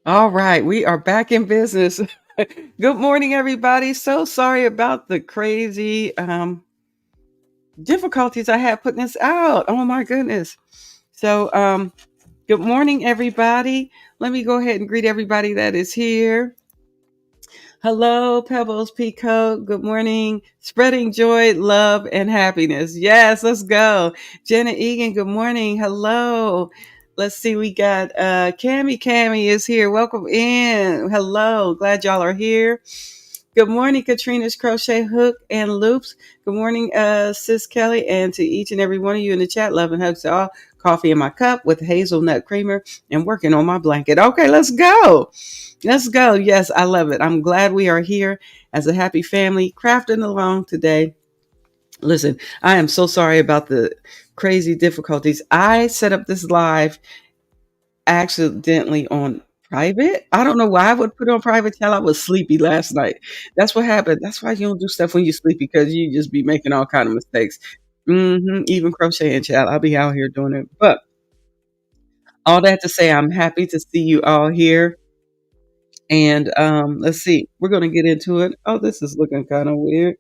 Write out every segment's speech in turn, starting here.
All right, we are back in business. Good morning, everybody. So sorry about the crazy difficulties I had putting this out. Oh my goodness. So, good morning, everybody. Let me go ahead and greet everybody that is here. Hello, Pebbles Pico. Good morning. Spreading joy, love, and happiness. Yes, let's go. Jenna Egan, good morning. Hello. Let's see, we got Cami. Cami is here. Welcome in. Hello. Glad y'all are here. Good morning, Katrina's Crochet Hook and Loops. Good morning, Sis Kelly, and to each and every one of you in the chat. Love and hugs to all. Coffee in my cup with hazelnut creamer and working on my blanket. Okay, let's go. Let's go. Yes, I love it. I'm glad we are here as a happy family, crafting along today. Listen, I am so sorry about the crazy difficulties. I set up this live accidentally on private. I don't know why I would put it on private till I was sleepy last night. That's what happened. That's why you don't do stuff when you sleep because you just be making all kind of mistakes. Even crocheting, child. I'll be out here doing it. But all that to say, I'm happy to see you all here. And let's see, we're gonna get into it. Oh, this is looking kind of weird.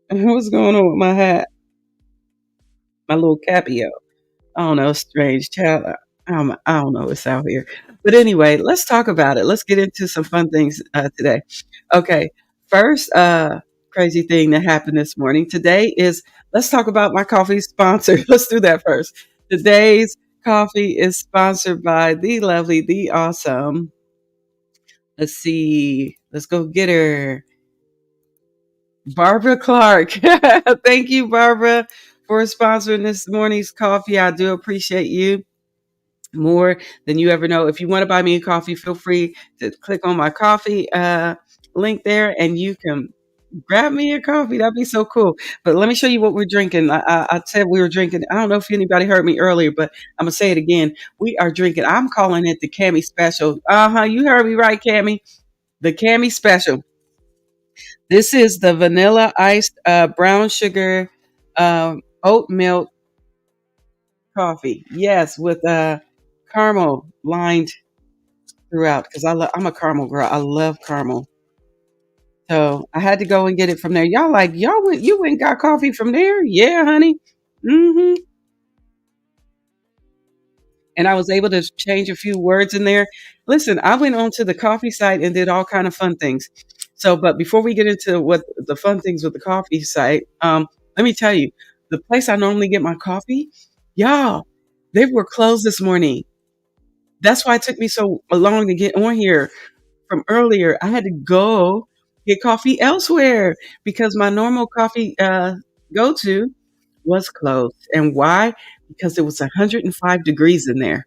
What's going on with my hat? My little capio. I don't know, strange child. I don't know what's out here. But anyway, let's talk about it. Let's get into some fun things today. Okay, first crazy thing that happened this morning. Today is, let's talk about my coffee sponsor. Let's do that first. Today's coffee is sponsored by the lovely, the awesome. Let's see. Let's go get her. Barbara Clark. Thank you, Barbara, for sponsoring this morning's coffee. I do appreciate you more than you ever know. If you want to buy me a coffee, feel free to click on my coffee link there and you can grab me a coffee. That'd be so cool. But let me show you what we're drinking. I said we were drinking. I don't know if anybody heard me earlier, but I'm going to say it again. We are drinking. I'm calling it the Cami Special. You heard me right, Cami. The Cami Special. This is the vanilla iced brown sugar oat milk coffee. Yes, with caramel lined throughout because I'm a caramel girl. I love caramel. So I had to go and get it from there. You went and got coffee from there? Yeah, honey. hmm And I was able to change a few words in there. Listen, I went onto the coffee site and did all kind of fun things. So, but before we get into what the fun things with the coffee site, let me tell you, the place I normally get my coffee, y'all, they were closed this morning. That's why it took me so long to get on here from earlier. I had to go get coffee elsewhere because my normal coffee go to was closed. And why? Because it was 105 degrees in there.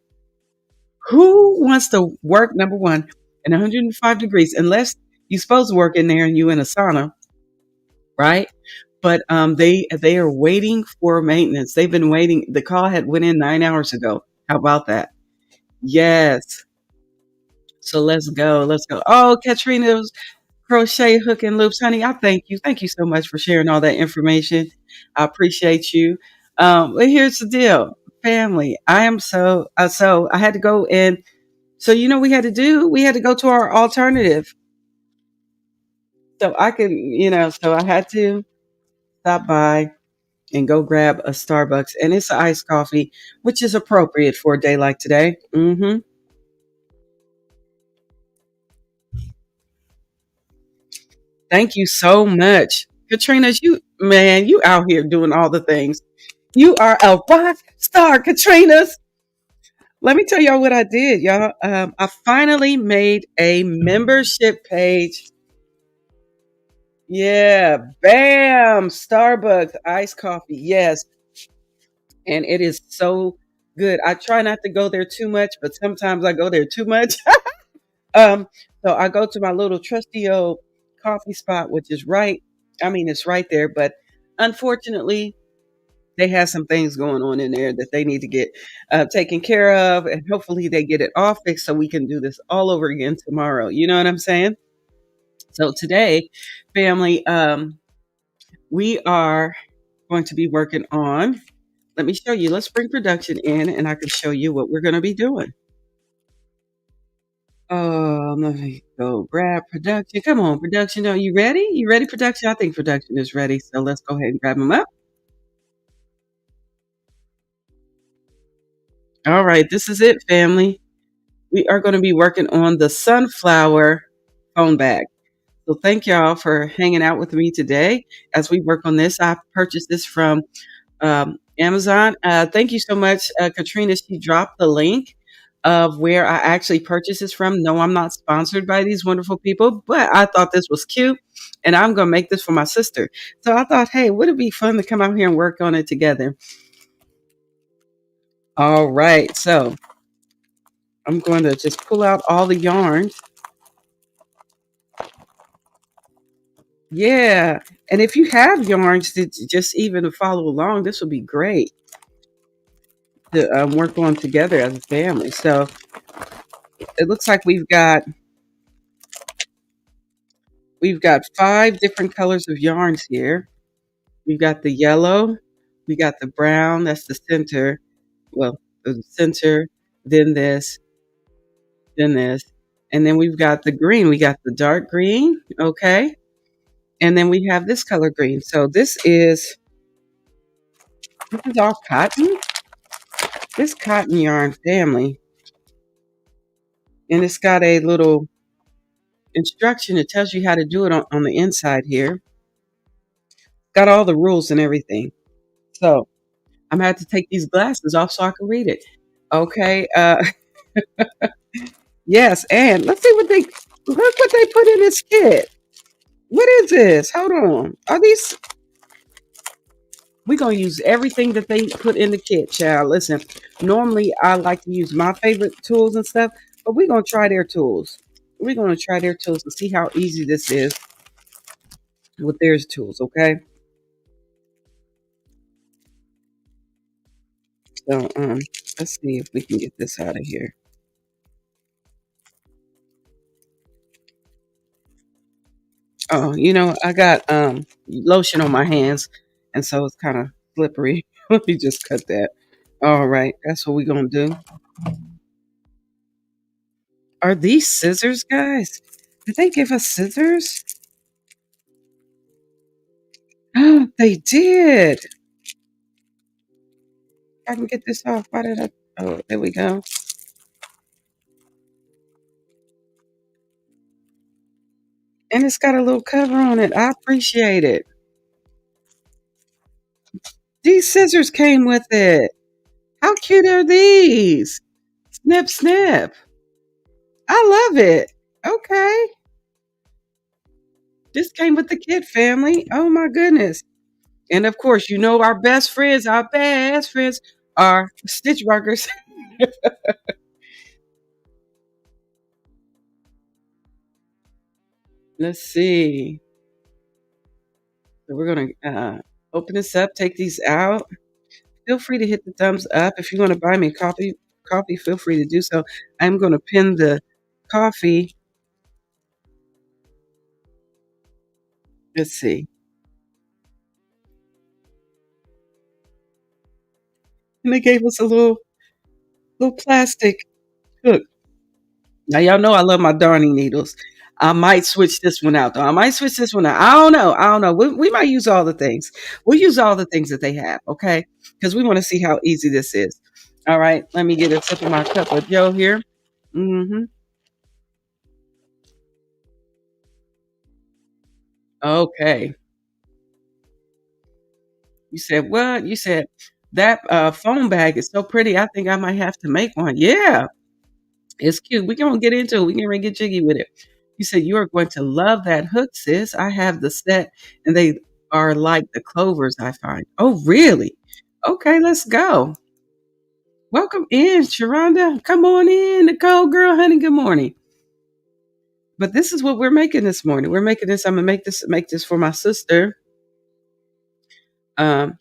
Who wants to work, number one, in 105 degrees, unless you're supposed to work in there and you in a sauna, right? But they are waiting for maintenance. They've been waiting. The call had went in 9 hours ago. How about that? Yes. So let's go. Let's go. Oh, Katrina's Crochet Hook and Loops, honey. I thank you. Thank you so much for sharing all that information. I appreciate you. But here's the deal, family. I am so I had to go and so you know we had to do. We had to go to our alternative. So I can, so I had to stop by and go grab a Starbucks, and it's an iced coffee, which is appropriate for a day like today. Thank you so much, Katrina. You out here doing all the things. You are a rock star, Katrina. Let me tell y'all what I did, y'all. I finally made a membership page. Yeah, bam, Starbucks iced coffee. Yes, and it is so good. I try not to go there too much, but sometimes I go there too much. um, so I go to my little trusty old coffee spot, which is right. I mean, it's right there, but unfortunately, they have some things going on in there that they need to get taken care of, and hopefully they get it all fixed so we can do this all over again tomorrow. You know what I'm saying? So today, family, we are going to be working on. Let me show you. Let's bring production in, and I can show you what we're going to be doing. Let me go grab production. Come on, production. Are you ready? You ready, production? I think production is ready. So let's go ahead and grab them up. All right, this is it, family. We are going to be working on the sunflower phone bag. So thank y'all for hanging out with me today as we work on this. I purchased this from Amazon. Thank you so much, Katrina. She dropped the link of where I actually purchased this from. No, I'm not sponsored by these wonderful people, but I thought this was cute, and I'm going to make this for my sister. So I thought, hey, would it be fun to come out here and work on it together? All right, so I'm going to just pull out all the yarns. Yeah, and if you have yarns to just even to follow along, this would be great to work on together as a family. So it looks like we've got 5 different colors of yarns here. We've got the yellow, we got the brown, that's the center. Well, the center, then then this, and then we've got the green. We got the dark green, okay, and then we have this color green. So this is all cotton. This cotton yarn family, and it's got a little instruction. It tells you how to do it on the inside here. Got all the rules and everything. So I'm gonna have to take these glasses off so I can read it. Okay. Yes, and let's see what they look what they put in this kit. What is this? Hold on. Are these we're gonna use everything that they put in the kit, child. Listen, normally I like to use my favorite tools and stuff, but we're gonna try their tools. We're gonna try their tools and see how easy this is with their tools, okay? So let's see if we can get this out of here. Oh, I got lotion on my hands, and so it's kind of slippery. Let me just cut that. All right, that's what we're gonna do. Are these scissors, guys? Did they give us scissors? They did. I can get this off. Why did I? Oh, there we go. And it's got a little cover on it. I appreciate it. These scissors came with it. How cute are these? Snip, snip. I love it. Okay. This came with the kid family. Oh my goodness. And of course, our best friends are stitch workers. Let's see. So we're going to open this up, take these out. Feel free to hit the thumbs up. If you want to buy me coffee, feel free to do so. I'm going to pin the coffee. Let's see. And they gave us a little plastic hook. Now y'all know I love my darning needles. I might switch this one out though. I might switch this one out. I don't know. I don't know. We might use all the things. We'll use all the things that they have, okay? Because we want to see how easy this is. All right. Let me get a sip of my cup of Joe here. Mm-hmm. Okay. You said what? You said that phone bag is so pretty. I think I might have to make one. Yeah, it's cute. We're gonna get into it. We're gonna get jiggy with it. You said you are going to love that hook, sis. I have the set, and they are like the clovers I find. Oh, really? Okay, let's go. Welcome in, Sharonda. Come on in, Nicole, girl, honey. Good morning. But this is what we're making this morning. We're making this. I'm gonna make this for my sister.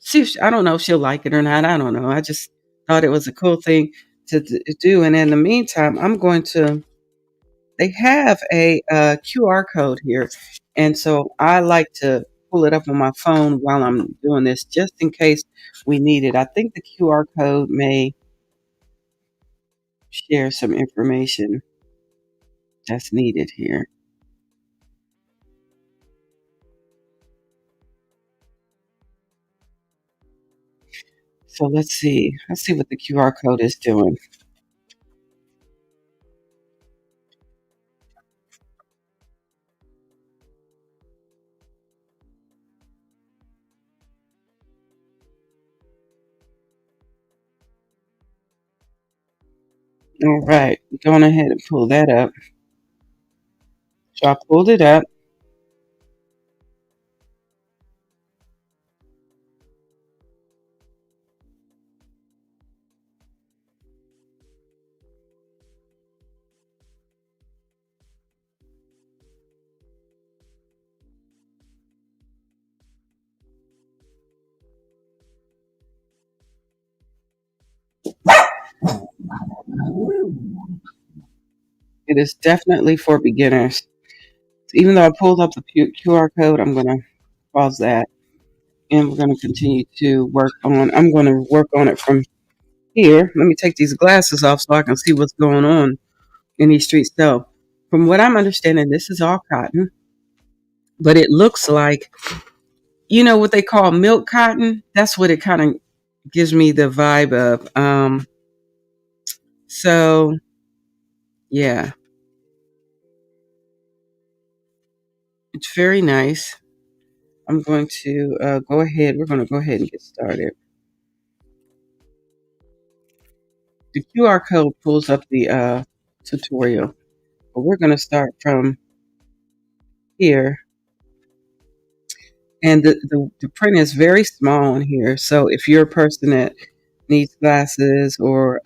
See if I don't know if she'll like it or not. I don't know. I just thought it was a cool thing to do. And in the meantime, I'm going to. They have a QR code here, and so I like to pull it up on my phone while I'm doing this, just in case we need it. I think the QR code may share some information. that's needed here. So let's see. Let's see what the QR code is doing. All right, going ahead and pull that up. So I pulled it up. It is definitely for beginners. So even though I pulled up the QR code, I'm going to pause that and we're going to continue to work on. I'm going to work on it from here. Let me take these glasses off so I can see what's going on in these streets. So, from what I'm understanding, this is all cotton, but it looks like, you know, what they call milk cotton. That's what it kind of gives me the vibe of. So, yeah, it's very nice. I'm going to go ahead. We're going to go ahead and get started. The QR code pulls up the tutorial, but we're going to start from here. And the print is very small in here. So if you're a person that needs glasses or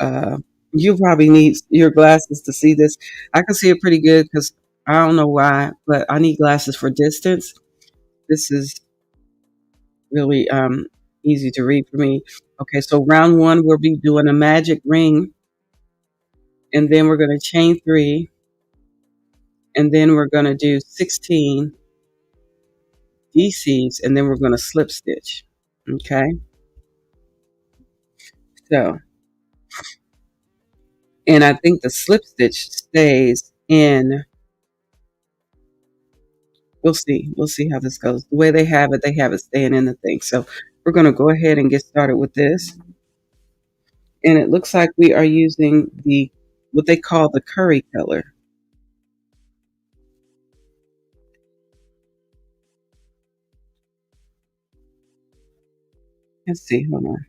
you probably need your glasses to see this, I can see it pretty good because I don't know why, but I need glasses for distance. This is really easy to read for me. Okay, so round one, we'll be doing a magic ring, and then we're going to chain 3, and then we're going to do 16 DCs, and then we're going to slip stitch. Okay, so, and I think the slip stitch stays in. We'll see. We'll see how this goes. The way they have it staying in the thing. So we're going to go ahead and get started with this. And it looks like we are using the what they call the curry color. Let's see. Hold on.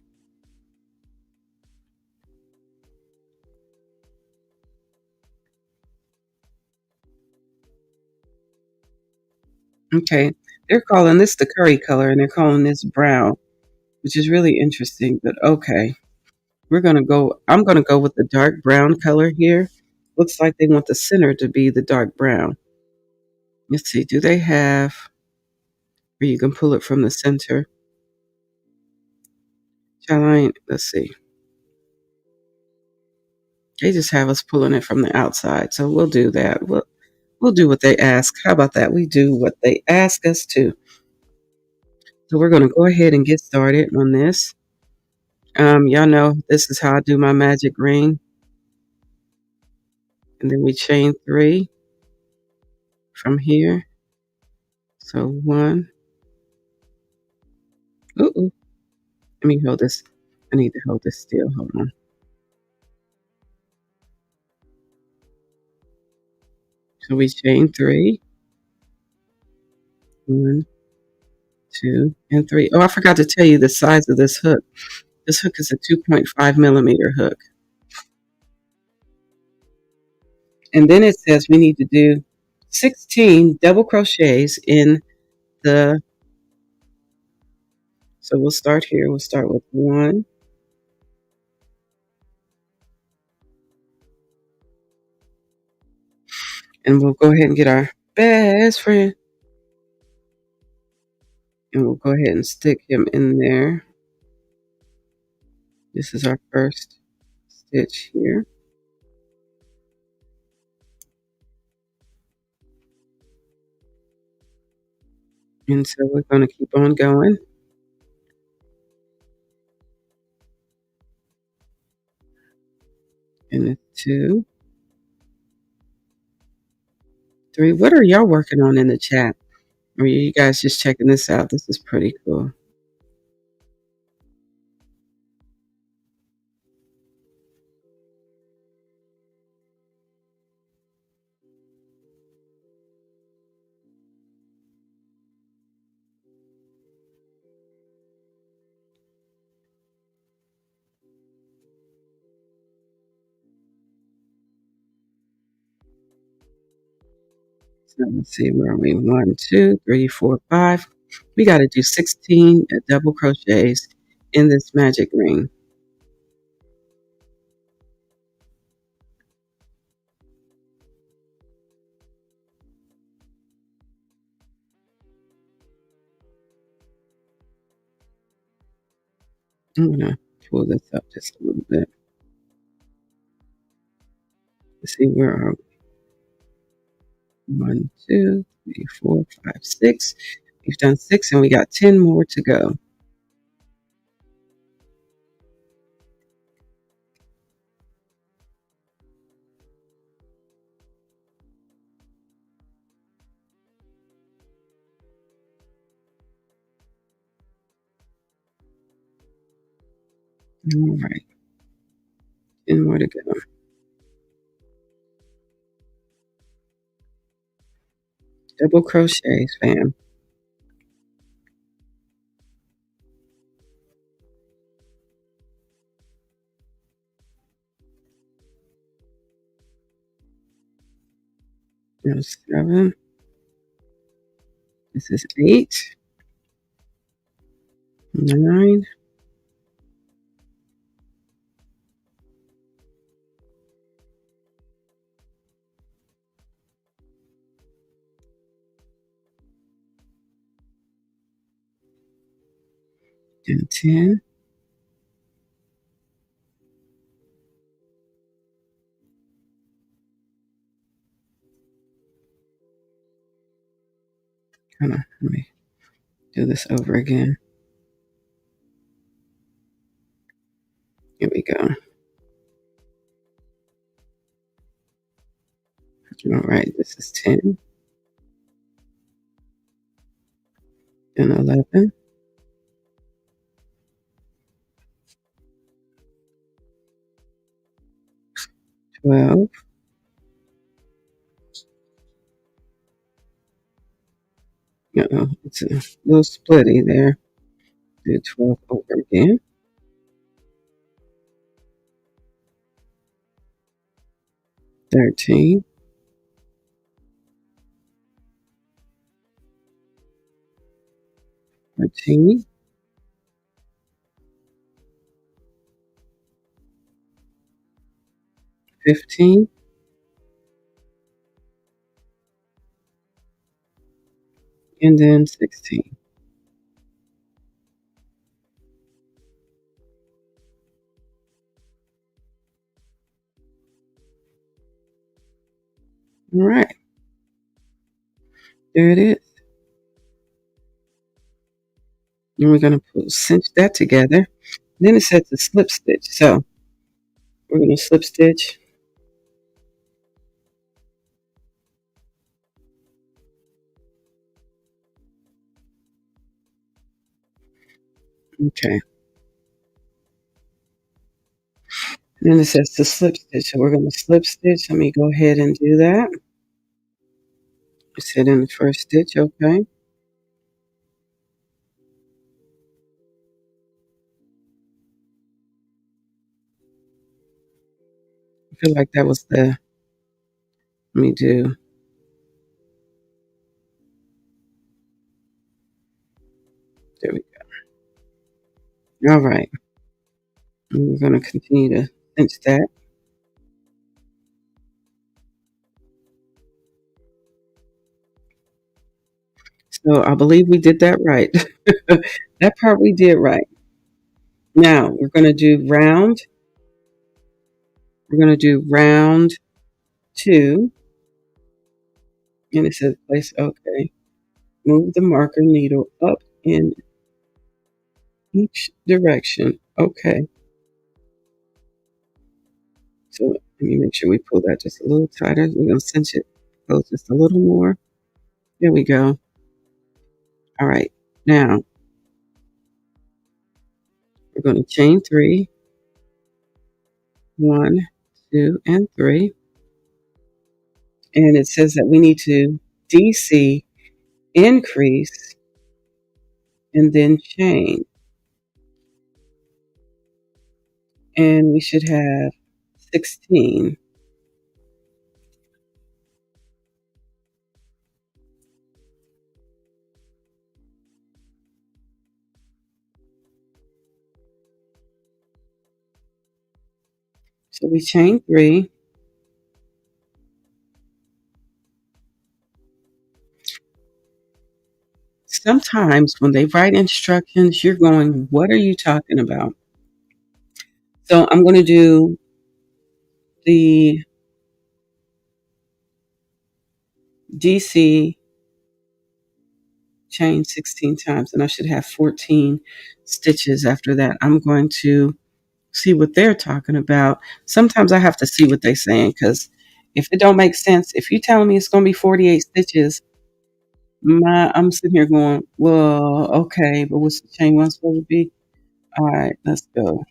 Okay. They're calling this the curry color and they're calling this brown, which is really interesting. But okay. I'm going to go with the dark brown color here. Looks like they want the center to be the dark brown. Let's see. Do they have where you can pull it from the center? Let's see. They just have us pulling it from the outside. So we'll do that. We'll do what they ask. How about that? We do what they ask us to. So we're going to go ahead and get started on this. Y'all know this is how I do my magic ring. And then we chain 3 from here. So 1. Ooh. Let me hold this. I need to hold this still. Hold on. So we chain 3. 1, 2, and 3. Oh, I forgot to tell you the size of this hook. This hook is a 2.5 millimeter hook. And then it says we need to do 16 double crochets in the, so we'll start here. We'll start with 1, and we'll go ahead and get our best friend, and we'll go ahead and stick him in there. This is our first stitch here. And so we're going to keep on going. And it's 2, 3. What are y'all working on in the chat? Or are you guys just checking this out? This is pretty cool. So let's see, where are we? 1, 2, 3, 4, 5. We got to do 16 double crochets in this magic ring. I'm going to pull this up just a little bit. Let's see, where are we? 1, 2, 3, 4, 5, 6. We've done 6 and we got 10 more to go. All right. 10 more to go. Double crochets, fam. There's 7. This is 8. 9. 10. Hold on, let me do this over again. Here we go. All right, this is 10 and 11, 12, it's a little splitty there. Do 12 over again. 13, 14, 15, and then 16. All right, there it is. And we're going to cinch that together. Then it says to slip stitch. So we're going to slip stitch. Okay. And then it says to slip stitch. So we're going to slip stitch. Let me go ahead and do that. Just hit in the first stitch. Okay. I feel like that was the, let me do, there we go. All right. And we're going to continue to cinch that. So I believe we did that right. That part we did right. Now we're going to do round. We're going to do round 2. And it says place okay. Move the marker needle up in each direction. Okay. So let me make sure we pull that just a little tighter. We're going to cinch it Go just a little more. There we go. All right. Now we're going to chain 3. 1, 2, and 3. And it says that we need to DC, increase, and then chain. And we should have 16. So we chain 3. Sometimes when they write instructions, you're going, what are you talking about? So I'm going to do the DC, chain 16 times, and I should have 14 stitches after that. I'm going to see what they're talking about. Sometimes I have to see what they're saying, because if it don't make sense, if you're telling me it's going to be 48 stitches, I'm sitting here going, well, okay, but what's the chain one supposed to be? All right, let's go.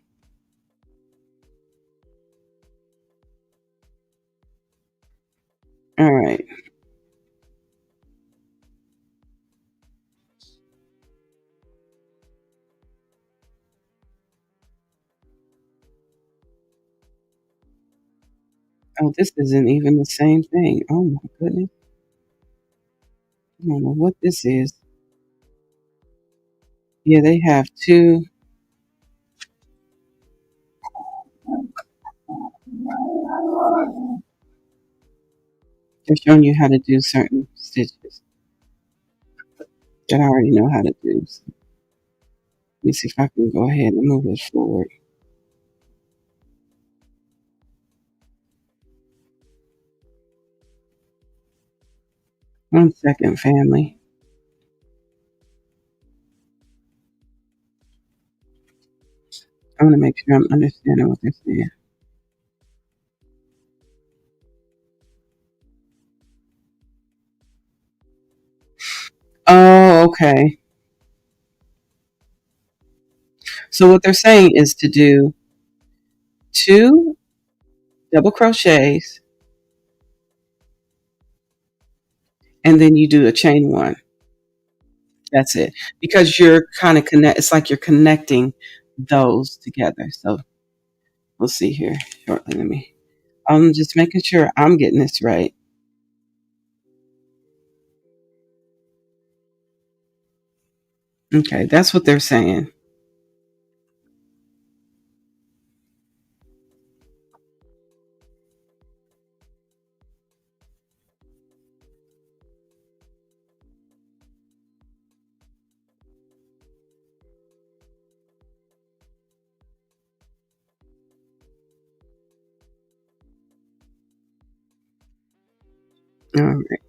All right. Oh, this isn't even the same thing. Oh my goodness. I don't know what this is. Yeah, they have two. They're showing you how to do certain stitches that I already know how to do. So let me see if I can go ahead and move it forward. One second, family. I want to make sure I'm understanding what they're saying. Oh, okay. So what they're saying is to do 2 double crochets, and then you do a chain 1. That's it. Because you're kind of it's like you're connecting those together. So we'll see here shortly. I'm just making sure I'm getting this right. Okay, that's what they're saying. All right.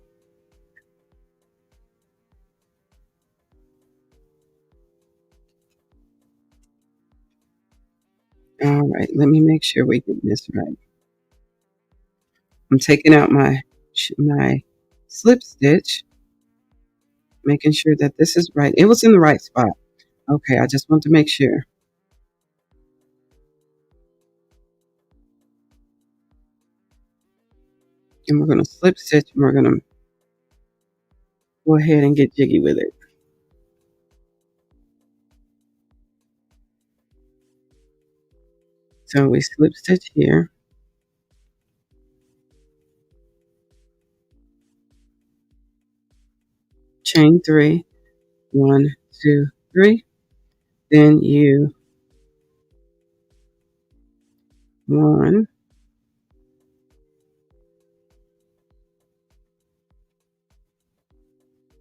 All right. Let me make sure we get this right. I'm taking out my slip stitch, making sure that this is right. It was in the right spot. Okay, I just want to make sure. And we're going to slip stitch, and we're going to go ahead and get jiggy with it. So we slip stitch here, chain 3, 1, 2, 3. Then you 1,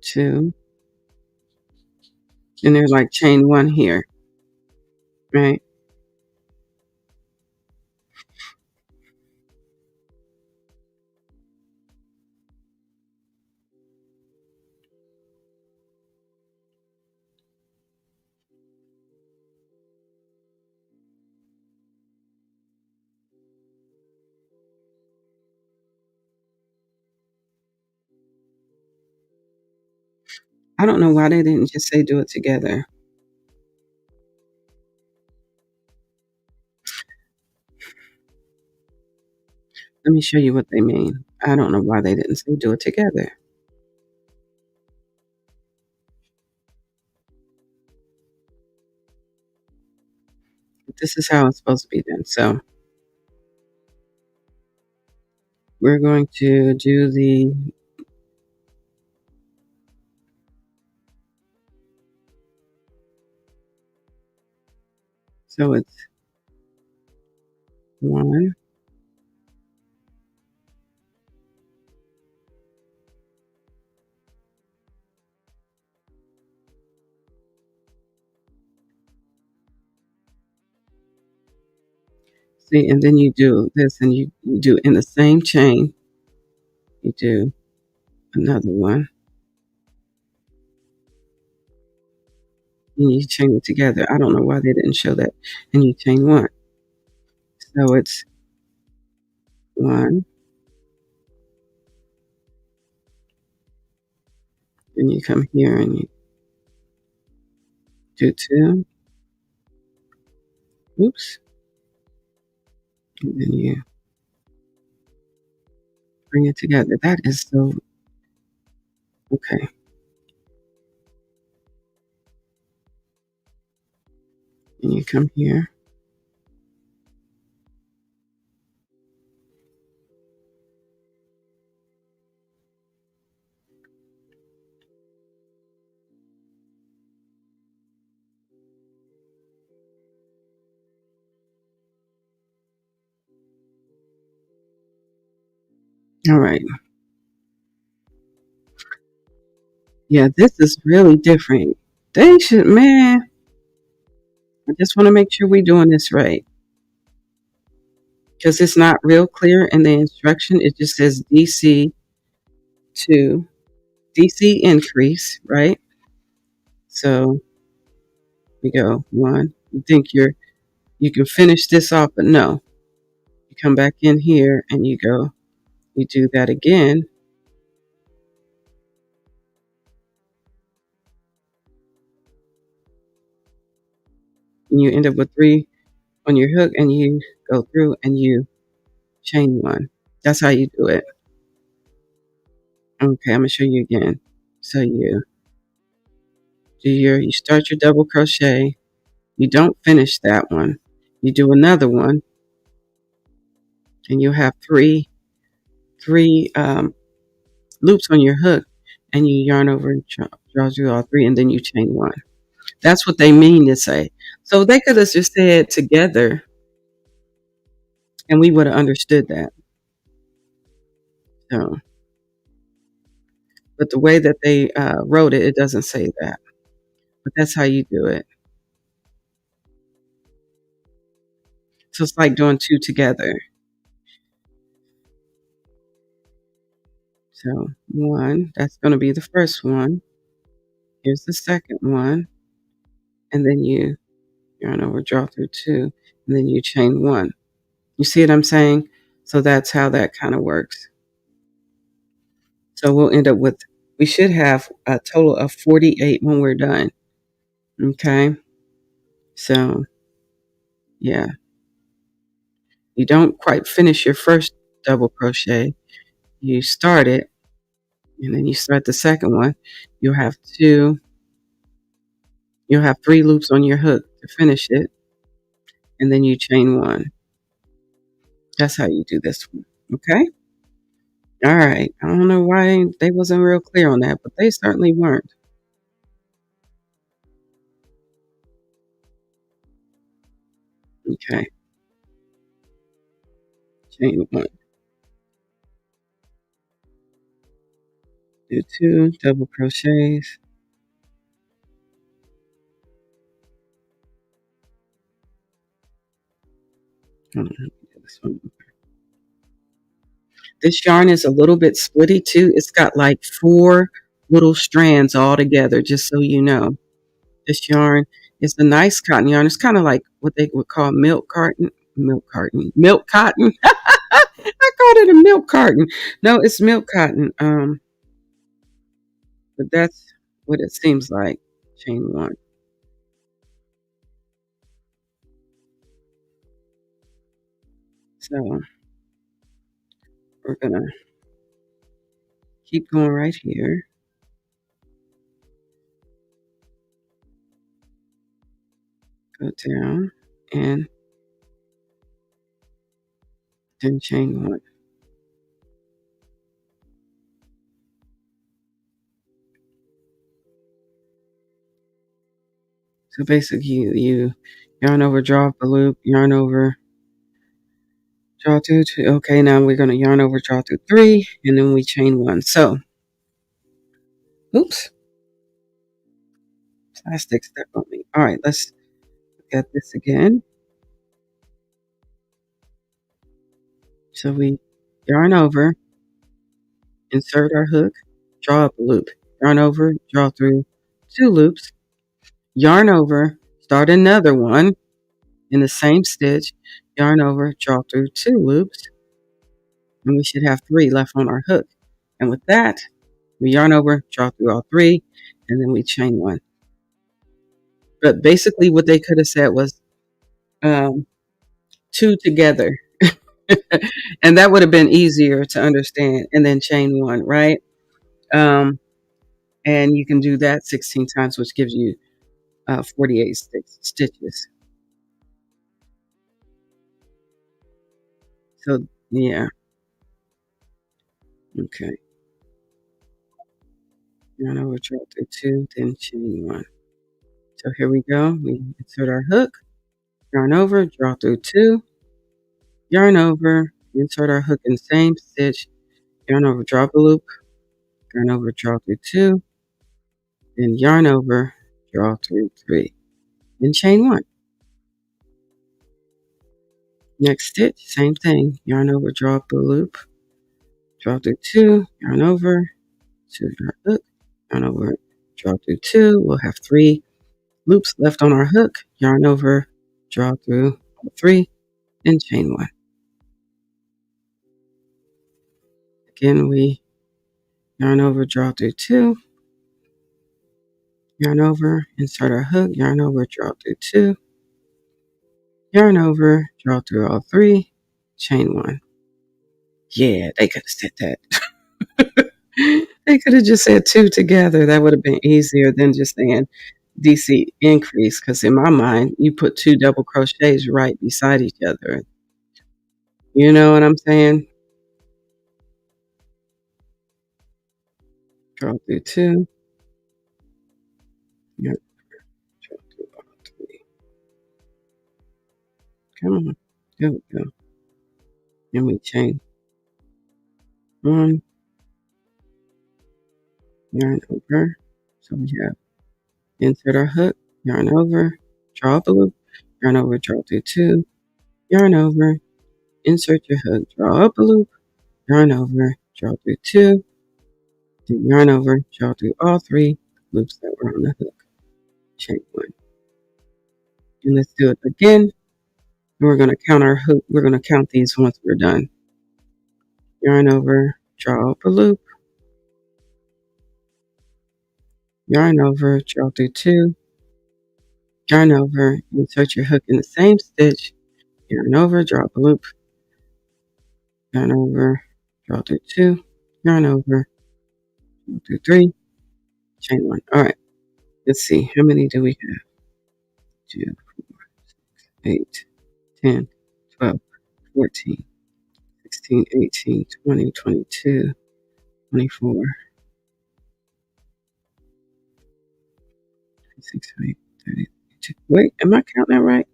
2, and there's like chain 1 here, right? I don't know why they didn't just say do it together. Let me show you what they mean. I don't know why they didn't say do it together. But this is how it's supposed to be done. So we're going to do so it's 1, see, and then you do this, and you do in the same chain, you do another one, and you chain it together. I don't know why they didn't show that. And you chain 1. So it's 1, and you come here and you do 2. Oops. And then you bring it together. That is so okay. And you come here. All right. Yeah, this is really different. They should, man. I just want to make sure we're doing this right because it's not real clear in the instruction. It just says DC 2, DC increase, right? So we go 1. You think you can finish this off, but no. You come back in here and you go, you do that again. And you end up with 3 on your hook, and you go through and you chain 1. That's how you do it. Okay, I'm gonna show you again. So you start your double crochet. You don't finish that one. You do another one, and you have three loops on your hook, and you yarn over and draws you all 3, and then you chain 1. That's what they mean to say. So they could have just said together, and we would have understood that. So, but the way that they wrote it, it doesn't say that. But that's how you do it. So it's like doing 2 together. So 1, that's going to be the first one. Here's the second one. And then you yarn over, draw through 2, and then you chain 1. You see what I'm saying? So that's how that kind of works. So we'll end up with, we should have a total of 48 when we're done. Okay. So yeah, you don't quite finish your first double crochet. You start it, and then you start the second one. You'll have 2, you'll have 3 loops on your hook to finish it, and then you chain 1. That's how you do this one. Okay. All right. I don't know why they wasn't real clear on that, but they certainly weren't. Okay. Chain 1. Do 2 double crochets. Hold on, this one. This yarn is a little bit splitty too. It's got like 4 little strands all together, just so you know. This yarn is a nice cotton yarn. It's kind of like what they would call milk cotton. Milk cotton. I called it a milk carton. No, it's milk cotton. But that's what it seems like. Chain 1. So we're going to keep going right here. Go down and then chain 1. So basically you yarn over, draw up a loop, yarn over, draw through two. Okay, now we're going to yarn over, draw through 3, and then we chain 1. So, oops, plastic stuck on me. All right, let's get this again. So we yarn over, insert our hook, draw up a loop, yarn over, draw through 2 loops, yarn over, start another one in the same stitch, yarn over, draw through 2 loops, and we should have 3 left on our hook. And with that, we yarn over, draw through all 3, and then we chain 1. But basically what they could have said was 2 together. And that would have been easier to understand, and then chain 1, right? And you can do that 16 times, which gives you 48 stitches. So, yeah. Okay. Yarn over, draw through 2, then chain 1. So here we go. We insert our hook, yarn over, draw through 2, yarn over, insert our hook in the same stitch, yarn over, drop a loop, yarn over, draw through 2, then yarn over, draw through 3, then chain 1. Next stitch, same thing, yarn over, draw up a loop, draw through 2, yarn over, insert our hook, yarn over, draw through 2. We'll have 3 loops left on our hook, yarn over, draw through 3, then chain 1. Again, we yarn over, draw through 2, yarn over, insert our hook, yarn over, draw through 2, yarn over, draw through all 3, chain 1. Yeah, they could have said that. They could have just said 2 together. That would have been easier than just saying DC increase, because in my mind, you put 2 double crochets right beside each other. You know what I'm saying? Draw through 2. Yep, draw through all 3. Come on. There we go. And we chain 1, yarn over. So we have insert our hook, yarn over, draw up a loop, yarn over, draw through 2, yarn over, insert your hook, draw up a loop, yarn over, draw through 2, then yarn over, draw through all 3 loops that were on the hook, chain 1. And let's do it again. We're going to count our hook. We're going to count these once we're done. Yarn over, draw up a loop, yarn over, draw through 2, yarn over, insert your hook in the same stitch, yarn over, draw up a loop, yarn over, draw through 2, yarn over, draw through 3, chain 1. All right, let's see. How many do we have? 2, 4, 8, 10, 12, 14, 16, 18, 20, 22, 24, 26, 28, 30, 32. Wait, am I counting that right?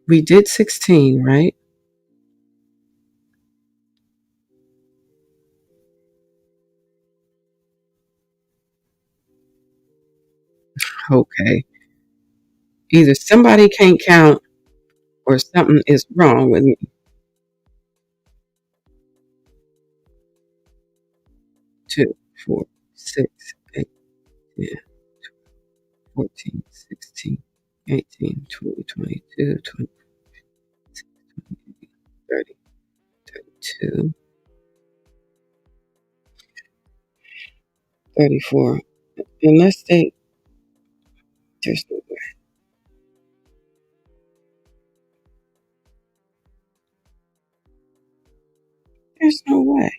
We did 16, right? Okay. Either somebody can't count or something is wrong with me. 2, 4, 6, 8, 10, 14, 16, 18, 20, 22, 20, 30, 32, 34. Unless there's no way. There's no way.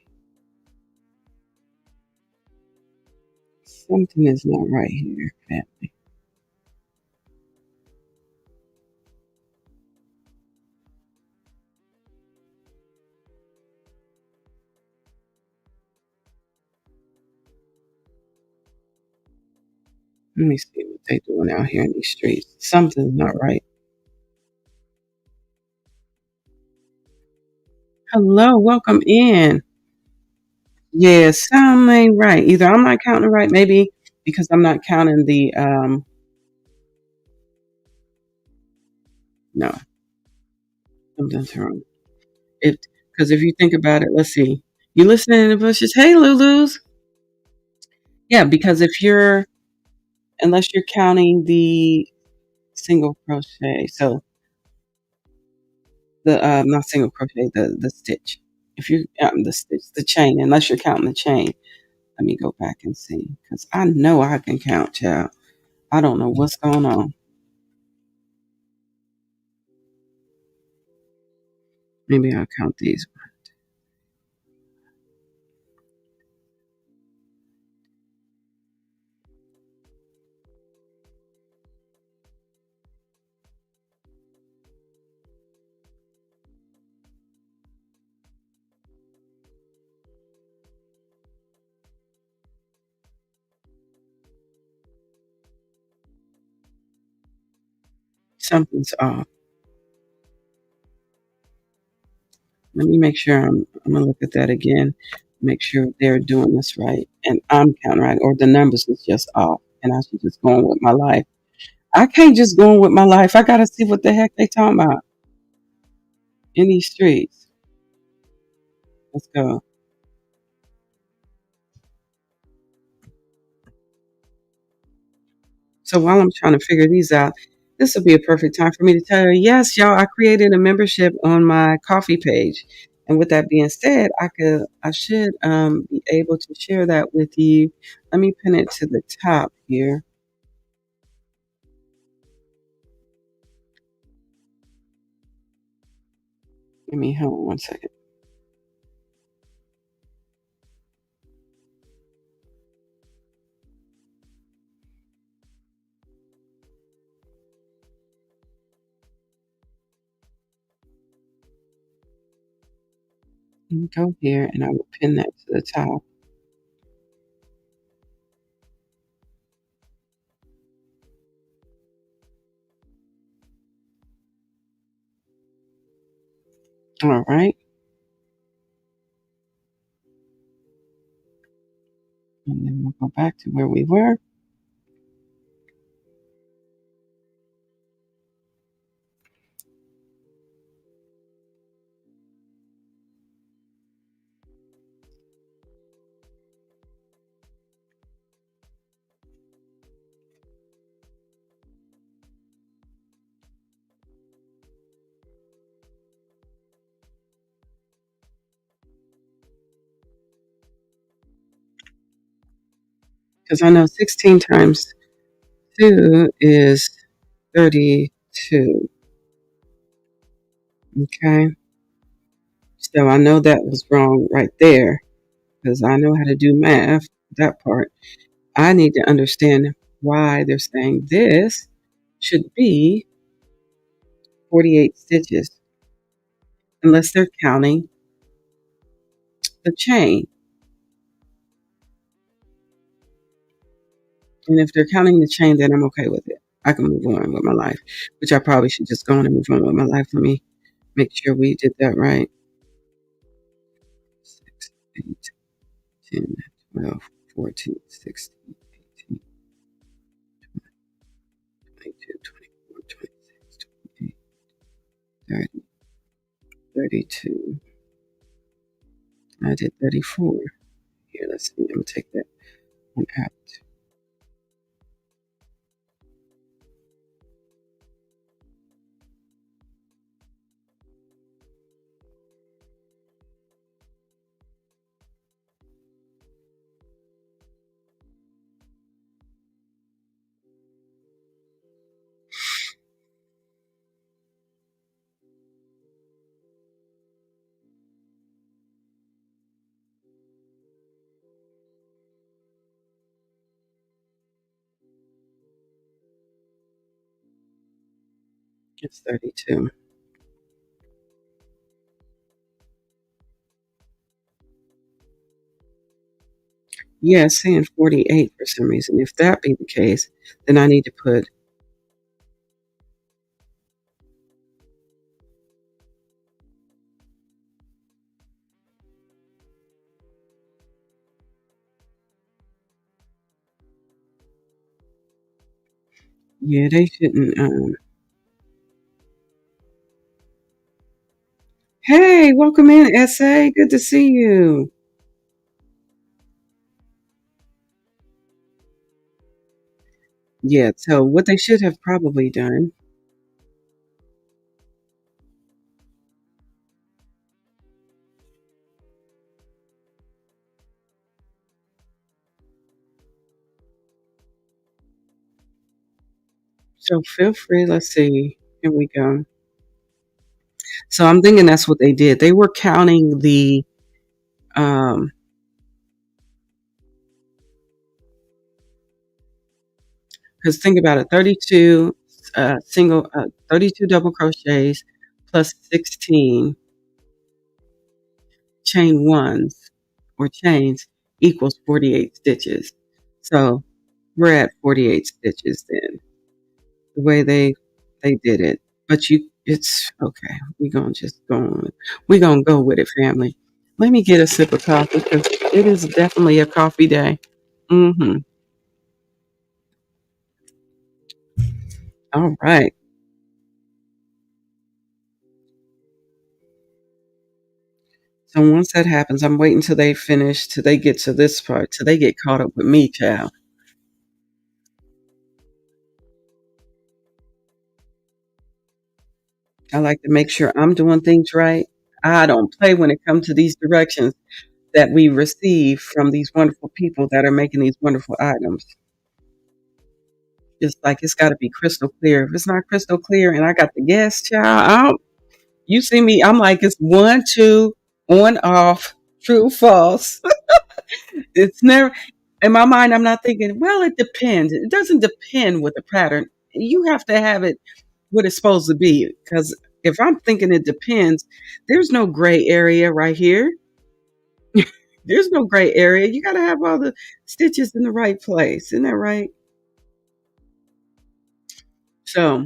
Something is not right here, family. Let me see what they're doing out here in these streets. Something's not right. Hello, welcome in. Yeah, something ain't right. Either I'm not counting right, maybe because I'm not counting the no, something's wrong. If because if you think about it, let's see. You listening in the bushes? Hey, Lulu's. Yeah, because if you're unless you're counting the single crochet, so the not single crochet, the stitch. If you the stitch, the chain, unless you're counting the chain. Let me go back and see because I know I can count, child. I don't know what's going on. Maybe I'll count these. Something's off. Let me make sure I'm gonna look at that again. Make sure they're doing this right and I'm counting right, or the numbers is just off, and I should just go on with my life. I can't just go on with my life. I gotta see what the heck they talking about in these streets. Let's go. So while I'm trying to figure these out, this will be a perfect time for me to tell you, yes, y'all, I created a membership on my coffee page. And with that being said, I should be able to share that with you. Let me pin it to the top here. Give me hold on one second. Let me go here and I will pin that to the top. All right. And then we'll go back to where we were. Because I know 16 times 2 is 32. Okay. So I know that was wrong right there because I know how to do math, that part. I need to understand why they're saying this should be 48 stitches, unless they're counting the chain. And if they're counting the chain, then I'm okay with it. I can move on with my life, which I probably should just go on and move on with my life. Let me make sure we did that right. 6, 8, 10, 12, 14, 16, 18, 22, 24, 26, 28, 30, 32. I did 34. Here, let's see. I'm going to take that one out. It's 32. Yeah, it's saying 48 for some reason. If that be the case, then I need to put, yeah, they shouldn't. Hey, welcome in, SA. Good to see you. Yeah, so what they should have probably done. So feel free. Let's see. Here we go. So I'm thinking that's what they did. They were counting the, um, because think about it, 32 32 double crochets plus 16 chain ones or chains equals 48 stitches. So we're at 48 stitches then, the way they did it. But it's okay. We're gonna just go on. We're gonna go with it, family. Let me get a sip of coffee because it is definitely a coffee day. Mm-hmm. All right. So once that happens, I'm waiting till they finish, till they get to this part, till they get caught up with me, child. I like to make sure I'm doing things right. I don't play when it comes to these directions that we receive from these wonderful people that are making these wonderful items. Just like it's got to be crystal clear. If it's not crystal clear and I got the guess, child, you see me, I'm like, it's one, two, on, off, true, false. It's never, in my mind, I'm not thinking, well, it depends. It doesn't depend with the pattern. You have to have it what it's supposed to be. Because if I'm thinking it depends, there's no gray area right here. There's no gray area. You got to have all the stitches in the right place. Isn't that right? So,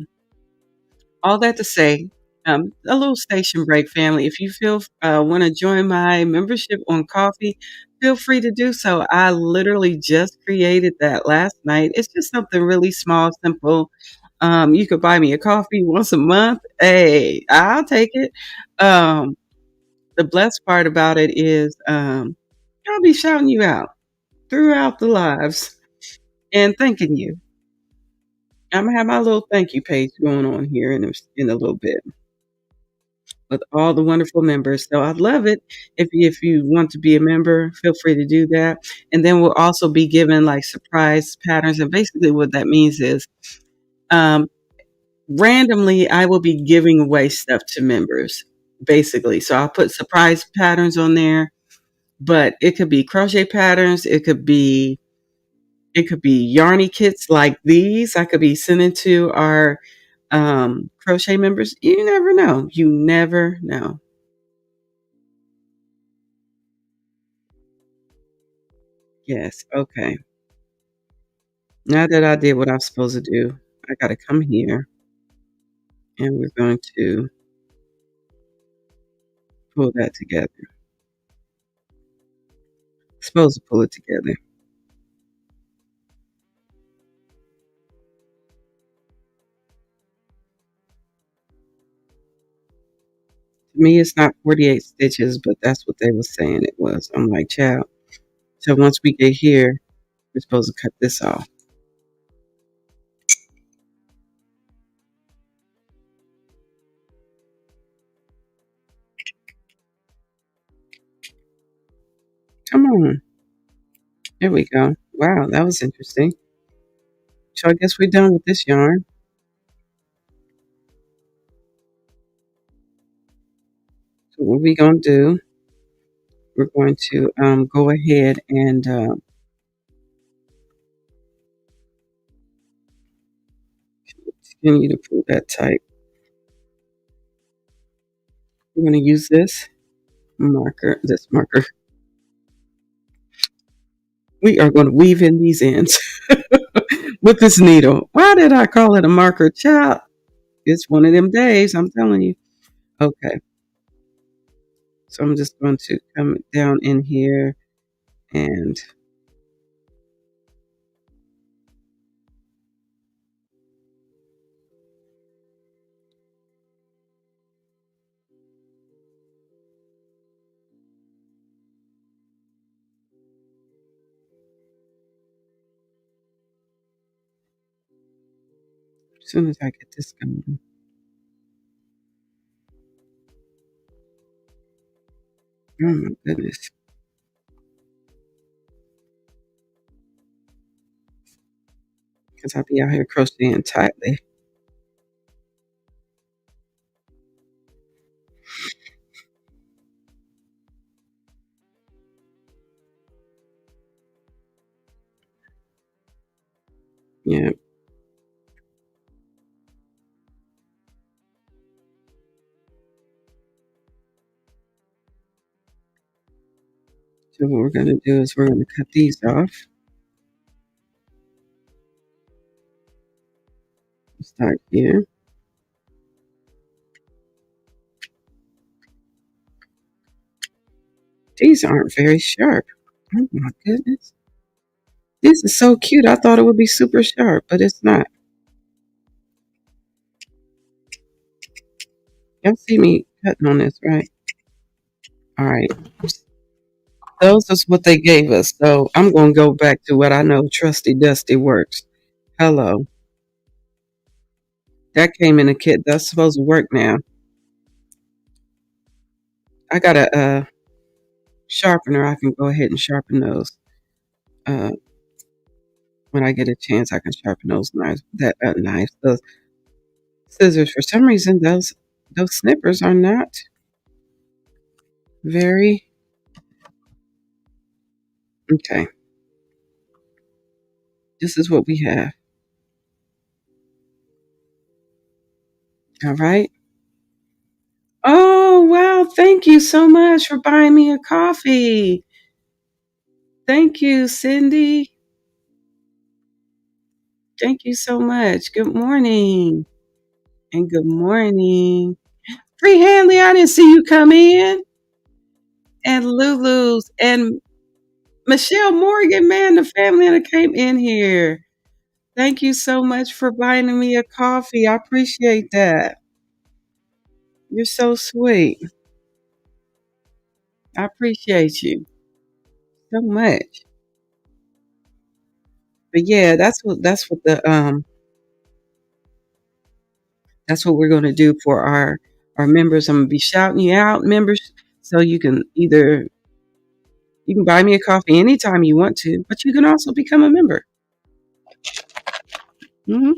all that to say, a little station break, family. If you feel want to join my membership on coffee, feel free to do so. I literally just created that last night. It's just something really small, simple. You could buy me a coffee once a month. Hey, I'll take it. Um, the blessed part about it is I'll be shouting you out throughout the lives and thanking you. I'm gonna have my little thank you page going on here in a little bit with all the wonderful members. So I'd love it if you want to be a member, feel free to do that. And then we'll also be given like surprise patterns. And basically what that means is um, randomly I will be giving away stuff to members, basically. So I'll put surprise patterns on there, but it could be crochet patterns, it could be yarny kits like these. I could be sending to our crochet members. You never know. You never know. Yes. Okay. Now that I did what I'm supposed to do, I got to come here and we're going to pull that together. Supposed to pull it together. To me, it's not 48 stitches, but that's what they were saying it was. I'm like, child. So once we get here, we're supposed to cut this off. Come on. There we go. Wow, that was interesting. So I guess we're done with this yarn. So what we're going to do, we're going to go ahead and continue to pull that tight. We're going to use this marker. We are going to weave in these ends with this needle. Why did I call it a marker, child? It's one of them days, I'm telling you. Okay, so I'm just going to come down in here, and as soon as I get this going. Oh my goodness. Because I'll be out here crocheting tightly. Yeah. So what we're going to do is we're going to cut these off. Start here. These aren't very sharp. Oh my goodness. This is so cute. I thought it would be super sharp, but it's not. Y'all see me cutting on this, right? All right. Those is what they gave us. So I'm going to go back to what I know trusty dusty works. Hello. That came in a kit. That's supposed to work now. I got a sharpener. I can go ahead and sharpen those. Uh, when I get a chance, I can sharpen those knives. Those scissors. For some reason, those snippers are not very okay. This is what we have. All right. Oh wow! Thank you so much for buying me a coffee. Thank you, Cindy. Thank you so much. Good morning. And good morning. Free Hanley, I didn't see you come in. And Lulu's and Michelle Morgan, man, the family that came in here. Thank you so much for buying me a coffee. I appreciate that. You're so sweet. I appreciate you so much. But yeah, that's what we're gonna do for our members. I'm gonna be shouting you out, members, so you can buy me a coffee anytime you want to, but you can also become a member. Hmm.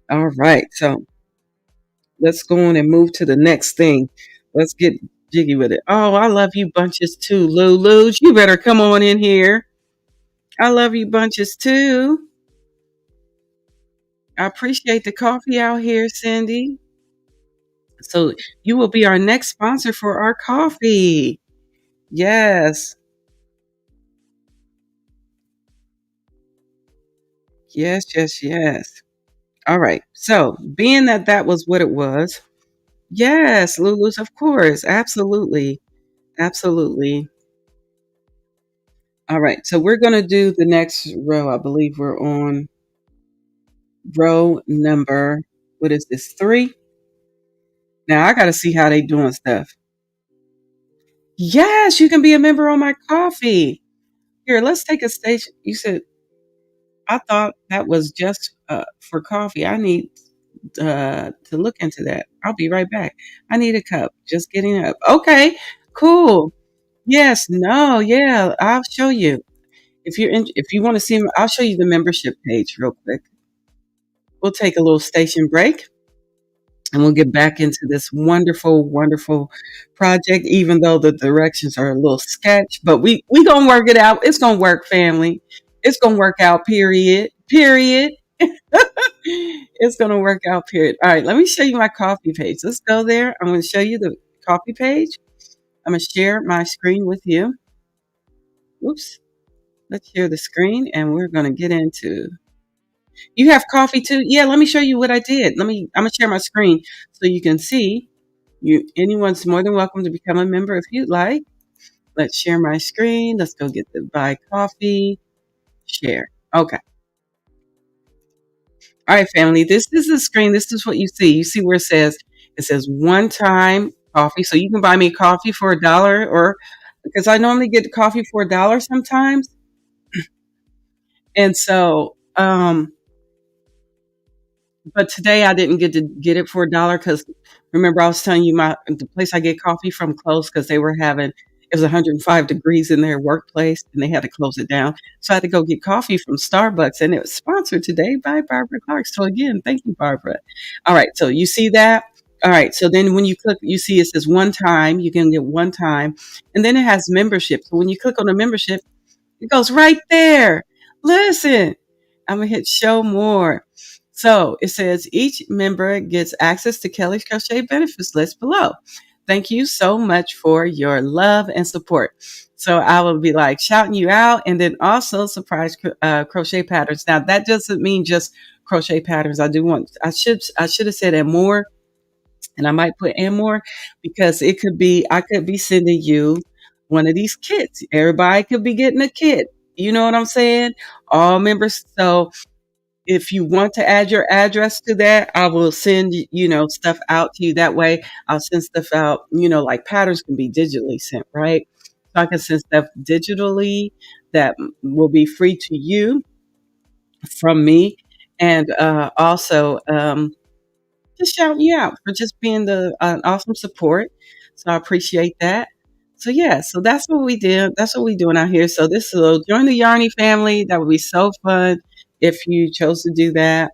All right, so let's go on and move to the next thing. Let's get jiggy with it. Oh, I love you bunches too, Lulu. You better come on in here. I love you bunches too. I appreciate the coffee out here, Cindy. So you will be our next sponsor for our coffee. Yes. Yes, yes, yes. All right. So, being that that was what it was, yes, Lulu's, of course. Absolutely. Absolutely. All right. So, we're going to do the next row. I believe we're on row number, what is this, 3? Now, I got to see how they doing stuff. Yes, you can be a member on my coffee. Here, let's take a station. You said, I thought that was just for coffee. I need to look into that. I'll be right back. I need a cup. Just getting up. Okay, cool. Yes, no, yeah. I'll show you if you want to see. I'll show you the membership page real quick. We'll take a little station break, and we'll get back into this wonderful, wonderful project. Even though the directions are a little sketch, but we gonna work it out. It's gonna work, family. It's gonna work out. Period. Period. It's going to work out, period. All right, let me show you my coffee page. Let's go there. I'm going to show you the coffee page. I'm going to share my screen with you. Oops. Let's share the screen and we're going to get into. You have coffee too? Yeah, let me show you what I did. I'm going to share my screen so you can see. Anyone's more than welcome to become a member if you'd like. Let's share my screen. Let's go get the buy coffee. Share. Okay. All right, family. This is the screen. This is what you see. You see where it says one time coffee. So you can buy me coffee for $1 or because I normally get coffee for $1 sometimes. And so but today I didn't get to get it for $1 because remember I was telling you the place I get coffee from closed because they were having it was 105 degrees in their workplace and they had to close it down. So I had to go get coffee from Starbucks and it was sponsored today by Barbara Clark. So again, thank you, Barbara. All right, so you see that? All right, so then when you click, you see it says one time, you can get one time, and then it has membership. So when you click on the membership, it goes right there. Listen, I'm going to hit show more. So it says each member gets access to Kelli's Crochet benefits list below. Thank you so much for your love and support. So I will be like shouting you out and then also surprise crochet patterns. Now that doesn't mean just crochet patterns. I should have said and more and I might put and more because I could be sending you one of these kits. Everybody could be getting a kit. You know what I'm saying? All members. So if you want to add your address to that, I will send, stuff out to you. That way I'll send stuff out, like patterns can be digitally sent, right? So I can send stuff digitally that will be free to you from me. And also, just shouting you out for just being the awesome support. So I appreciate that. So yeah, so that's what we did. That's what we're doing out here. So join the Yarny family. That would be so fun if you chose to do that.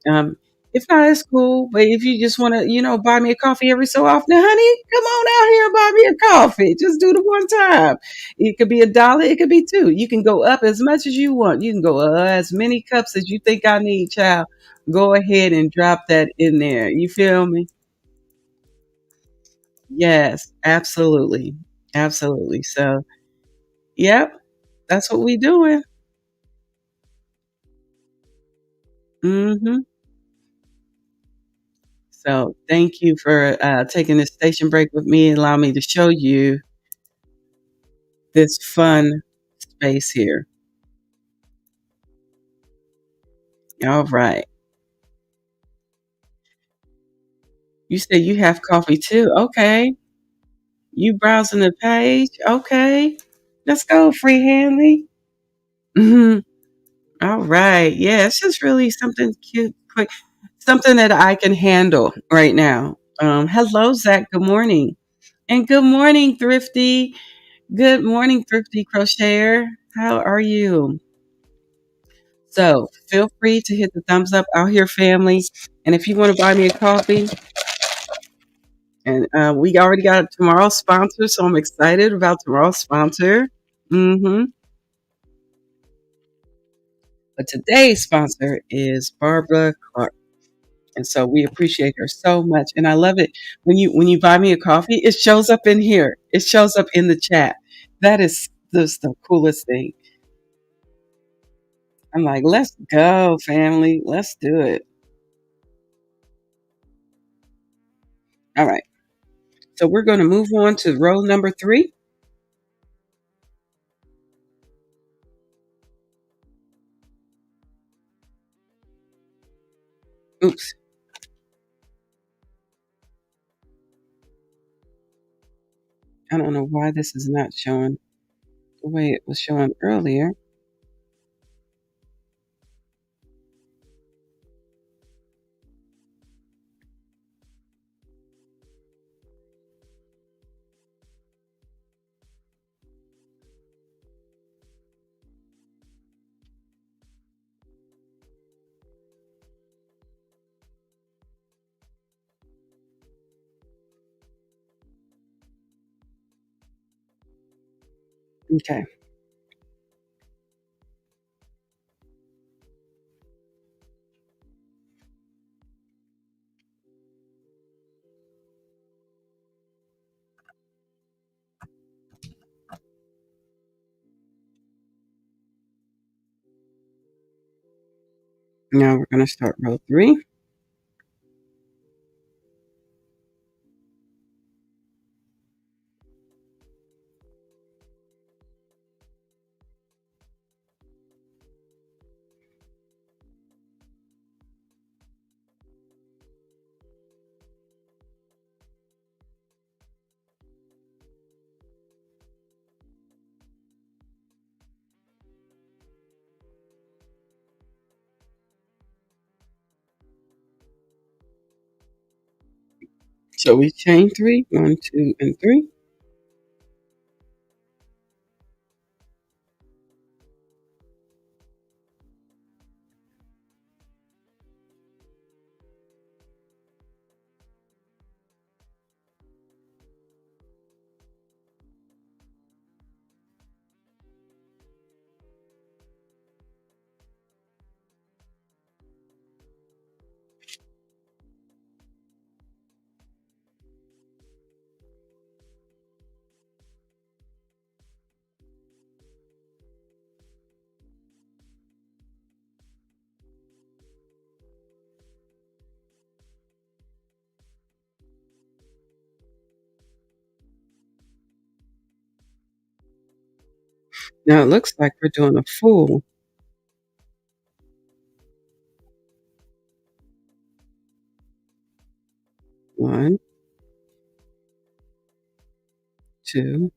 Um, if not, it's cool. But if you just want to, buy me a coffee every so often, honey, come on out here and buy me a coffee. Just do it one time. It could be $1. It could be two. You can go up as much as you want. You can go as many cups as you think I need, child. Go ahead and drop that in there. You feel me? Yes, absolutely. Absolutely. So, yep, that's what we doing. Hmm. So, thank you for taking this station break with me and allow me to show you this fun space here. All right. You said you have coffee too. Okay. You browsing the page. Okay. Let's go, Free Hanley. Hmm. All right. Yeah, it's just really something cute, quick, something that I can handle right now. Hello, Zach. Good morning. And good morning, Thrifty. Good morning, Thrifty Crocheter. How are you? So feel free to hit the thumbs up out here, family. And if you want to buy me a coffee, and we already got tomorrow's sponsor, so I'm excited about tomorrow's sponsor. Mm-hmm. But today's sponsor is Barbara Clark. And so we appreciate her so much. And I love it when you buy me a coffee, it shows up in here. It shows up in the chat. That is just the coolest thing. I'm like, let's go, family. Let's do it. All right. So we're going to move on to row number 3. Oops. I don't know why this is not showing the way it was showing earlier. Okay. Now we're going to start row 3. So we chain 3, 1, 2, and 3. Now it looks like we're doing a full 1, 2,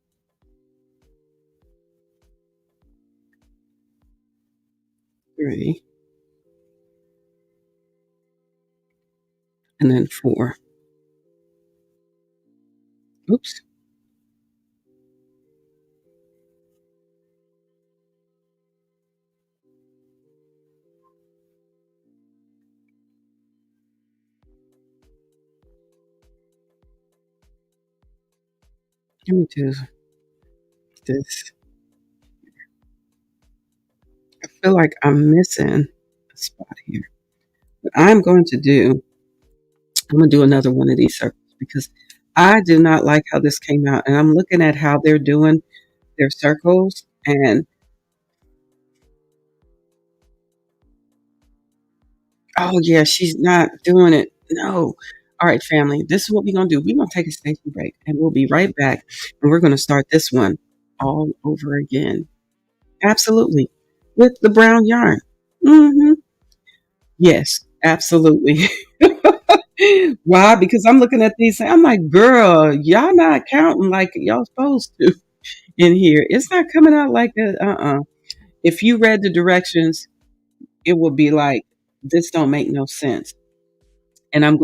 3, and then 4. Oops. Let me do this. I feel like I'm missing a spot here. What I'm going to do another one of these circles because I do not like how this came out. And I'm looking at how they're doing their circles. And, oh, yeah, she's not doing it. No. All right, family, this is what we're going to do. We're going to take a station break and we'll be right back. And we're going to start this one all over again. Absolutely. With the brown yarn. Hmm. Yes, absolutely. Why? Because I'm looking at these, I'm like, girl, y'all not counting like y'all supposed to in here. It's not coming out like that. If you read the directions, it would be like, this don't make no sense. And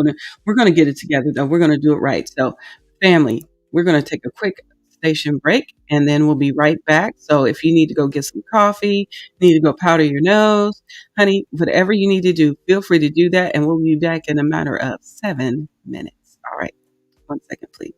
we're gonna get it together though. We're gonna do it right. So, family, we're gonna take a quick station break and then we'll be right back. So if you need to go get some coffee, need to go powder your nose, honey, whatever you need to do, feel free to do that. And we'll be back in a matter of 7 minutes. All right. 1 second, please.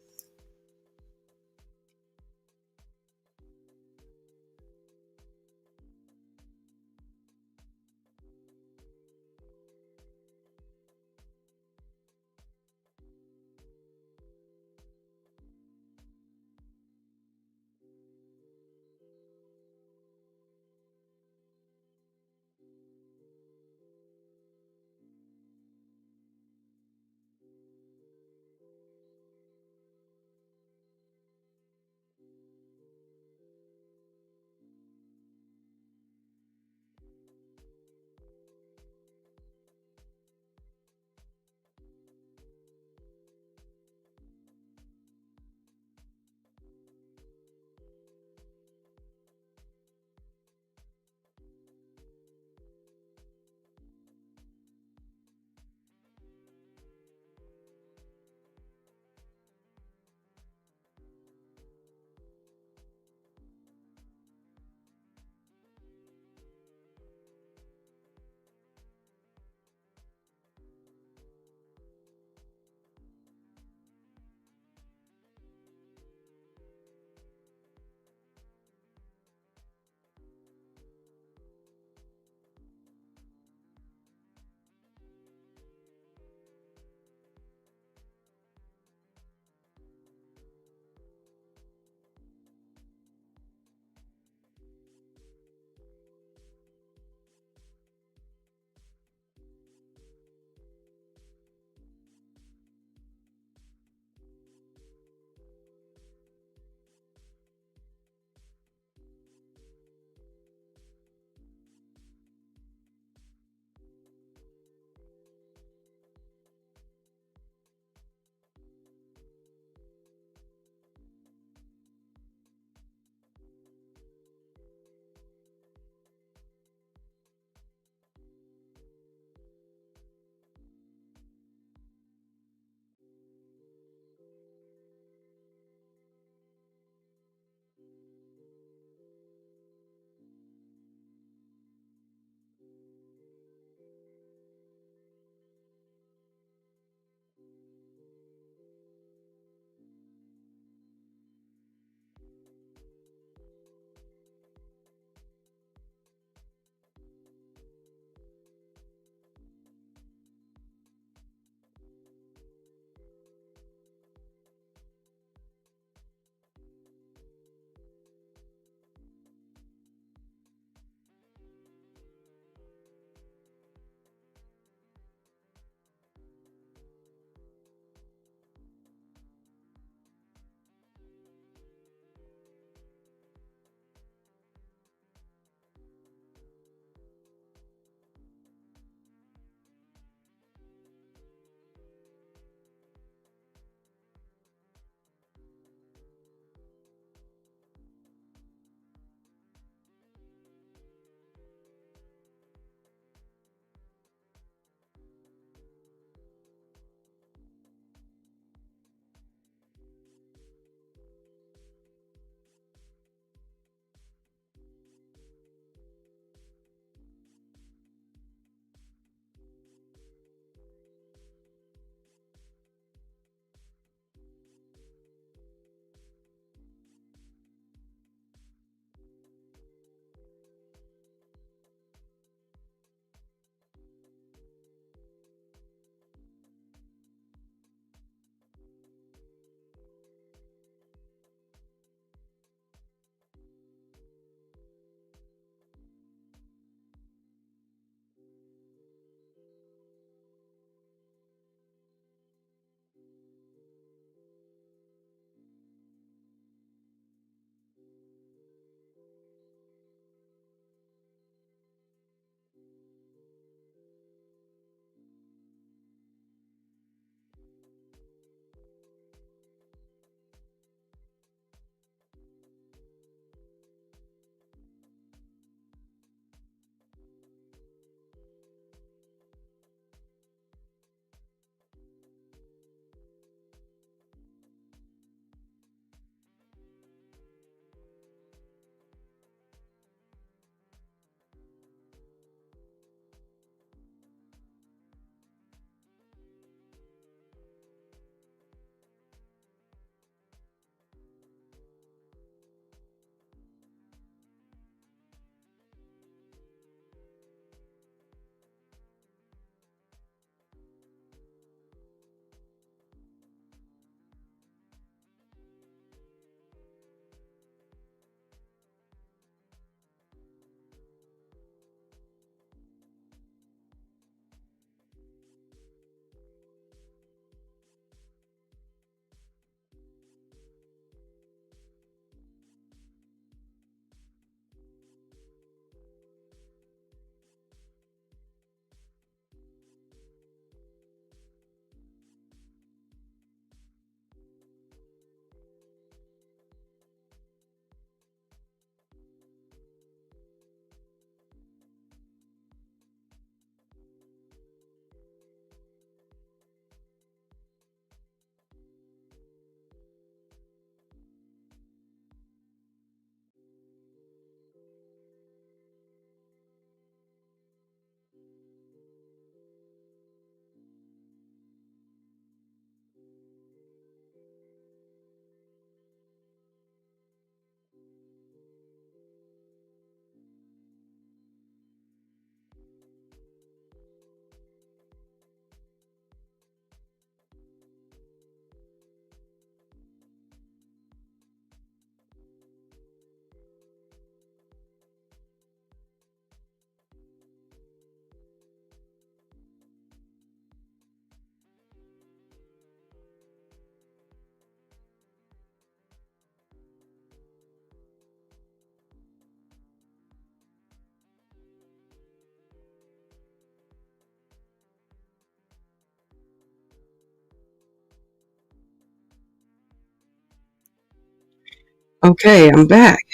Okay, I'm back.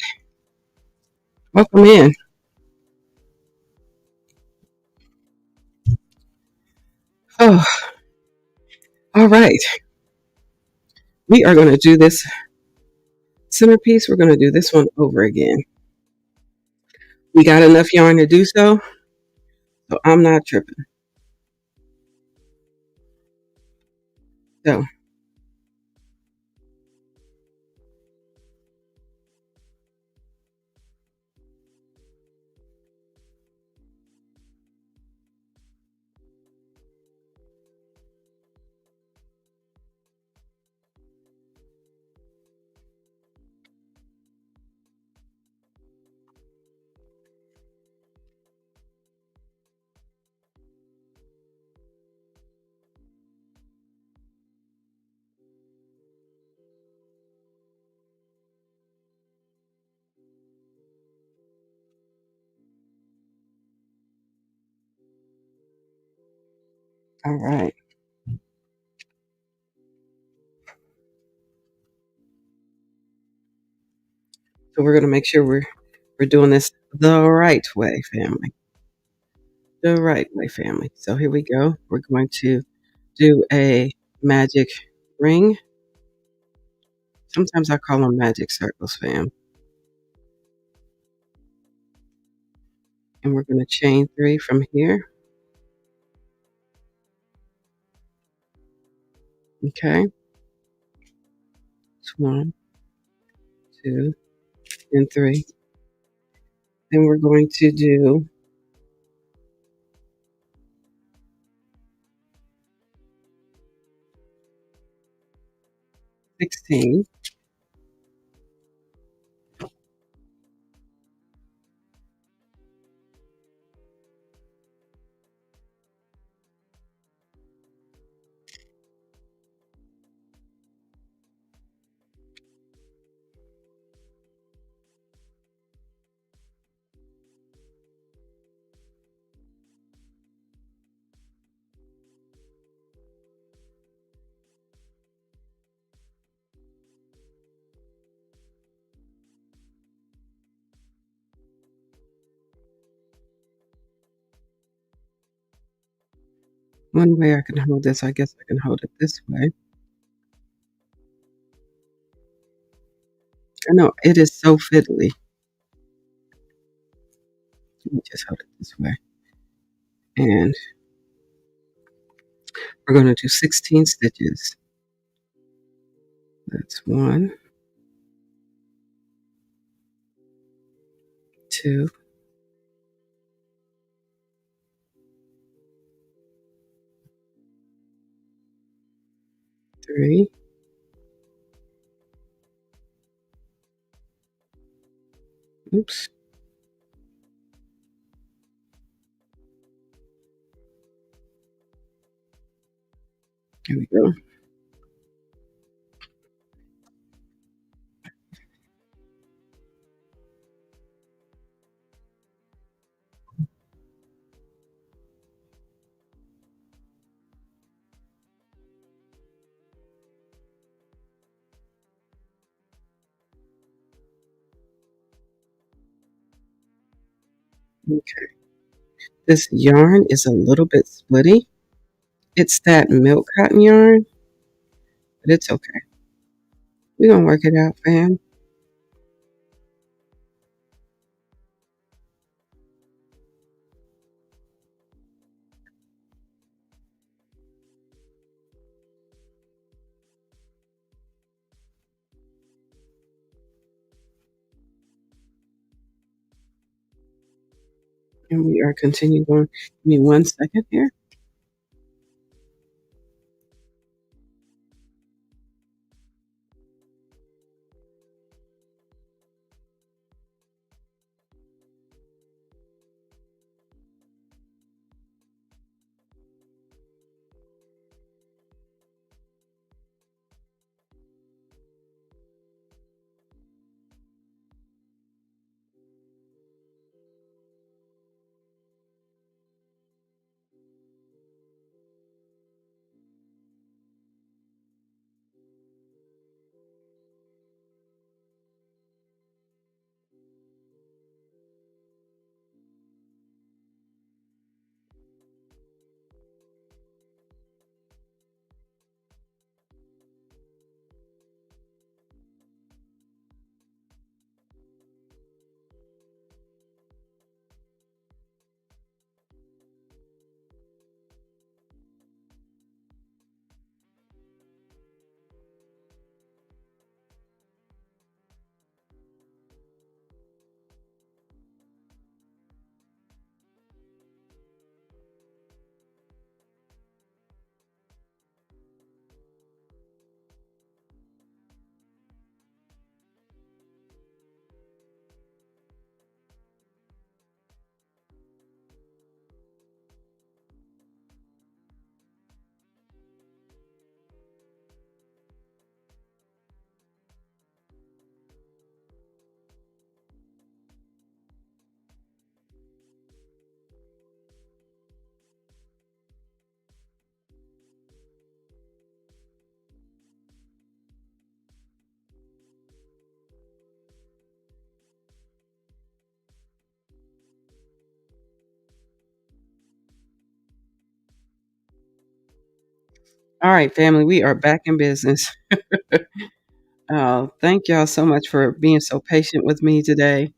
Welcome in. Oh, all right. We are going to do this centerpiece. We're going to do this one over again. We got enough yarn to do so, so I'm not tripping. So, all right. So we're going to make sure we're doing this the right way, family. The right way, family. So here we go. We're going to do a magic ring. Sometimes I call them magic circles, fam. And we're going to chain 3 from here. Okay. It's 1, 2, and 3. Then we're going to do 16. One way I can hold this, I guess I can hold it this way. I know it is so fiddly. Let me just hold it this way. And we're going to do 16 stitches. That's 1, 2, 3. Oops. Here we go. Okay. This yarn is a little bit splitty. It's that milk cotton yarn, but it's okay. We're going to work it out, fam. And we are continuing on. Give me 1 second here. All right, family, we are back in business. Thank y'all so much for being so patient with me today.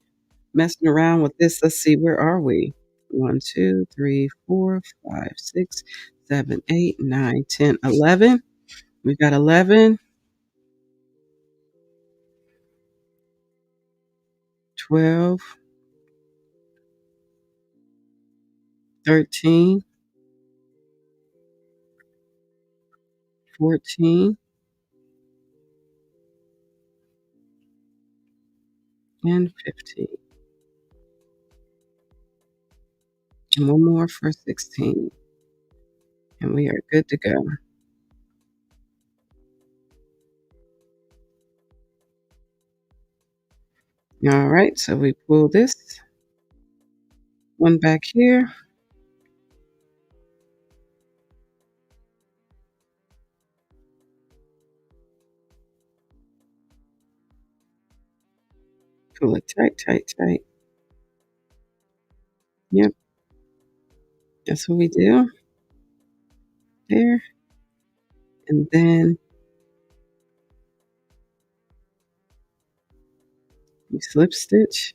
Messing around with this. Let's see, where are we? 1, 2, 3, 4, 5, 6, 7, 8, 9, 10, 11. We got 11, 12, 13, 14, and 15. And one more for 16. And we are good to go. All right, so we pull this one back here. Pull it tight, tight, tight. Yep, that's what we do. There. And then we slip stitch.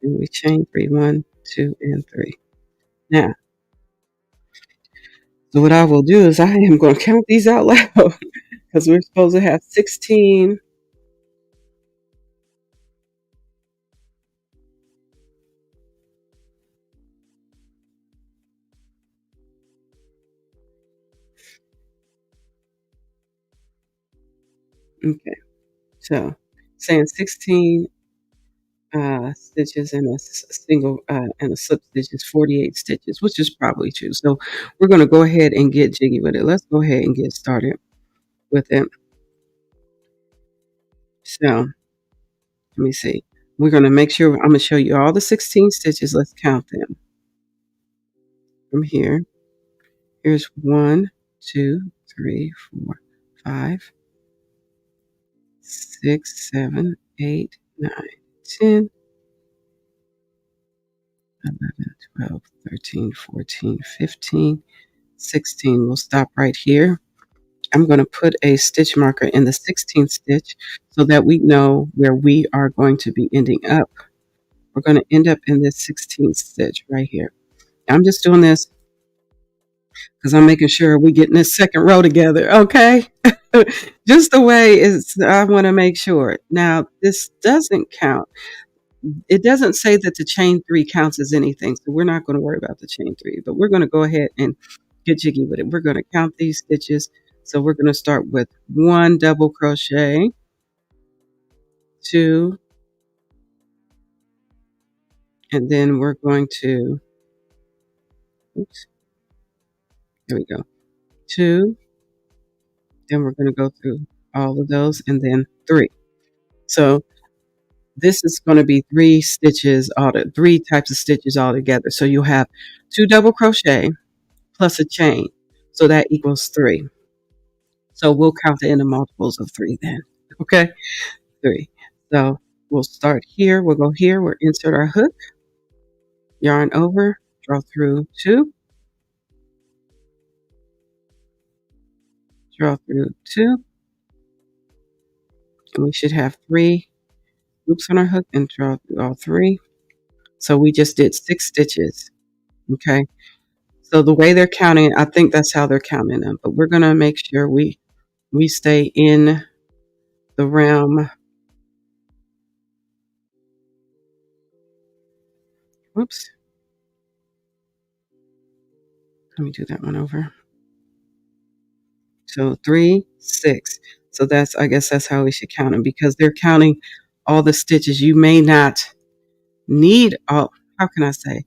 And we chain 3, 1, 2, and 3. Now, so what I will do is I am going to count these out loud because we're supposed to have 16. Okay, so saying 16 stitches and a single and a slip stitch is 48 stitches, which is probably true. So we're going to go ahead and get jiggy with it. Let's go ahead and get started with it. So let me see. We're going to make sure I'm going to show you all the 16 stitches. Let's count them from here. Here's 1, 2, 3, 4, 5, 6, 7, 8, 9, 10, 11, 12, 13, 14, 15, 16. We'll stop right here. I'm going to put a stitch marker in the 16th stitch so that we know where we are going to be ending up. We're going to end up in this 16th stitch right here. I'm just doing this because I'm making sure we're getting this second row together, okay? Just the way I want to make sure. Now, this doesn't count. It doesn't say that the chain 3 counts as anything, so we're not going to worry about the chain 3, but we're going to go ahead and get jiggy with it. We're going to count these stitches. So we're going to start with 1 double crochet, 2, and then we're going to, oops, there we go, 2, then we're going to go through all of those, and then 3. So this is going to be 3 stitches, 3 types of stitches all together. So you'll have 2 double crochet plus a chain. So that equals 3. So we'll count it in the multiples of 3 then. Okay, 3. So we'll start here. We'll go here. We'll insert our hook, yarn over, draw through 2, draw through 2, and we should have 3 loops on our hook and draw through all 3. So we just did 6 stitches. Okay. So the way they're counting, I think that's how they're counting them. But we're going to make sure we stay in the realm. Whoops. Let me do that one over. So 3, 6. So I guess that's how we should count them because they're counting all the stitches. You may not need all, how can I say?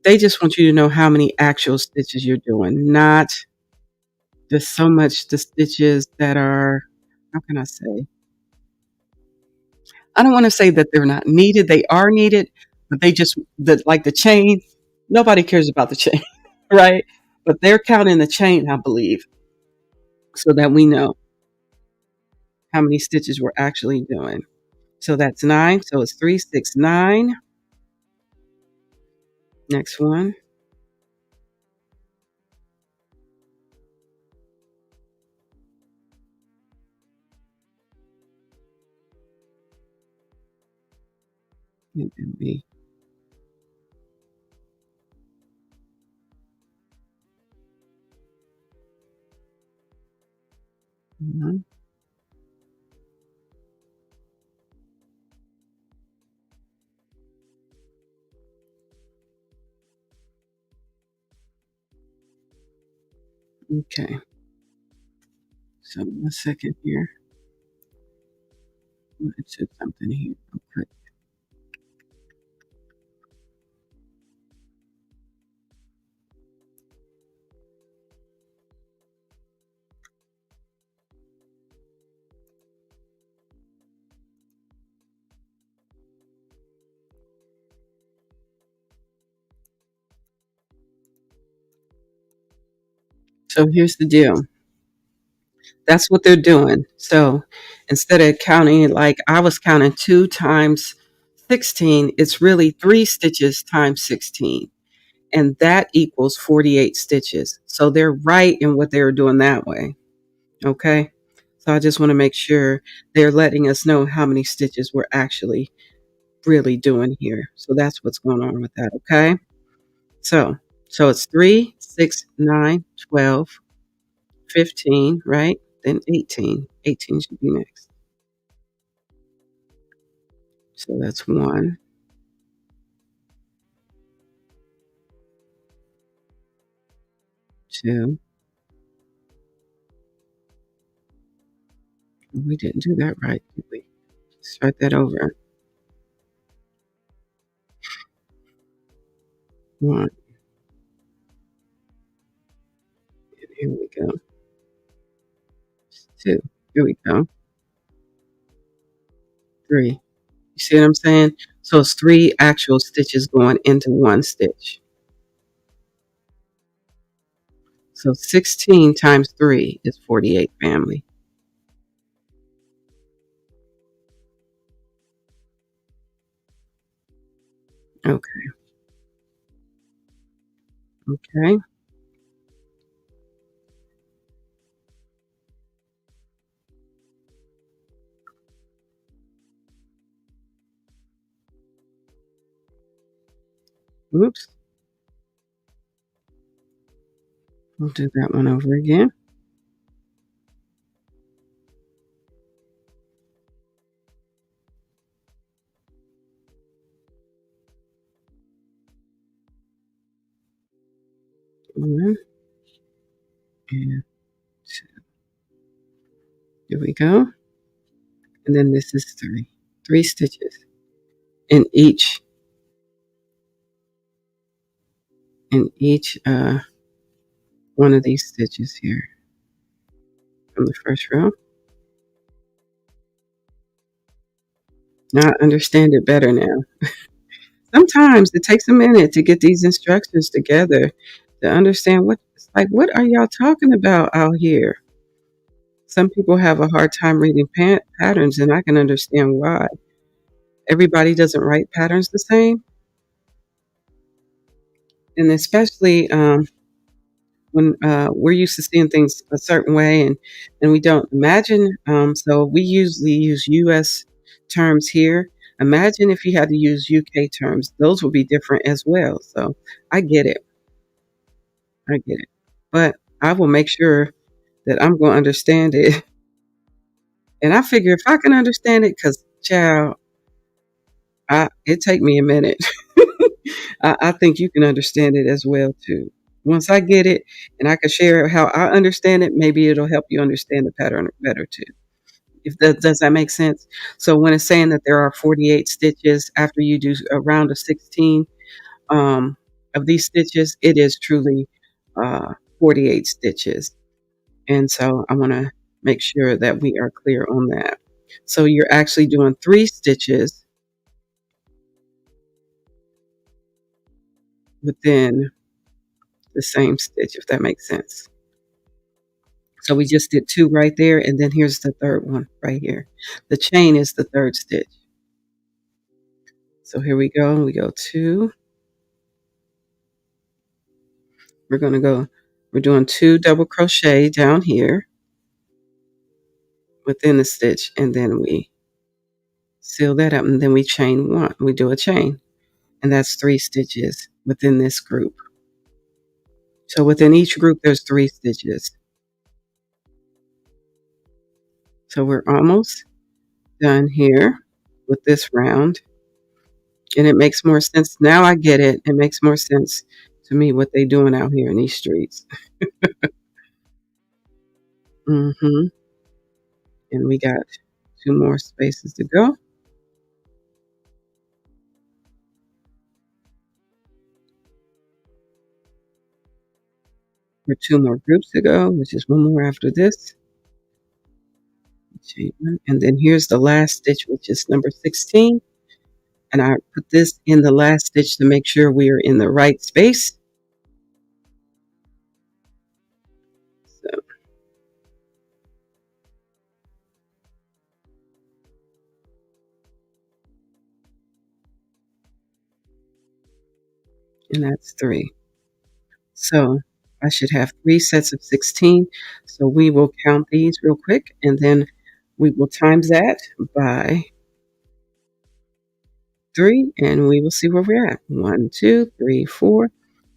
They just want you to know how many actual stitches you're doing, not just so much the stitches that are, how can I say? I don't want to say that they're not needed. They are needed, but like the chain, nobody cares about the chain, right? But they're counting the chain, I believe, so that we know how many stitches we're actually doing. So that's 9. So it's 3, 6, 9. Next one. And then we, mhm. Okay. So 1 second here. Let's do something here real quick. So here's the deal. That's what they're doing. So instead of counting, like I was counting 2 times 16, it's really 3 stitches times 16. And that equals 48 stitches. So they're right in what they were doing that way. Okay. So I just want to make sure they're letting us know how many stitches we're actually really doing here. So that's what's going on with that. Okay. So, so it's 3, 6, 9, 12, 15, right? Then 18. 18 should be next. So that's 1, 2. We didn't do that right, did we? Start that over. 1. And here we go. 2. Here we go. 3. You see what I'm saying? So it's 3 actual stitches going into 1 stitch. So 16 times 3 is 48, family. Okay. Okay. Oops. We'll do that one over again. One and 2. Here we go. And then this is 3. 3 stitches in each one of these stitches here from the first row. Now I understand it better now. Sometimes it takes a minute to get these instructions together to understand what are y'all talking about out here? Some people have a hard time reading patterns, and I can understand why. Everybody doesn't write patterns the same, and especially when we're used to seeing things a certain way, and we don't imagine. So we usually use U.S. terms here. Imagine if you had to use UK terms; those would be different as well. So I get it. I get it. But I will make sure that I'm going to understand it. And I figure if I can understand it, because child, it take me a minute. I think you can understand it as well too. Once I get it and I can share how I understand it, maybe it'll help you understand the pattern better too. If that does that make sense? So when it's saying that there are 48 stitches after you do a round of 16 of these stitches, it is truly 48 stitches. And so I want to make sure that we are clear on that. So you're actually doing 3 stitches within the same stitch, if that makes sense. So we just did 2 right there, and then here's the third one right here. The chain is the third stitch. So here we go. We go 2. We're doing 2 double crochet down here within the stitch, and then we seal that up, and then we chain one. We do a chain, and that's 3 stitches within this group. So within each group, there's 3 stitches. So we're almost done here with this round. And it makes more sense. Now I get it. It makes more sense to me what they doing out here in these streets. Mm-hmm. And we got 2 more spaces to go. Or 2 more groups to go, which is 1 more after this. And then here's the last stitch, which is number 16. And I put this in the last stitch to make sure we are in the right space. So, and that's 3. So I should have 3 sets of 16. So we will count these real quick, and then we will times that by 3, and we will see where we're at. 1, 2, 3, 4,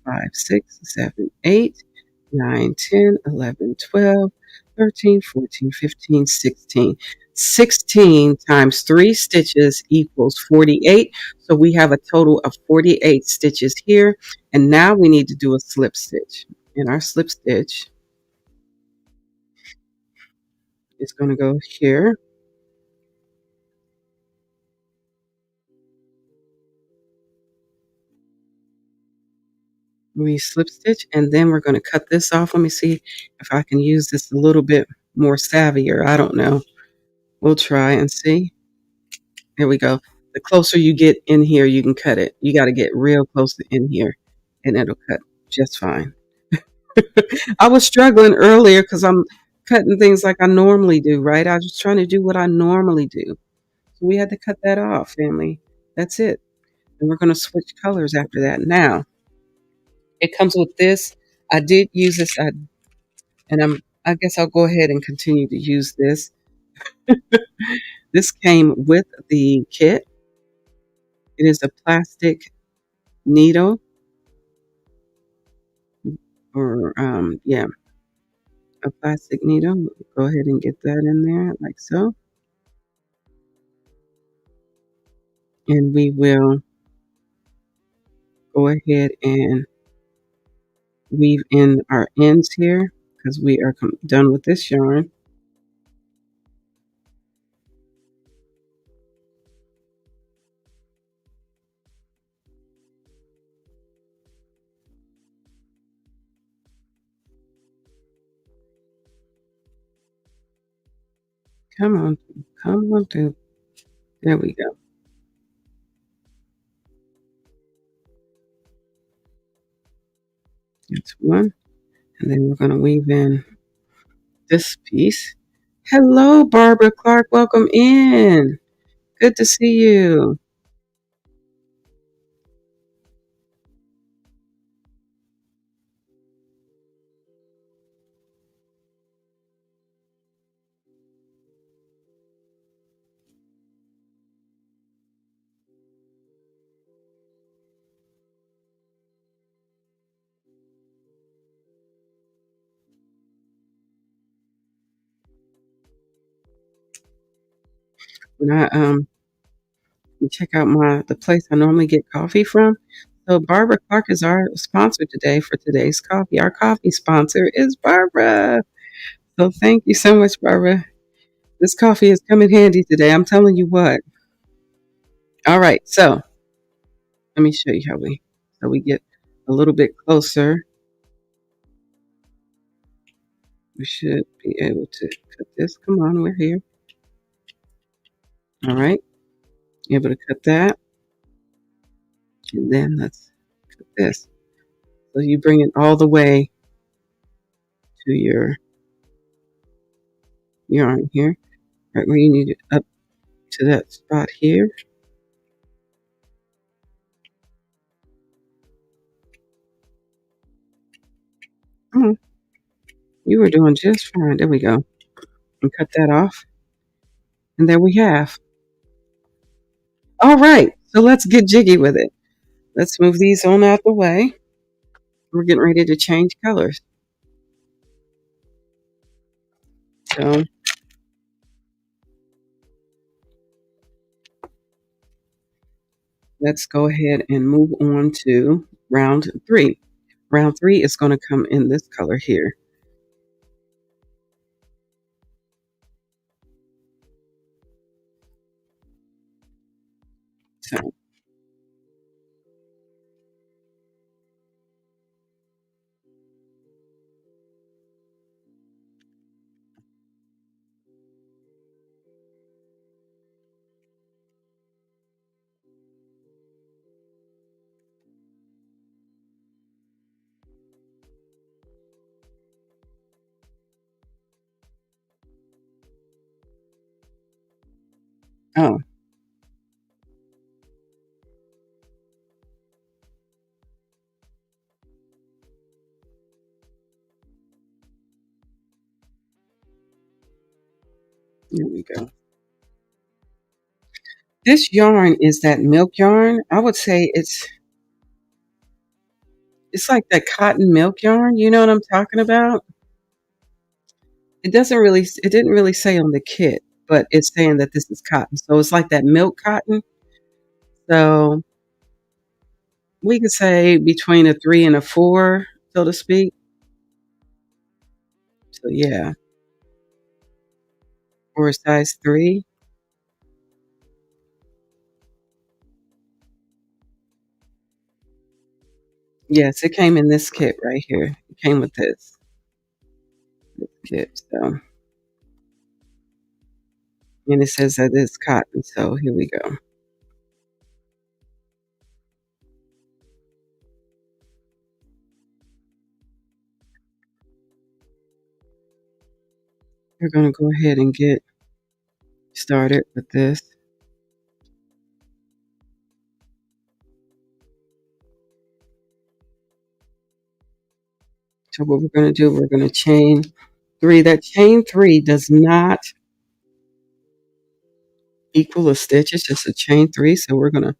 5, 6, 7, 8, 9, 10, 11, 12, 13, 14, 15, 16. 16 times 3 stitches equals 48. So we have a total of 48 stitches here. And now we need to do a slip stitch. And our slip stitch is going to go here. We slip stitch, and then we're going to cut this off. Let me see if I can use this a little bit more savvier. I don't know. We'll try and see. There we go. The closer you get in here, you can cut it. You got to get real close to in here, and it'll cut just fine. I was struggling earlier because I'm cutting things like I normally do, right? I was trying to do what I normally do. So we had to cut that off, family. That's it. And we're going to switch colors after that. Now, it comes with this. I did use this, and I guess I'll go ahead and continue to use this. This came with the kit. It is a plastic needle, or yeah, a plastic needle. Go ahead and get that in there like so. And we will go ahead and weave in our ends here because we are done with this yarn. Come on through. There we go. That's one. And then we're going to weave in this piece. Hello, Barbara Clark. Welcome in. Good to see you. When I check out the place I normally get coffee from. So Barbara Clark is our sponsor today for today's coffee. Our coffee sponsor is Barbara. So thank you so much, Barbara. This coffee is coming handy today. I'm telling you what. All right, so let me show you so we get a little bit closer. We should be able to cut this. Come on, we're here. All right, able to cut that. And then let's cut this. So you bring it all the way to your yarn here, right where you need it, up to that spot here. Oh, you were doing just fine. There we go. And cut that off. And there we have All right, so let's get jiggy with it. Let's move these on out the way. We're getting ready to change colors. So let's go ahead and move on to round 3. Round 3 is going to come in this color here. So, oh, here we go. This yarn is that milk yarn. I would say it's like that cotton milk yarn. You know what I'm talking about? It didn't really say on the kit, but it's saying that this is cotton. So it's like that milk cotton. So we could say between a 3 and a 4, so to speak. So yeah, or a size 3. Yes, it came in this kit right here. It came with this kit. So, and it says that it's cotton. So here we go. We're going to go ahead and get started with this. So what we're going to do, we're going to chain 3. That chain 3 does not equal a stitch. It's just a chain 3. So we're going to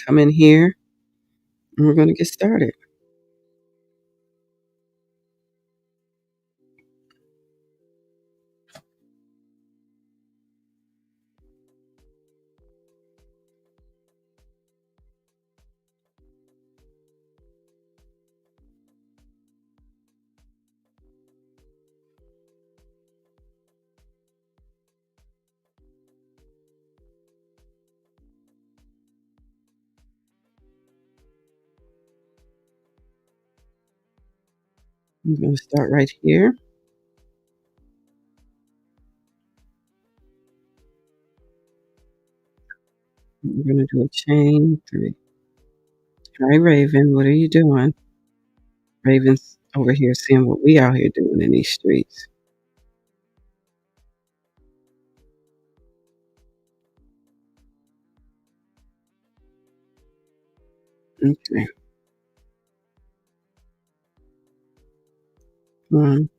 come in here and we're going to get started. I'm going to start right here. We're going to do a chain 3. Hi, Raven. What are you doing? Raven's over here seeing what we out here doing in these streets. Okay. 1,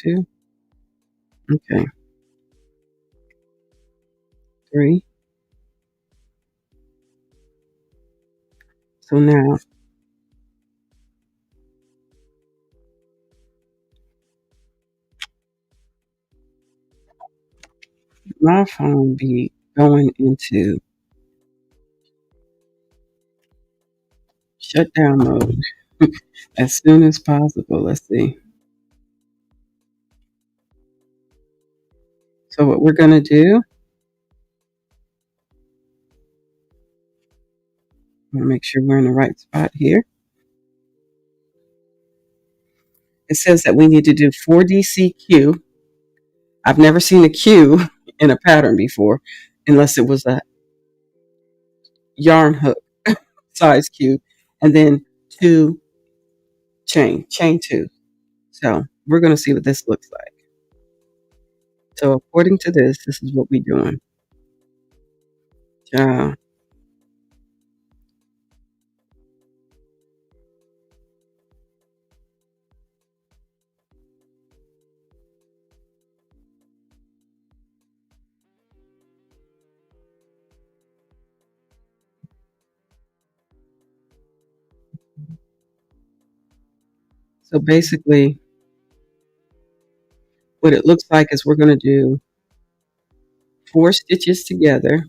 2. Okay. 3. So now my phone be going into shutdown mode as soon as possible. Let's see. So what we're going to do, I'm going to make sure we're in the right spot here. It says that we need to do 4DCQ. I've never seen a Q in a pattern before, unless it was a yarn hook size Q, and then 2 chain 2. So we're going to see what this looks like. So according to this is what we're doing. Uh, So basically, what it looks like is we're going to do 4 stitches together,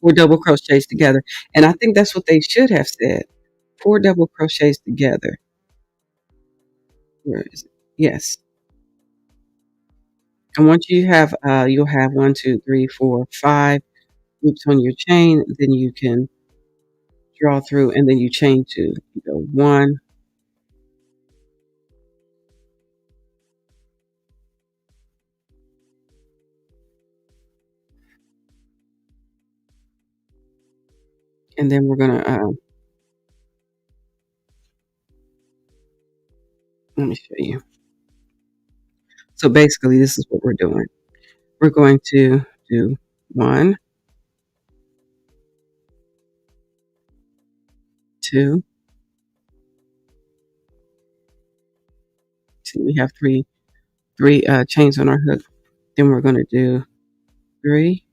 4 double crochets together. And I think that's what they should have said. 4 double crochets together. Where is it? Yes. And once you have, you'll have 1, 2, 3, 4, 5 loops on your chain. Then you can draw through, and then you chain 2. You go 1, and then we're gonna. Let me show you. So basically, this is what we're doing. We're going to do 1, 2. See, we have three chains on our hook. Then we're going to do 3.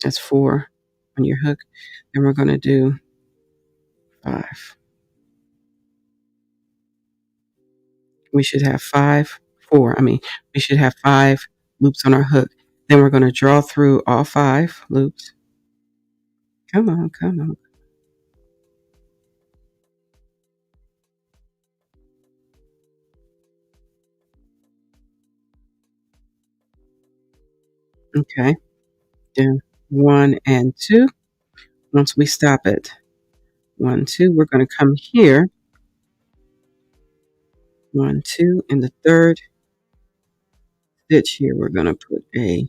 That's 4 on your hook. Then we're going to do 5. We should have 5, 4. I mean, we should have 5 loops on our hook. Then we're going to draw through all 5 loops. Come on, come on. Okay. Then 1 and 2. Once we stop at 1, 2, we're going to come here. 1, 2, in the third stitch here, we're going to put a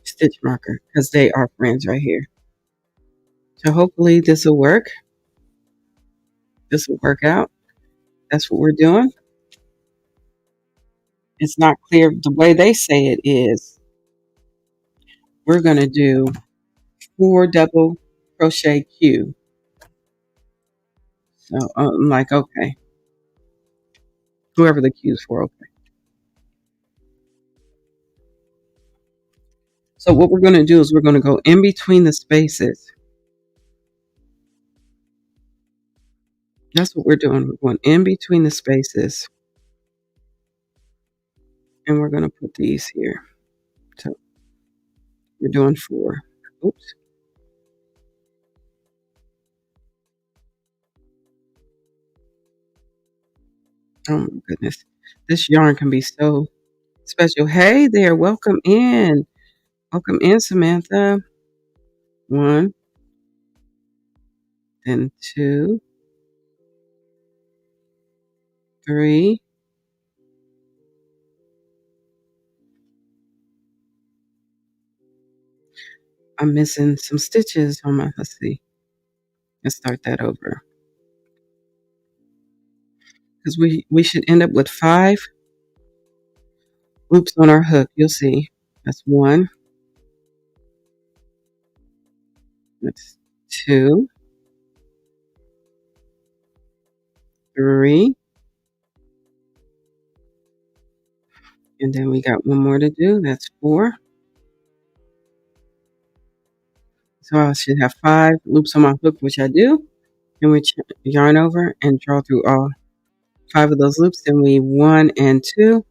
stitch marker because they are friends right here. So hopefully this will work. This will work out. That's what we're doing. It's not clear. The way they say it is we're going to do 4 double crochet Q. So I'm like, okay, whoever the Q is for, okay. So what we're going to do is we're going to go in between the spaces. That's what we're doing. We're going in between the spaces. And we're going to put these here. So we're doing 4. Oops. Oh my goodness. This yarn can be so special. Hey there. Welcome in. Welcome in, Samantha. 1, then 2, 3. I'm missing some stitches on my, let's see. Let's start that over. Because we should end up with 5 loops on our hook. You'll see. That's 1. That's 2, 3. And then we got one more to do. That's 4. So I should have 5 loops on my hook, which I do. And we yarn over and draw through all 5 of those loops. Then we 1 and 2,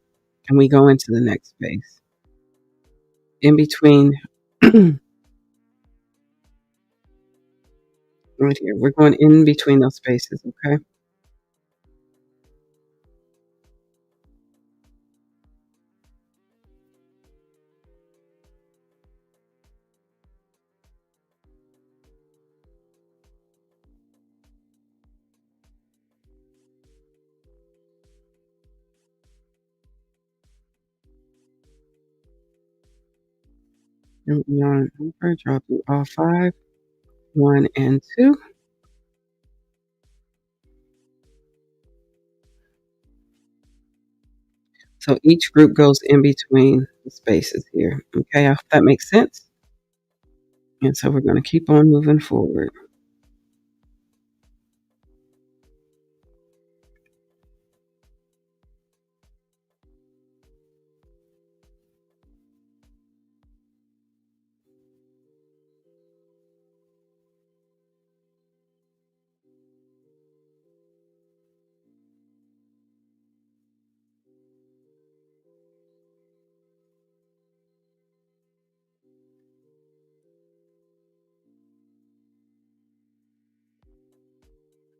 and we go into the next space. In between, right here, we're going in between those spaces, okay? And we yarn over, draw through all 5, 1 and 2. So each group goes in between the spaces here. Okay, I hope that makes sense. And so we're going to keep on moving forward.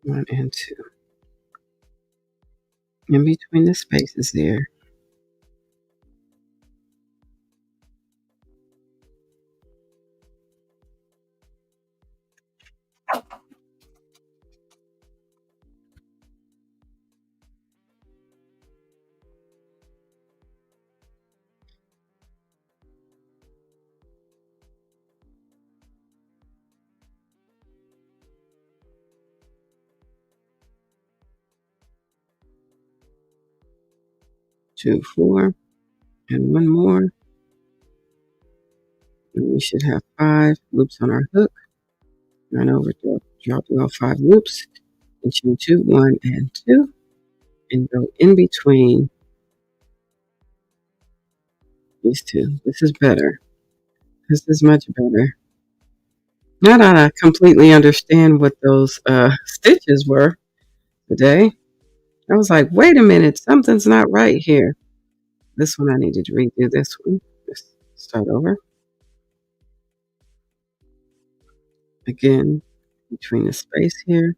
1 and 2. In between the spaces there. Two, 4, and one more. And we should have 5 loops on our hook. Yarn over, draw through all 5 loops, and chain 2, 1 and 2, and go in between these two. This is better. This is much better. Not that I completely understand what those stitches were today. I was like, wait a minute, something's not right here. This one I needed to redo this one. Just start over. Again, between the space here.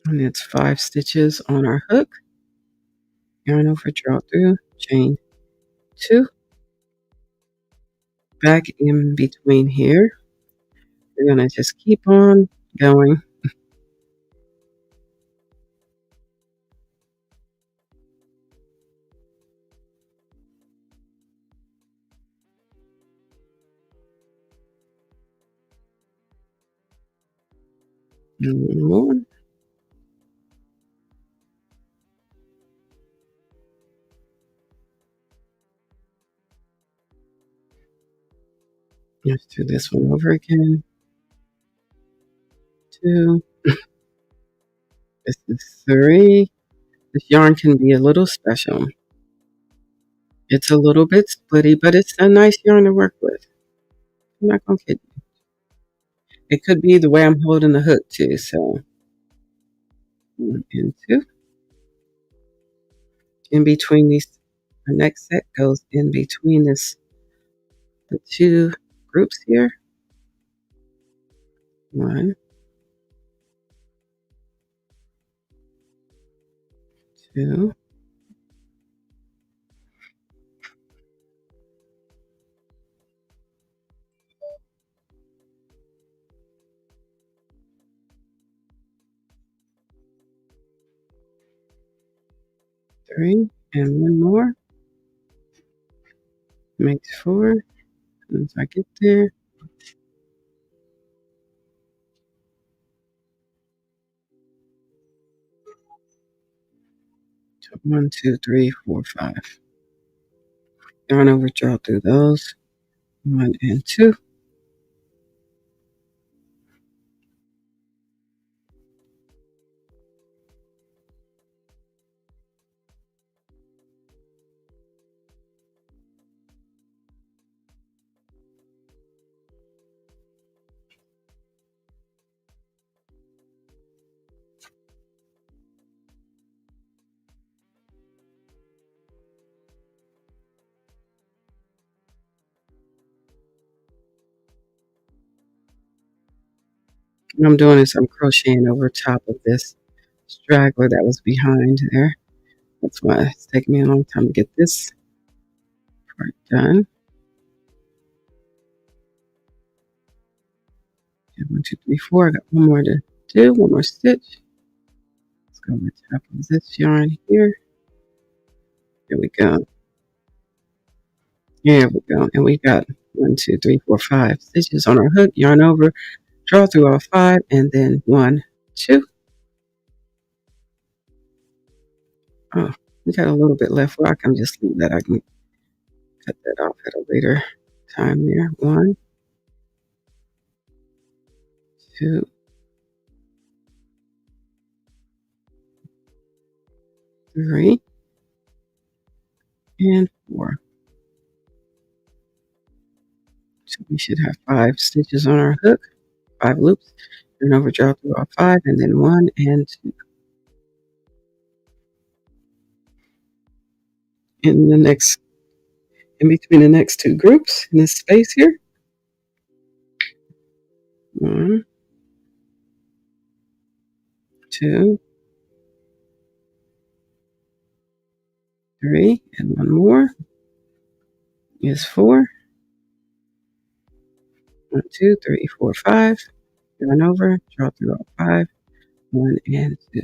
And it's 5 stitches on our hook. Yarn over, draw through, chain 2. Back in between here. We're going to just keep on going. And one more. Let's do this one over again. 2. This is 3. This yarn can be a little special. It's a little bit splitty, but it's a nice yarn to work with. I'm not going to kid you. It could be the way I'm holding the hook too, so 1 and 2. In between these, the next set goes in between the 2 groups here. 1, 2. 3, and one more. Makes 4. Once I get there. So 1, 2, 3, 4, 5. Yarn over, draw through those. 1 and 2. What I'm doing is I'm crocheting over top of this straggler that was behind there. That's why it's taking me a long time to get this part done. 1, 2, 3, 4. I got one more to do, one more stitch. Let's go over top of this yarn here. There we go. There we go. And we got 1, 2, 3, 4, 5 stitches on our hook. Yarn over, draw through all 5, and then 1, 2. Oh, we got a little bit left. Well, I can just leave that. I can cut that off at a later time there. 1, 2, 3, and 4. So we should have 5 stitches on our hook, 5 loops, turn over, draw through all 5, and then 1 and 2. In the next, in between the next 2 groups, in this space here, 1, 2, 3, and 1 more is 4. 1, 2, 3, 4, 5. Turn over, draw through all 5, 1 and 2.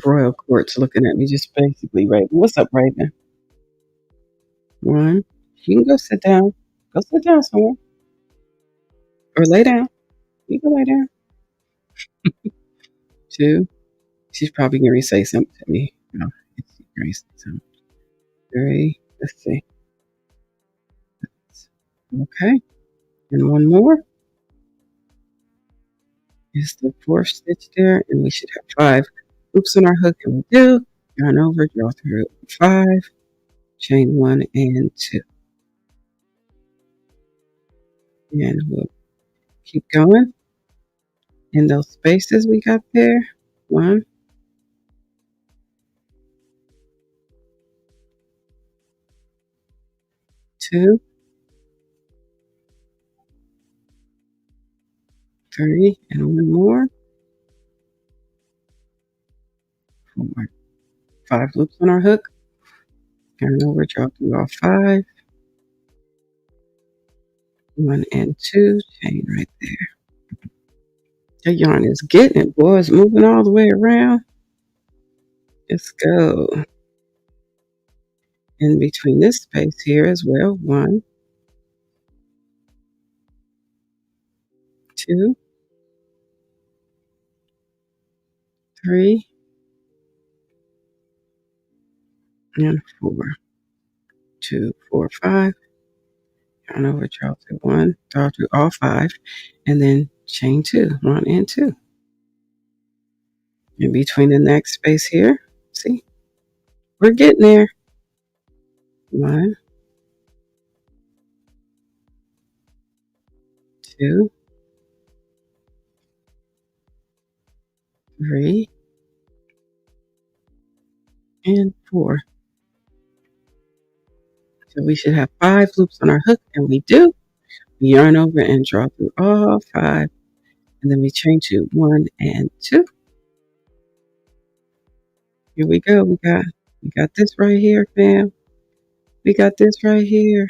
Royal Court's looking at me just basically right. What's up, Raven? 1. You can go sit down. Go sit down somewhere. Or lay down. You can lay down. 2. She's probably going to say something to me. No, it's going to say something. 3. Let's see. Okay. And 1 more is the 4th stitch there. And we should have 5 loops on our hook. And we do. Yarn over, draw through 5, chain 1 and 2. And we'll keep going in those spaces we got there. 1, 2, 3, and 1 more. 4, 5 loops on our hook. Yarn over, draw through all 5. 1 and 2, chain right there. The yarn is getting it, boys. Moving all the way around. Let's go. In between this space here as well. 1, 2, 3, and 4. 2, 4, 5. Yarn over, draw through 1, draw through all 5, and then chain 2. 1 and 2. In between the next space here. See? We're getting there. 1, 2, 3, and 4. So we should have 5 loops on our hook, and we do. We yarn over and draw through all 5, and then we chain 2. 1 and 2. Here we go. We got this right here, fam. We got this right here.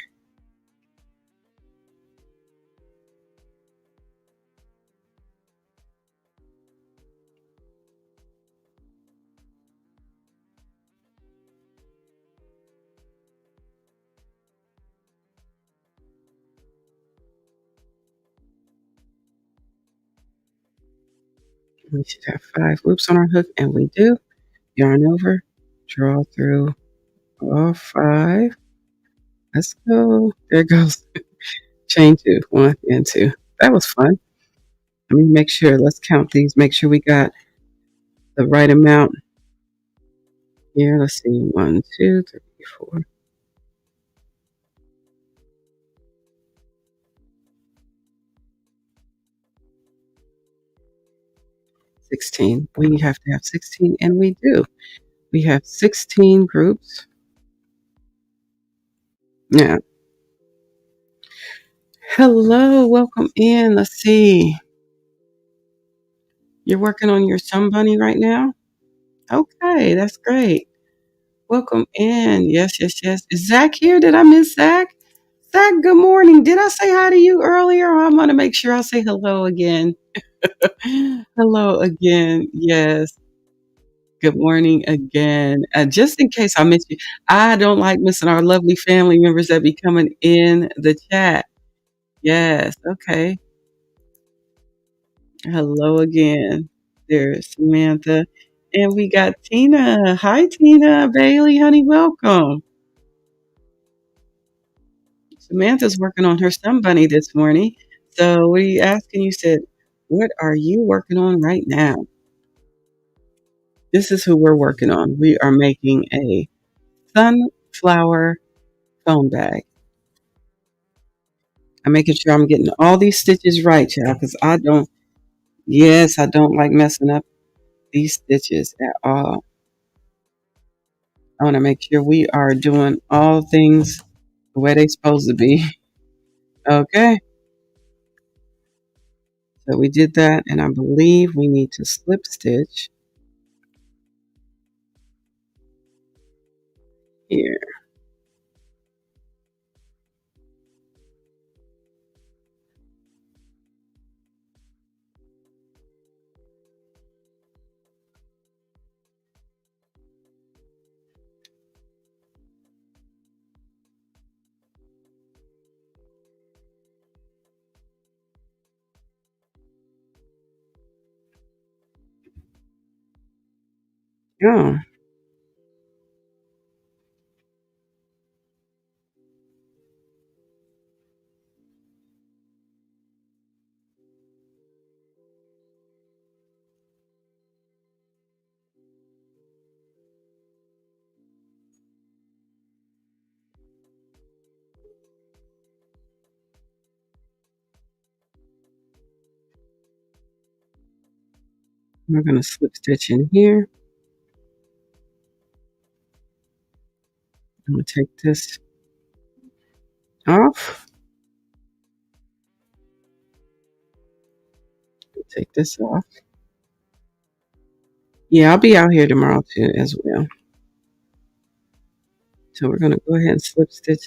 We should have 5 loops on our hook, and we do. Yarn over, draw through all 5. Let's go. There goes. Chain 2. 1 and 2. That was fun. Let me make sure. Let's count these. Make sure we got the right amount. Here, let's see. 1, 2, 3, 4. 16. We have to have 16, and we do. We have 16 groups. Now, hello, welcome in. Let's see. You're working on your Sun Bunny right now? Okay, that's great. Welcome in. Yes, yes, yes. Is Zach here? Did I miss Zach? Zach, good morning. Did I say hi to you earlier? I'm going to make sure I say hello again. Hello again. Yes. Good morning again. Just in case I miss you, I don't like missing our lovely family members that be coming in the chat. Yes. Okay. Hello again. There's Samantha. And we got Tina. Hi, Tina. Bailey, honey, welcome. Samantha's working on her sun bunny this morning. So what are you asking? You said, what are you working on right now? This is who we're working on. We are making a sunflower phone bag. I'm making sure I'm getting all these stitches right, y'all, because I don't like messing up these stitches at all. I want to make sure we are doing all things the way they're supposed to be. Okay. So we did that, and I believe we need to slip stitch here. Oh, we're going to slip stitch in here. I'm going to take this off. Take this off. Yeah, I'll be out here tomorrow too as well. So we're going to go ahead and slip stitch.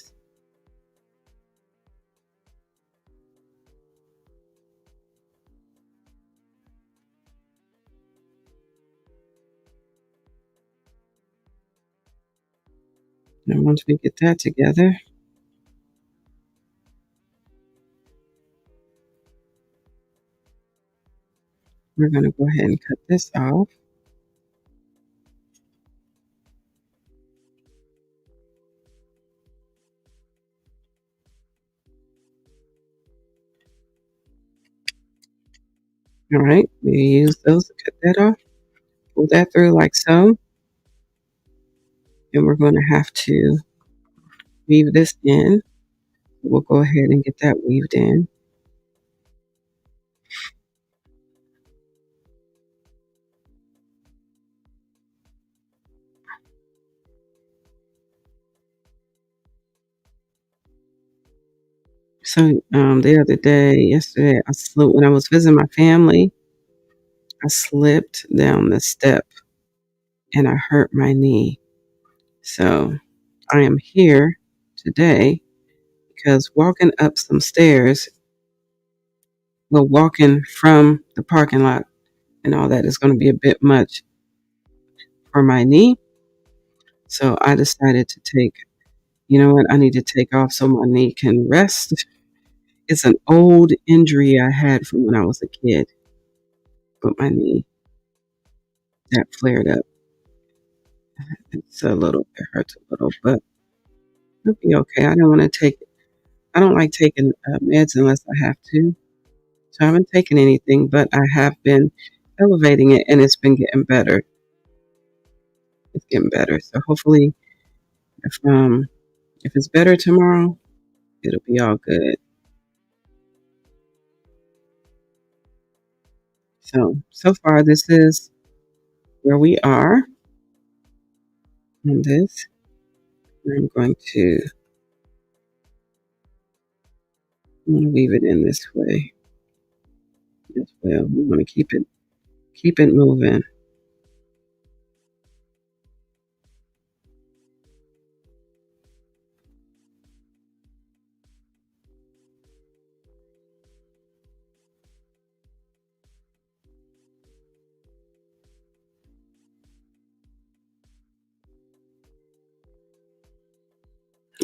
And once we get that together, we're going to go ahead and cut this off. All right, we use those to cut that off. Pull that through like so. And we're going to have to weave this in. We'll go ahead and get that weaved in. So yesterday, when I was visiting my family, I slipped down the step and I hurt my knee. So I am here today because walking up some stairs, walking from the parking lot and all that is going to be a bit much for my knee. So I decided to I need to take off so my knee can rest. It's an old injury I had from when I was a kid, but my knee that flared up. It hurts a little, but it'll be okay. I don't like taking meds unless I have to. So I haven't taken anything, but I have been elevating it and it's been getting better. It's getting better. So hopefully if it's better tomorrow, it'll be all good. So far this is where we are on this. I'm going to weave it in this way as well. We want to keep it moving.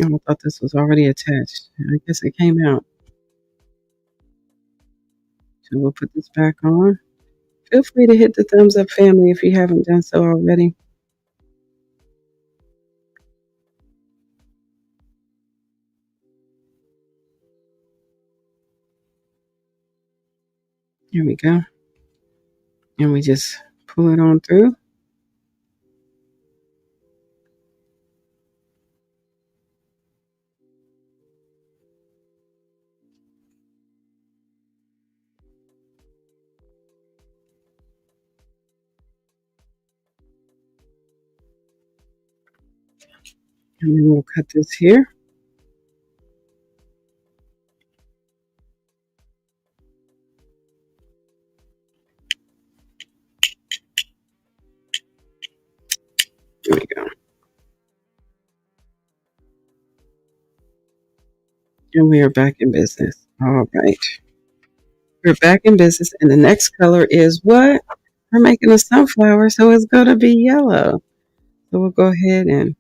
Oh, I thought this was already attached. I guess it came out. So we'll put this back on. Feel free to hit the thumbs up, family, if you haven't done so already. Here we go. And we just pull it on through. And then we'll cut this here. There we go. And we are back in business. All right. We're back in business. And the next color is what? We're making a sunflower, so it's going to be yellow. So we'll go ahead and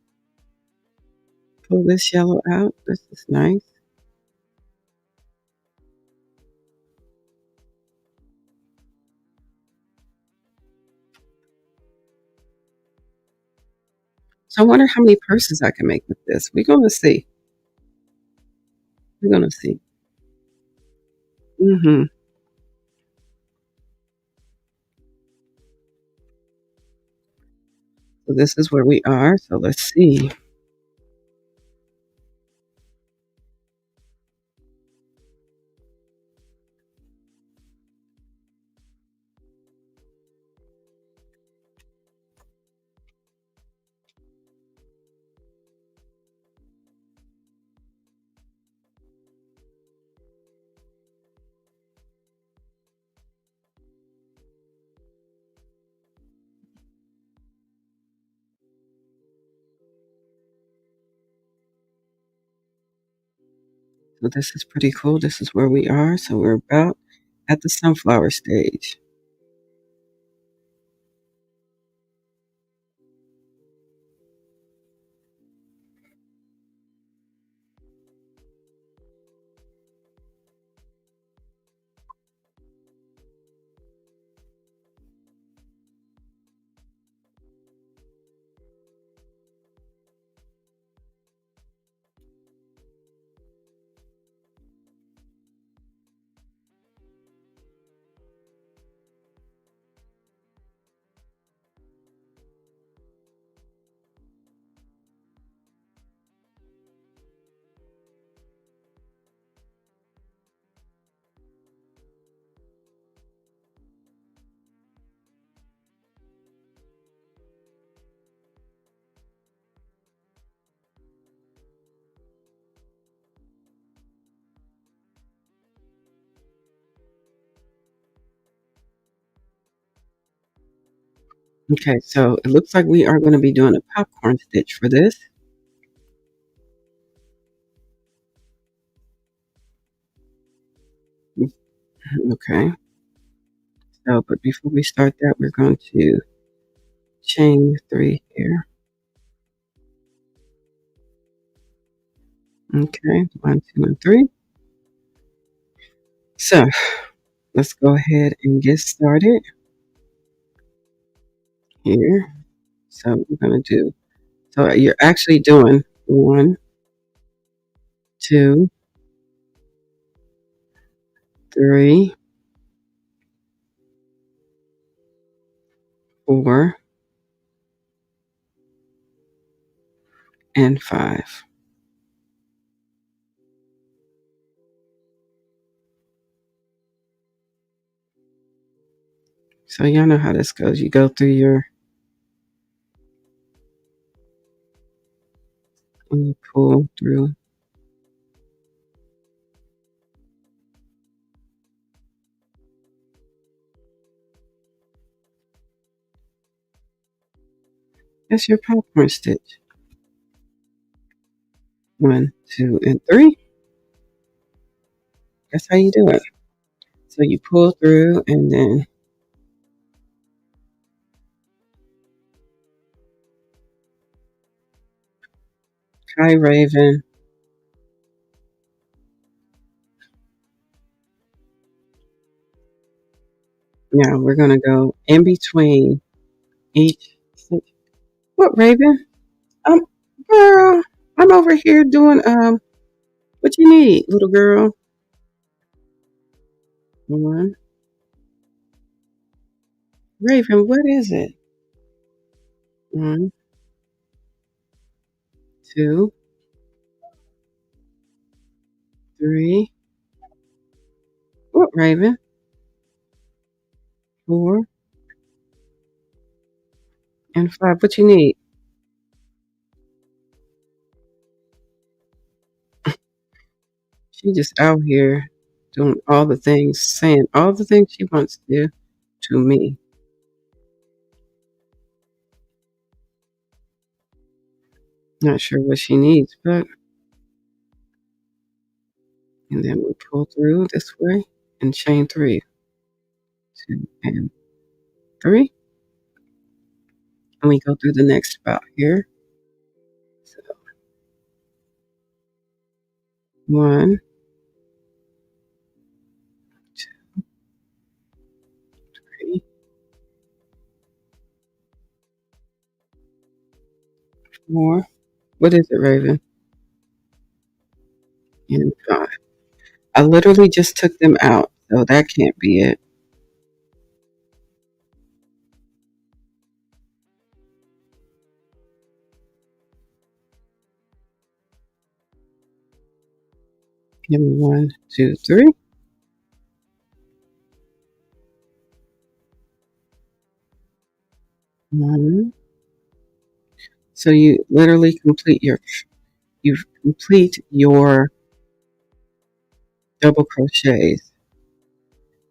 pull this yellow out. This is nice. So I wonder how many purses I can make with this. We're going to see. We're going to see. Mm-hmm. So this is where we are. So let's see. So this is pretty cool. This is where we are. So we're about at the sunflower stage. Okay, so it looks like we are going to be doing a popcorn stitch for this. Okay, so but before we start that, we're going to chain 3 here. Okay, 1, 2, and 3. So let's go ahead and get started here. So we're going to do, so you're actually doing 1, 2, 3, 4, and 5. So y'all know how this goes. You go through your, and you pull through. That's your popcorn stitch. 1, 2, and 3. That's how you do it. So you pull through and then Kai Raven. Now we're gonna go in between each stitch. What, Raven? Um, girl, I'm over here doing what you need, little girl. 1, Raven, what is it? 1, 2, 3. What, Raven? 4 and 5. What you need? She just out here doing all the things, saying all the things she wants to do to me. Not sure what she needs, but and then we pull through this way and chain 3, 2, and 3. And we go through the next spot here. So 1, 2, 3, 4. What is it, Raven? And 5. I literally just took them out, so that can't be it. Give me 1, 2, 3. 1. So you literally you complete your double crochets.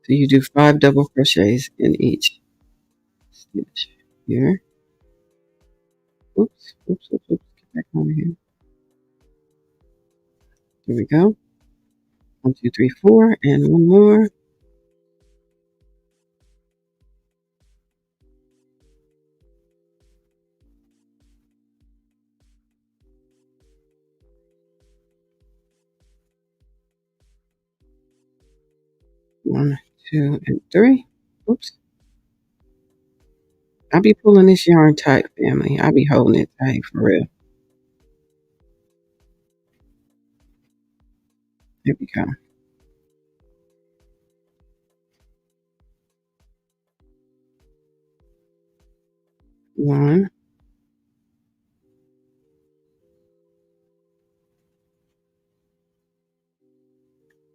So you do 5 double crochets in each stitch here. Oops, oops, oops, oops. Get back over here. There we go. 1, 2, 3, 4, and one more. One, 2, and 3. Oops. I'll be pulling this yarn tight, family. I'll be holding it tight for real. There we go. 1,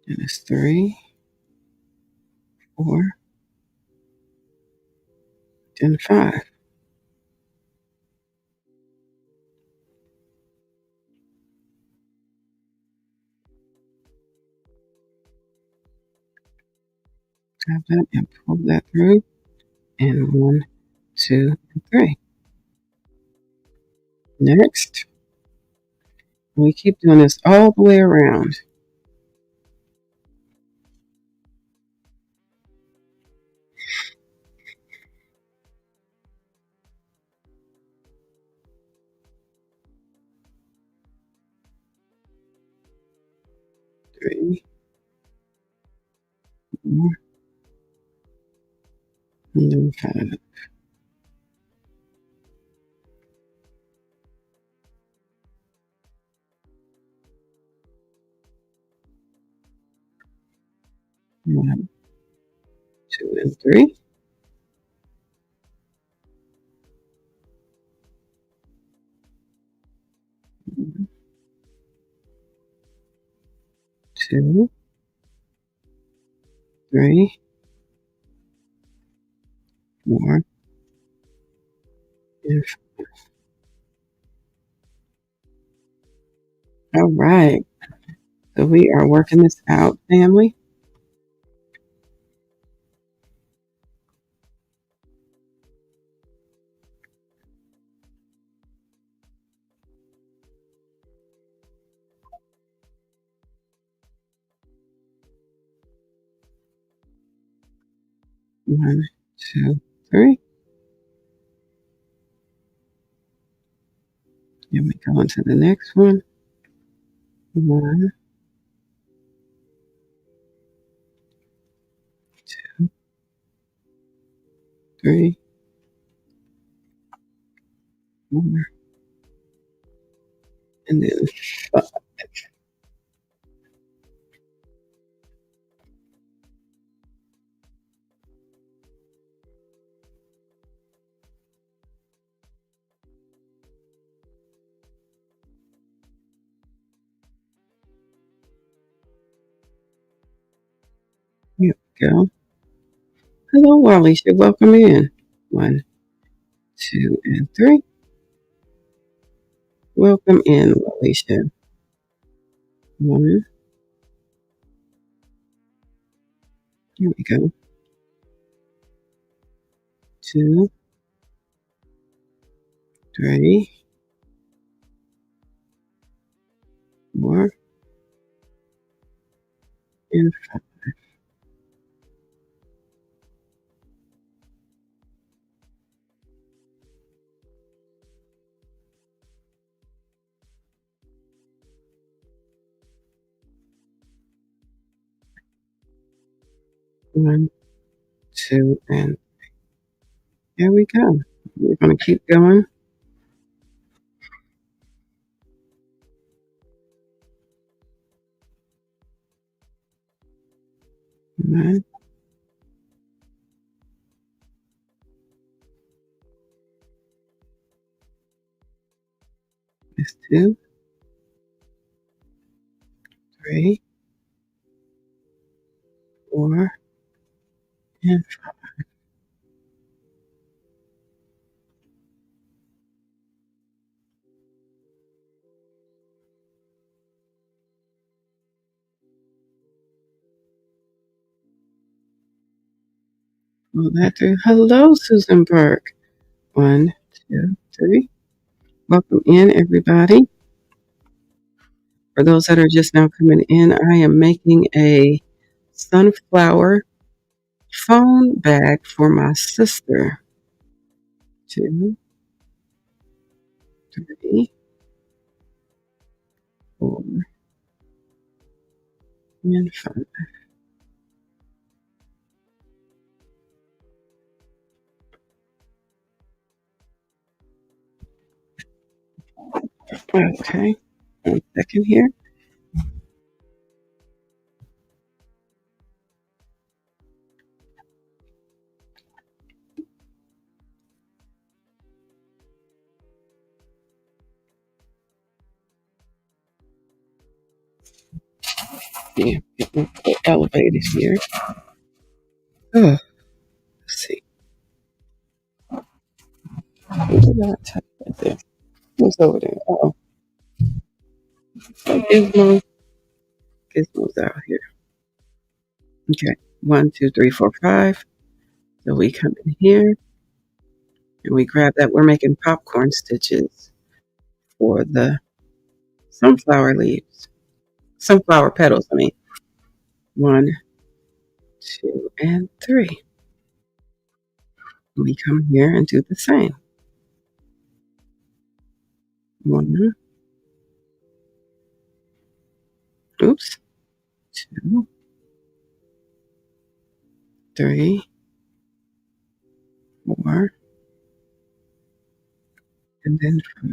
and it's 3, 4, and 5. Grab that and pull that through. And 1, 2, and 3. Next, we keep doing this all the way around. 3, 4, and then 5. 1, 2, and 3. 1, 2, 3, 4, and 5. All right. So we are working this out, family. One, 2, 3. Then we go into the next one. 1, 2, 3, 4, and then 5. go. Hello, Alicia. Welcome in. 1, 2, and 3. Welcome in, Alicia. 1. Here we go. 2, 3, 4, and 5. 1, 2, and there we go. We're going to keep going. 1, that's 2, 3, 4, and 5. Pull that through. Hello, Susan Burke. 1, 2, 3. Welcome in, everybody. For those that are just now coming in, I am making a sunflower phone bag for my sister. 2, 3, 4, and 5. Okay, 1 second here. Yeah, getting elevated here. Oh, let's see. Who did I type right there? Who's over there? Oh, Gizmo. Gizmo's out here. Okay, 1, 2, 3, 4, 5. So we come in here and we grab that. We're making popcorn stitches for the sunflower leaves, sunflower petals. I mean, 1, 2, and 3. We come here and do the same. 1, oops, 2, 3, 4, and then 5.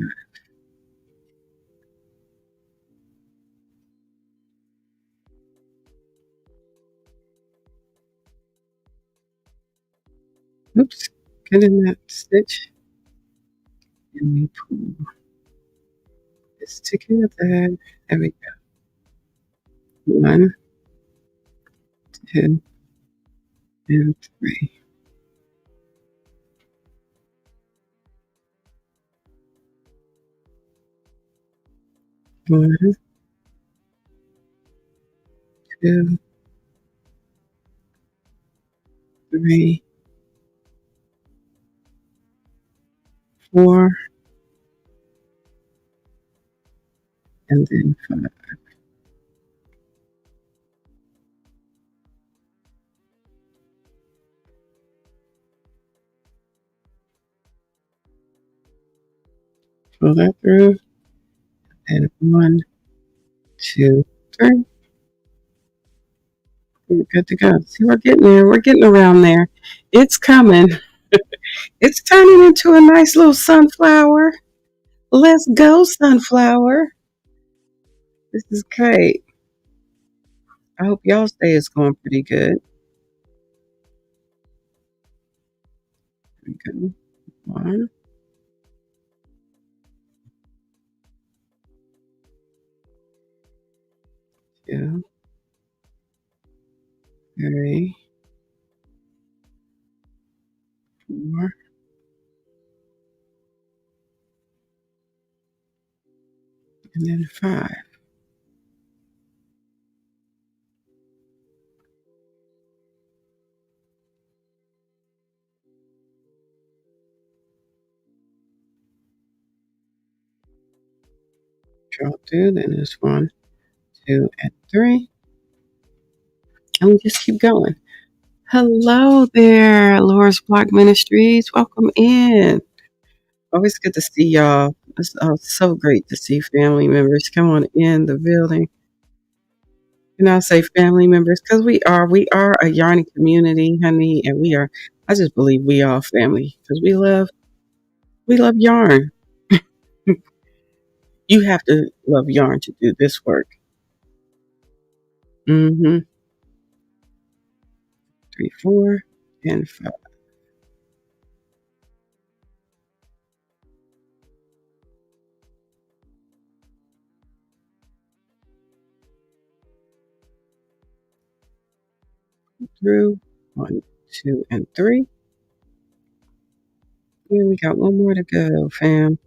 Oops, get in that stitch and we pull this together. There we go. 1, 2, and 3. 1, 2, 3, 4, and then 5. Pull that through. And 1, 2, 3. We're good to go. See, we're getting there. We're getting around there. It's coming. It's turning into a nice little sunflower. Let's go, sunflower. This is great. I hope y'all's day is going pretty good. There we go. 1, 2, 3, and then 5. Draw through, then there's 1, 2, and 3. And we just keep going. Hello there, Laura's Block Ministries. Welcome in. Always good to see y'all. It's so great to see family members come on in the building. And I'll say family members because we are a yarning community, honey, and I just believe we all family because we love yarn. You have to love yarn to do this work. 3, 4, and 5. Through 1, 2, and 3. Yeah, we got one more to go, fam.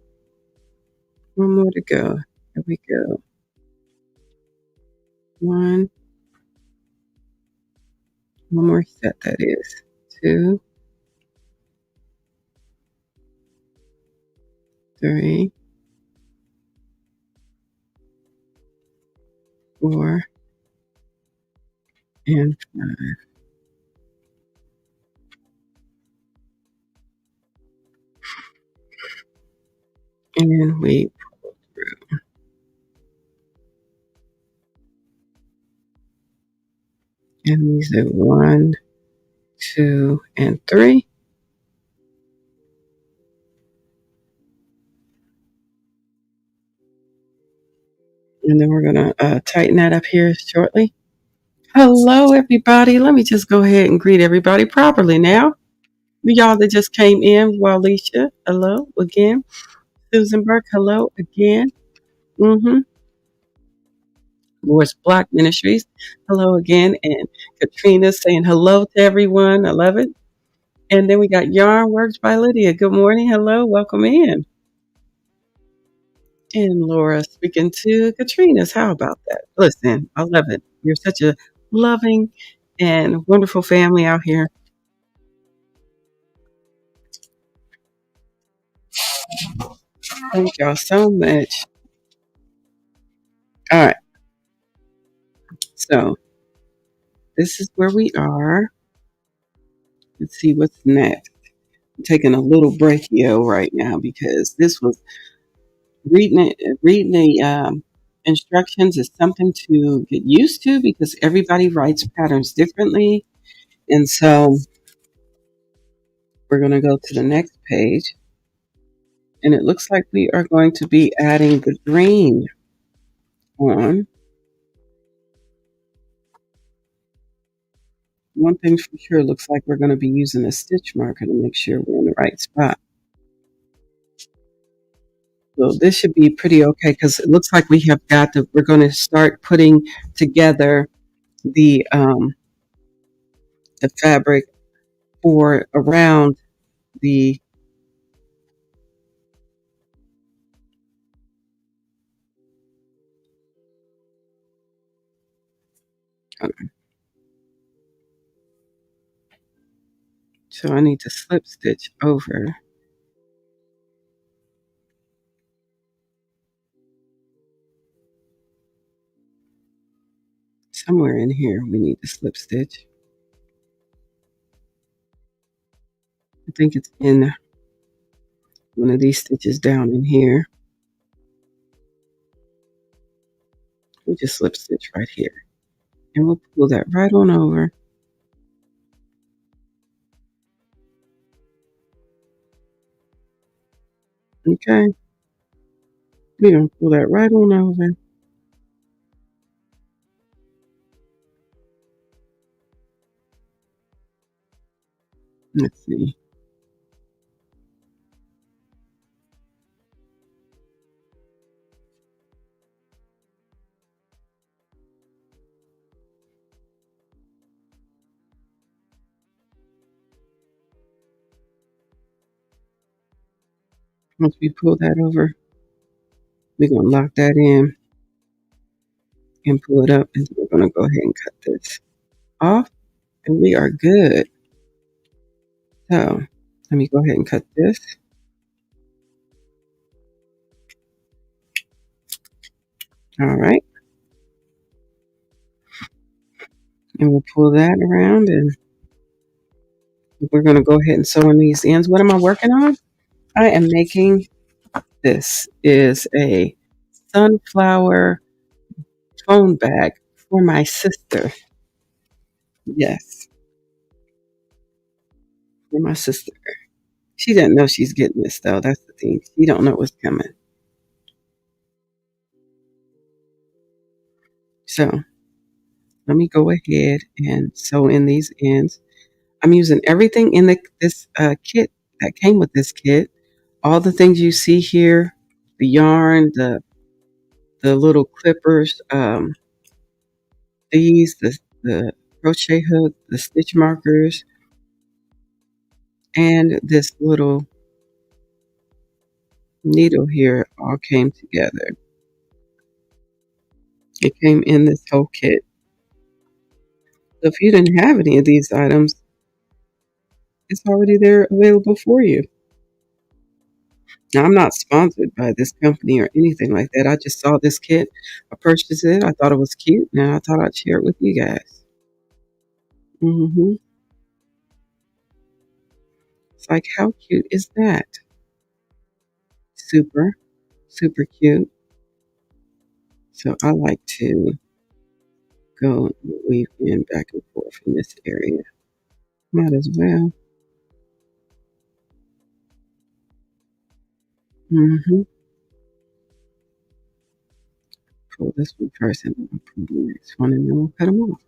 One more to go. Here we go. 1 more set, that is. 2, 3, 4, and 5. And we pull through. And we say 1, 2, and 3. And then we're going to tighten that up here shortly. Hello, everybody. Let me just go ahead and greet everybody properly now. Y'all that just came in, Walisha, hello again. Susan Burke, hello again. Lord's Block Ministries, hello again. And Katrina saying hello to everyone. I love it. And then we got Yarn Works by Lydia. Good morning. Hello. Welcome in. And Laura speaking to Katrina's. How about that? Listen, I love it. You're such a loving and wonderful family out here. Thank y'all so much. All right. So this is where we are. Let's see what's next. I'm taking a little break here right now because this was reading the instructions is something to get used to because everybody writes patterns differently. And so we're going to go to the next page. And it looks like we are going to be adding the green on. One thing for sure, looks like we're going to be using a stitch marker to make sure we're in the right spot. So this should be pretty okay because it looks like we're going to start putting together the fabric for around the so I need to slip stitch over. Somewhere in here we need to slip stitch. I think it's in one of these stitches down in here. We just slip stitch right here. And we'll pull that right on over. Okay. We're going to pull that right on over. Let's see. Once we pull that over, We're going to lock that in and pull it up. And we're going to go ahead and cut this off. And we are good. So let me go ahead and cut this. All right. And we'll pull that around and we're going to go ahead and sew in these ends. What am I working on? I am making, this is a sunflower phone bag for my sister. Yes, for my sister. She doesn't know she's getting this though. That's the thing. She don't know what's coming. So let me go ahead and sew in these ends. I'm using everything in this kit that came with this kit. All the things you see here, the yarn, the little clippers, the crochet hook, the stitch markers, and this little needle here all came together. It came in this whole kit. So if you didn't have any of these items, it's already there available for you. Now, I'm not sponsored by this company or anything like that. I just saw this kit. I purchased it. I thought it was cute, and I thought I'd share it with you guys. It's like, how cute is that? Super, super cute. So I like to go and weave in back and forth in this area. Might as well. Mm-hmm. Pull this one first and then I'll pull the next one and then we'll cut them off.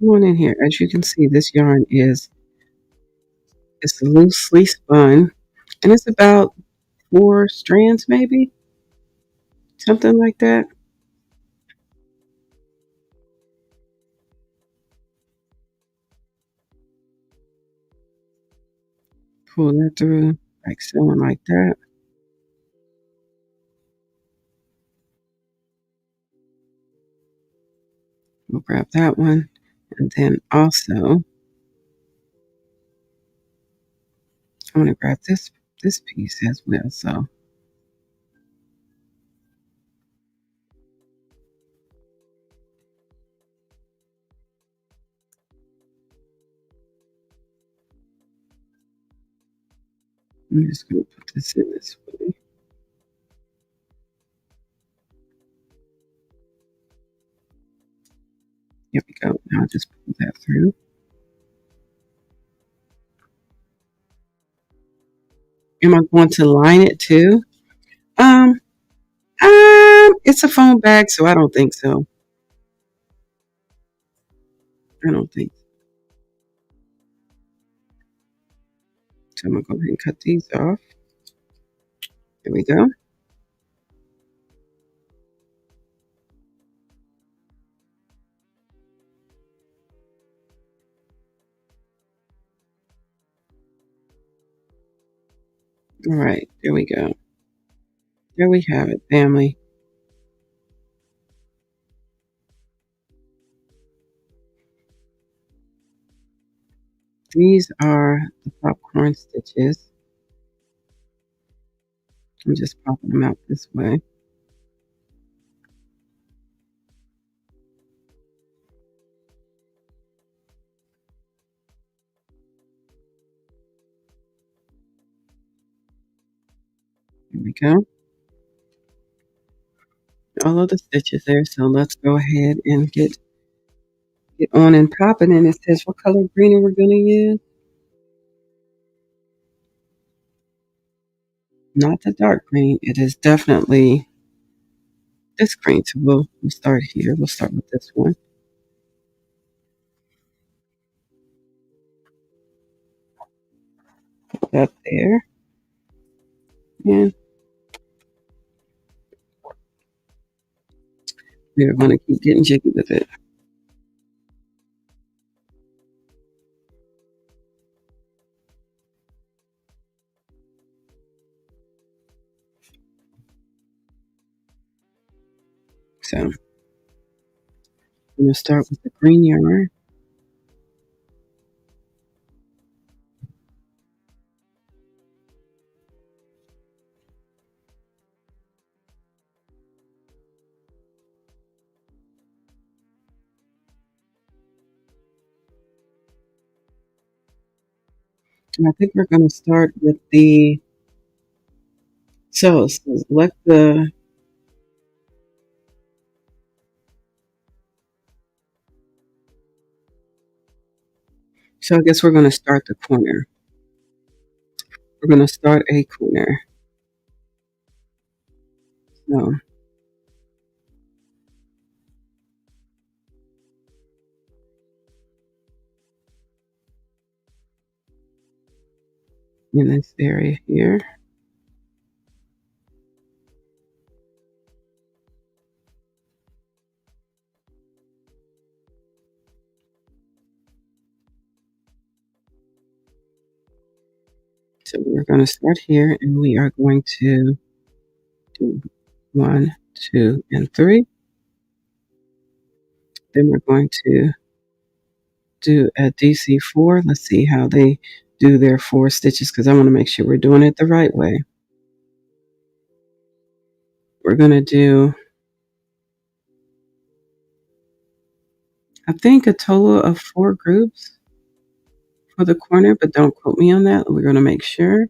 Come on in here. As you can see, this yarn it's loosely spun and it's about 4 strands maybe, something like that. Pull that through like so and like that. We'll grab that one and then also I'm going to grab this piece as well. So I'm just going to put this in this way. Here we go. Now I'll just pull that through. Am I going to line it too? Um, it's a foam bag, so I don't think so. I don't think so. So I'm gonna go ahead and cut these off. There we go. All right, there we go. There we have it, family. These are the popcorn stitches. I'm just popping them out this way. There we go. All of the stitches there. So let's go ahead and get on and popping. And it says what color greener we're gonna use. Not the dark green. It is definitely this green. So we'll start here. We'll start with this one. Put that there. And we're going to keep getting jiggy with it. So I'm going to start with the green yarn. And I think we're going to start with the, so select the, so I guess we're going to start the corner. We're going to start a corner. So in this area here. So we're going to start here and we are going to do 1, 2, and 3. Then we're going to do a DC4. Let's see how they do their 4 stitches because I want to make sure we're doing it the right way. We're going to do, I think, a total of 4 groups for the corner, but don't quote me on that. We're going to make sure.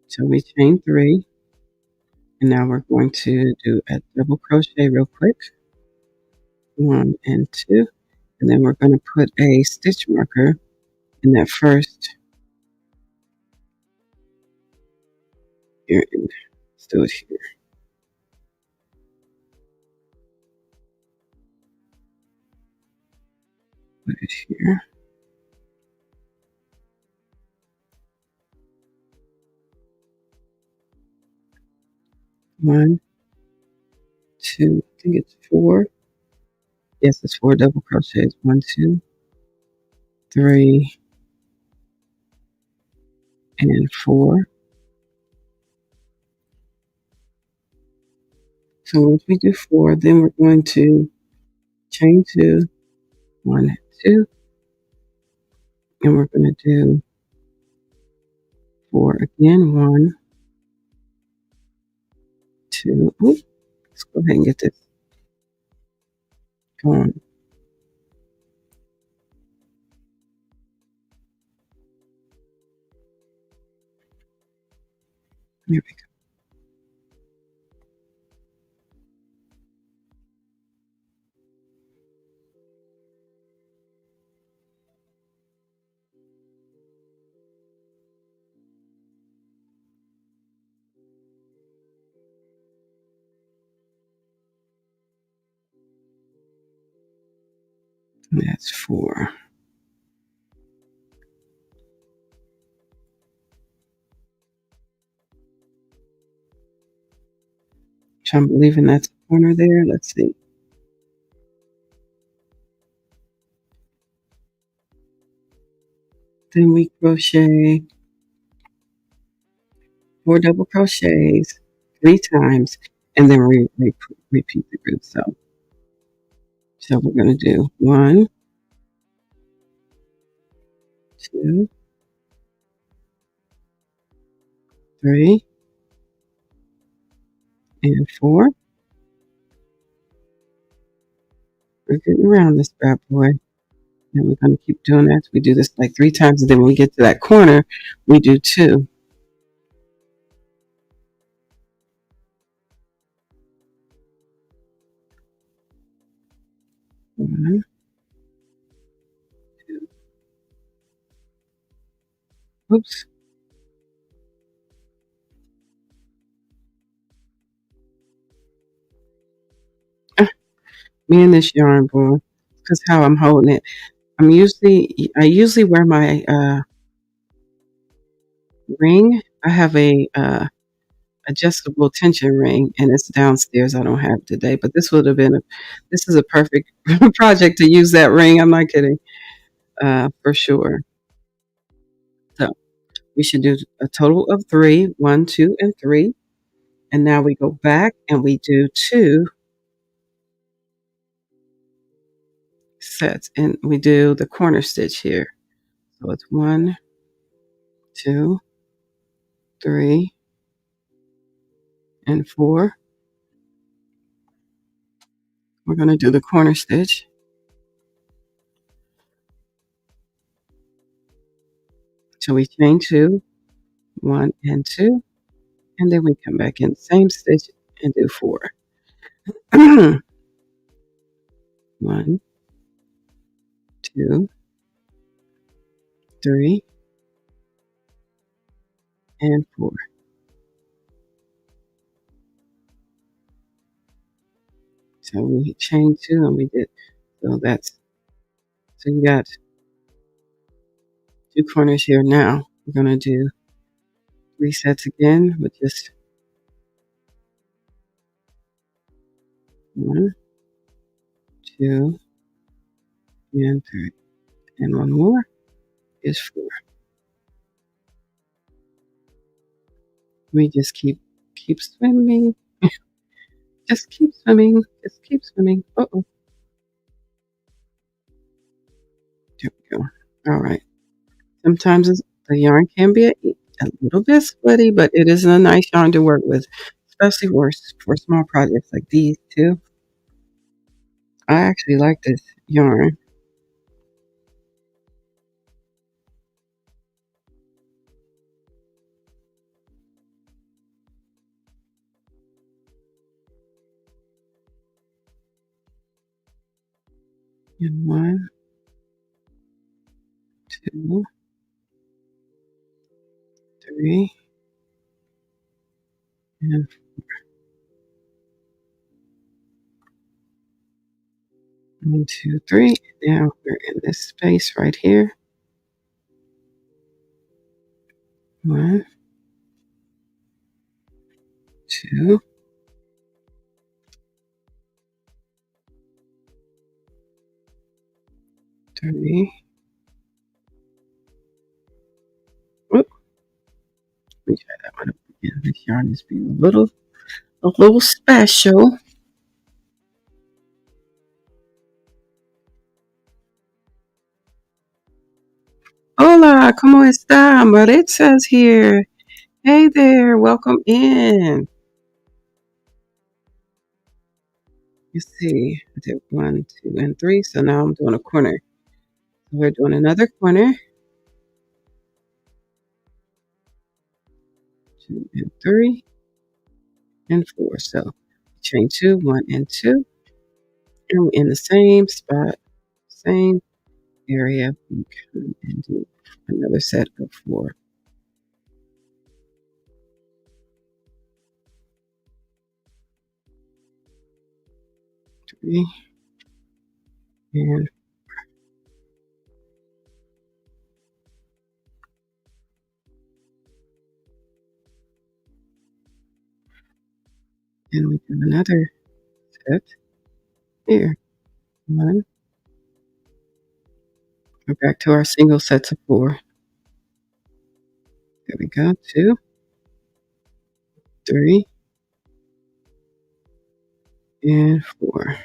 So we chain 3, and now we're going to do a double crochet real quick. 1 and 2, and then we're going to put a stitch marker in that first. Here, let's do it here. Put it here. One, 2, I think it's 4. Yes, it's 4 double crochets. 1, 2, 3, and 4. So once we do 4, then we're going to chain 2, 1, 2, and we're going to do 4 again. 1, 2. Oops, let's go ahead and get this going. There we go. And that's 4. So I'm believing that's the corner there. Let's see. Then we crochet 4 double crochets 3 times, and then repeat the group. So we're going to do 1, 2, 3, and 4. We're getting around this bad boy. And we're going to keep doing that. We do this like 3 times, and then when we get to that corner, we do 2. 1, 2. Oops. Me and this yarn, boy, because how I'm holding it. I usually wear my ring. I have a adjustable tension ring, and it's downstairs. I don't have it today, but this would have been this is a perfect project to use that ring. I'm not kidding. for sure. So we should do a total of three, 1, 2, and 3. And now we go back and we do 2 sets and we do the corner stitch here. So it's 1, 2, 3, and 4. We're going to do the corner stitch. So we chain 2, 1 and 2, and then we come back in the same stitch and do 4. 1, 2, 3, and 4. So we chain 2 and we did, so you got 2 corners here now. We're going to do 3 sets again with just 1, 2, and 3. And one more is 4. We just keep swimming. Just keep swimming. Just keep swimming. Uh-oh. There we go. All right. Sometimes the yarn can be a little bit splitty, but it is a nice yarn to work with, especially for small projects like these too. I actually like this yarn. And 1, 2, 3, and 1, 2, 3. Now we're in this space right here. 1, 2, 3. Whoop. Let me try that one up again. This yarn is being a little special. Hola, ¿cómo está? Maritza's here. Hey there, welcome in. You see, I did 1, 2, and 3, so now I'm doing a corner. So we're doing another corner. 2 and 3 and 4. So chain 2, 1 and 2, and we're in the same spot, same area. We come and do another set of 4. 3 and then we do another set here. 1. Go back to our single sets of 4. There we go. 2, 3, and 4.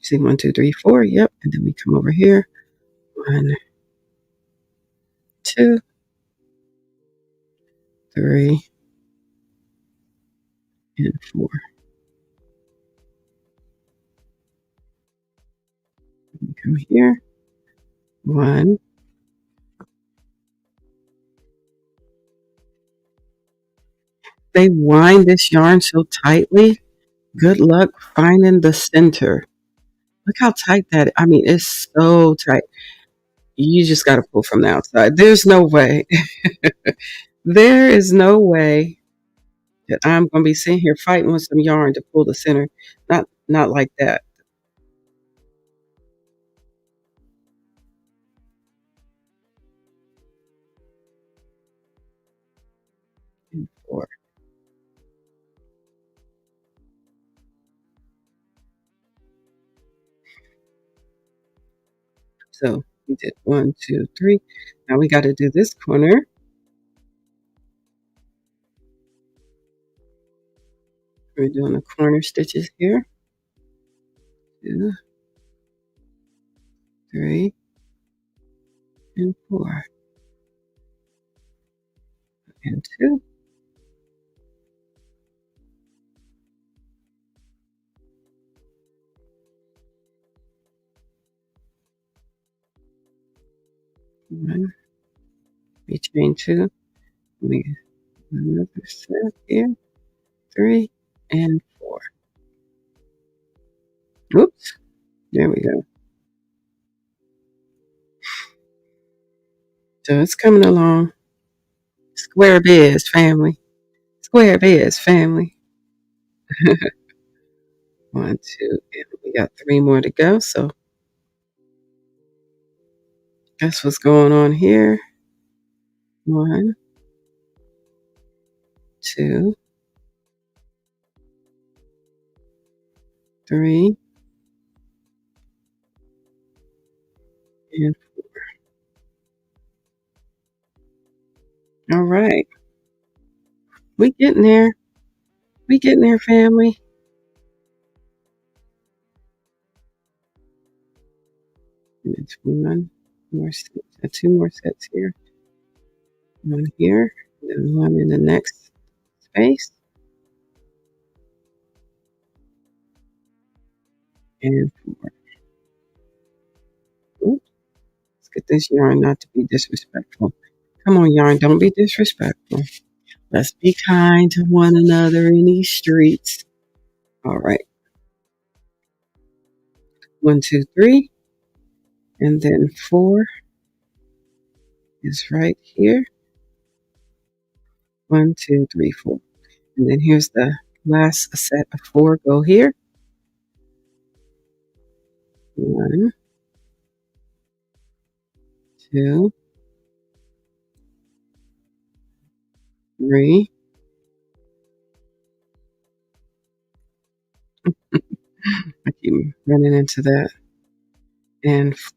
See 1, 2, 3, 4. Yep. And then we come over here. 1, 2, 3, and 4. We come here. 1. They wind this yarn so tightly. Good luck finding the center. Look how tight that. I mean, it's so tight. You just got to pull from the outside. There's no way. There is no way that I'm going to be sitting here fighting with some yarn to pull the center. Not like that. And 4. So we did 1, 2, 3. Now we got to do this corner. We're doing the corner stitches here. 2, 3, and 4, and 2. One. We chain 2. We another set here. 3 and 4. Oops. There we go. So it's coming along. Square biz, family. Square biz, family. 1, 2, and we got 3 more to go. So that's what's going on here. 1, 2, 3, and all right. We getting there. We getting there, family. And it's 1 more set, 2 more sets here. 1 here, and then 1 in the next space. And 4. Oops. Let's get this yarn not to be disrespectful. Come on, yarn, don't be disrespectful. Let's be kind to one another in these streets. All right. 1, 2, 3. And then 4 is right here. 1, 2, 3, 4. And then here's the last set of 4 go here. 1, 2, 3. I keep running into that. And 4.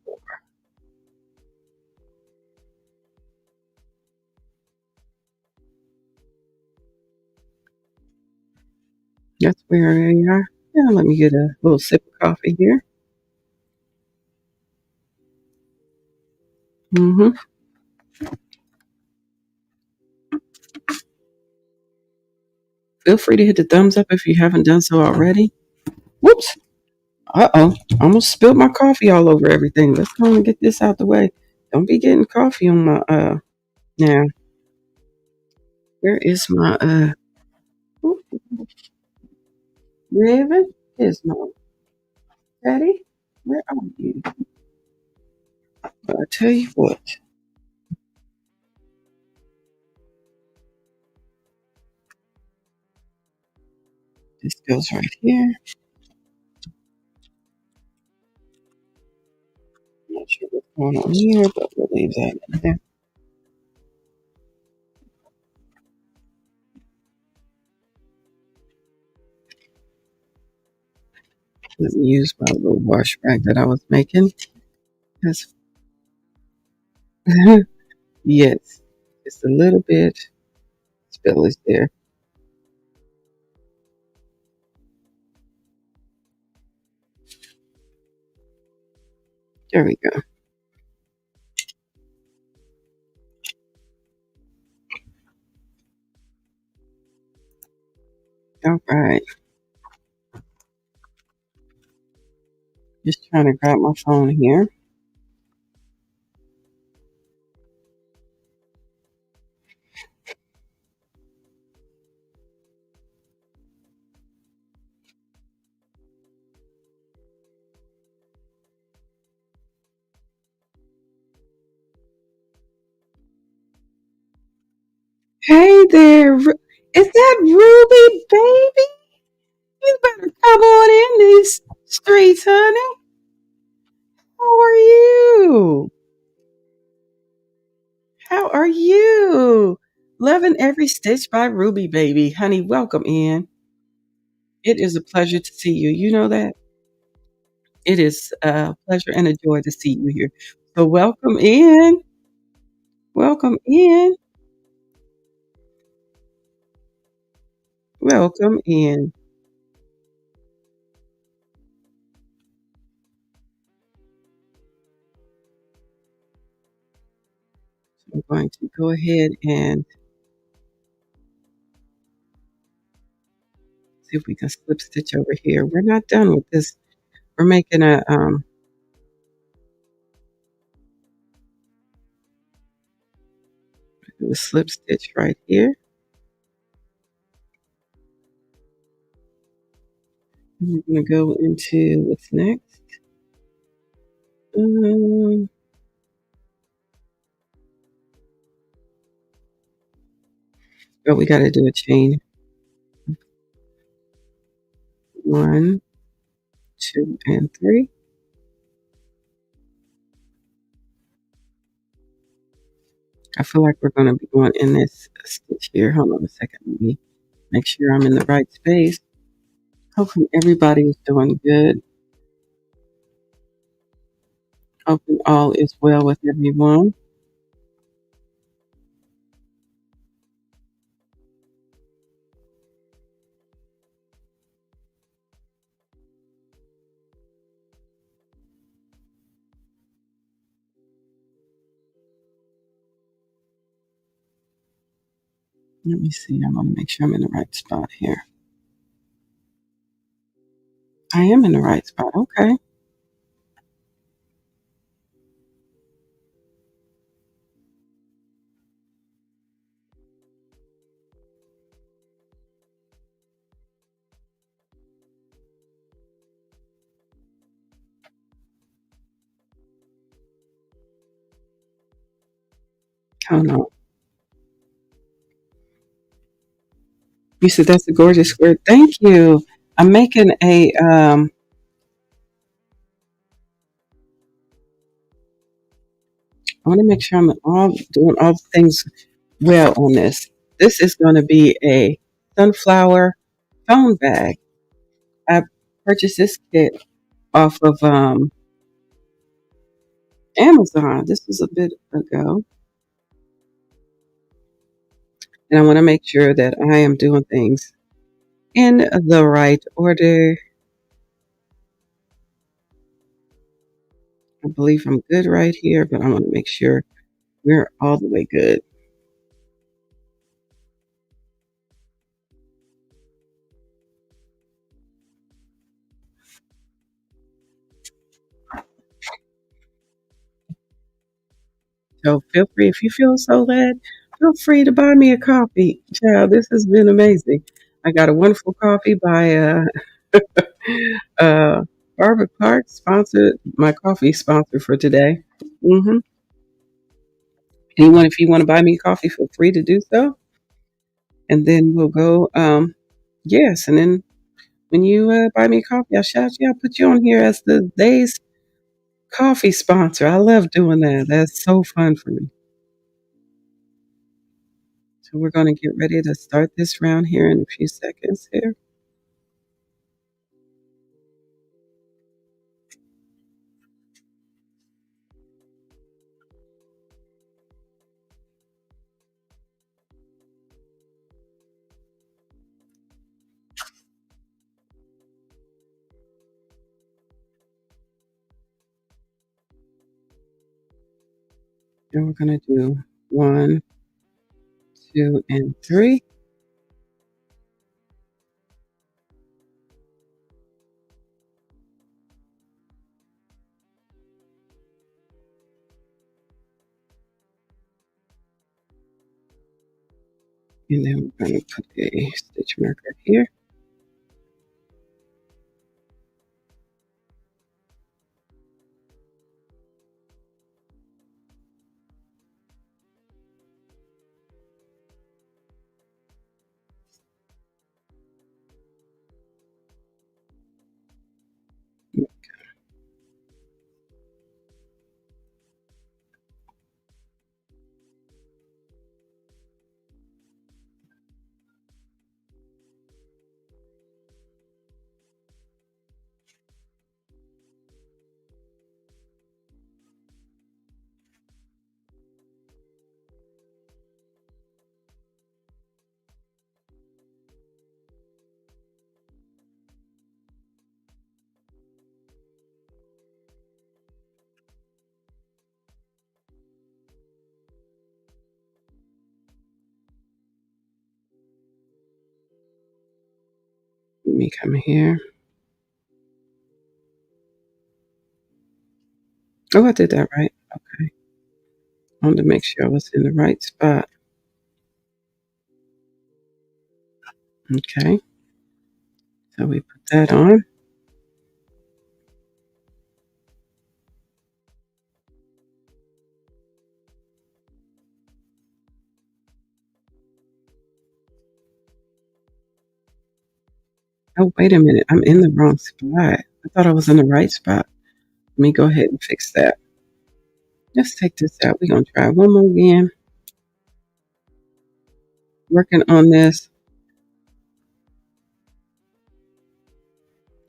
That's where we are. Yeah, let me get a little sip of coffee here. Feel free to hit the thumbs up if you haven't done so already. Whoops. Uh-oh. Almost spilled my coffee all over everything. Let's go and get this out the way. Don't be getting coffee on my now. Where is my Raven? Here's my Daddy. Where are you? But I tell you what. This goes right here. I'm not sure what's going on here, but we'll leave that in there. Let me use my little wash rag that I was making. Yes, yes, just a little bit. Spill is there. There we go. All right. Just trying to grab my phone here. Hey there. Is that Ruby, baby? You better come on in these streets, honey. How are you? How are you? Loving every stitch by Ruby, baby. Honey, welcome in. It is a pleasure to see you. You know that? It is a pleasure and a joy to see you here. So welcome in. Welcome in. Welcome in. I'm going to go ahead and see if we can slip stitch over here. We're not done with this. We're making a slip stitch right here. We're going to go into what's next. Um, oh, we got to do a chain. 1, 2, and 3. I feel like we're going to be going in this stitch here. Hold on a second. Let me make sure I'm in the right space. Hopefully everybody is doing good. Hoping all is well with everyone. Let me see. I want to make sure I'm in the right spot here. I am in the right spot. Okay. Hold on. You said that's a gorgeous square. Thank you. I'm making I want to make sure I'm all doing all the things well on this. This is going to be a sunflower phone bag. I purchased this kit off of Amazon. This was a bit ago. And I want to make sure that I am doing things in the right order. I believe I'm good right here, but I want to make sure we're all the way good. So feel free, if you feel so led, feel free to buy me a coffee. Child, this has been amazing. I got a wonderful coffee by uh, Barbara Clark, sponsored my coffee sponsor for today. hmm Anyone, if you want to buy me coffee, feel free to do so. And then we'll go, yes. And then when you buy me coffee, I'll shout you, I'll put you on here as the day's coffee sponsor. I love doing that. That's so fun for me. So we're going to get ready to start this round here in a few seconds here. And we're going to do 1, 2, and 3. And then we're going to put a stitch marker here. Let me come here. Oh, I did that right. Okay. I wanted to make sure I was in the right spot. Okay. So we put that on. Oh, wait a minute. I'm in the wrong spot. I thought I was in the right spot. Let me go ahead and fix that. Let's take this out. We're going to try one more again. Working on this.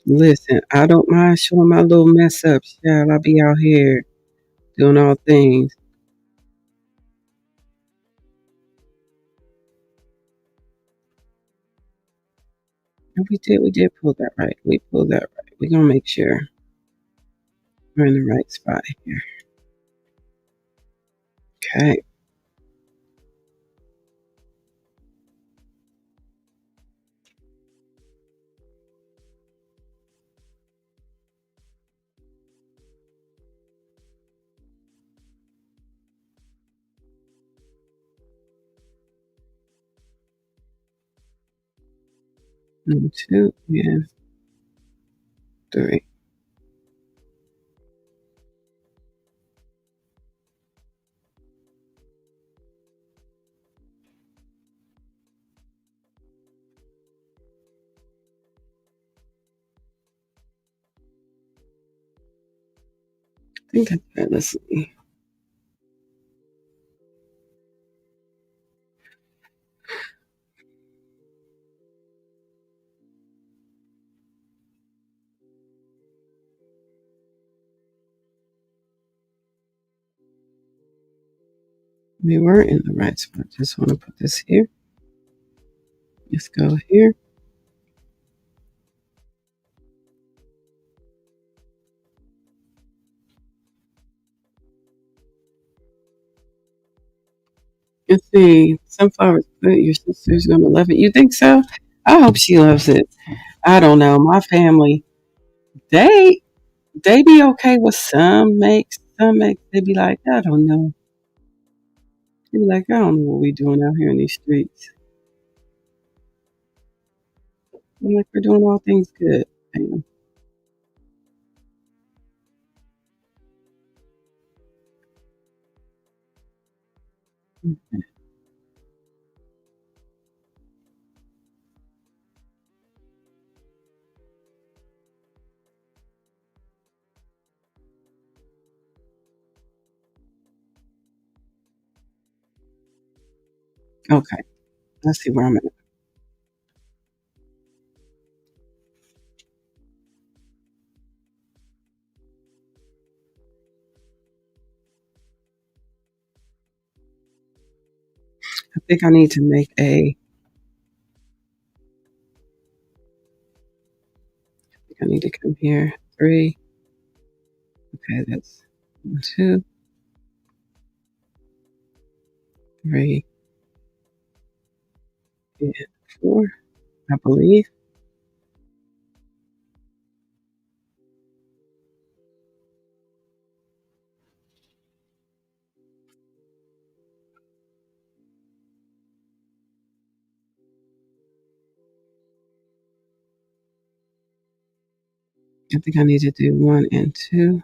Listen, I don't mind showing my little mess ups, child. I'll be out here doing all things. And we did pull that right. We pulled that right. We're going to make sure we're in the right spot here. Okay. And 2 and 3. I think that's right. Let's see. We were in the right spot. Just want to put this here. Let's go here. Let's see. Sunflower, your sister's going to love it. You think so? I hope she loves it. I don't know. My family, they they be okay with some makes. Some makes they be like, I don't know. They be like, I don't know what we doing out here in these streets. I'm like, we're doing all things good. Damn. Okay, let's see where I'm at. I think I need to make a. I think I need to come here. 3. Okay, that's 1, 2, 3, and 4. I believe. I think I need to do 1 and 2.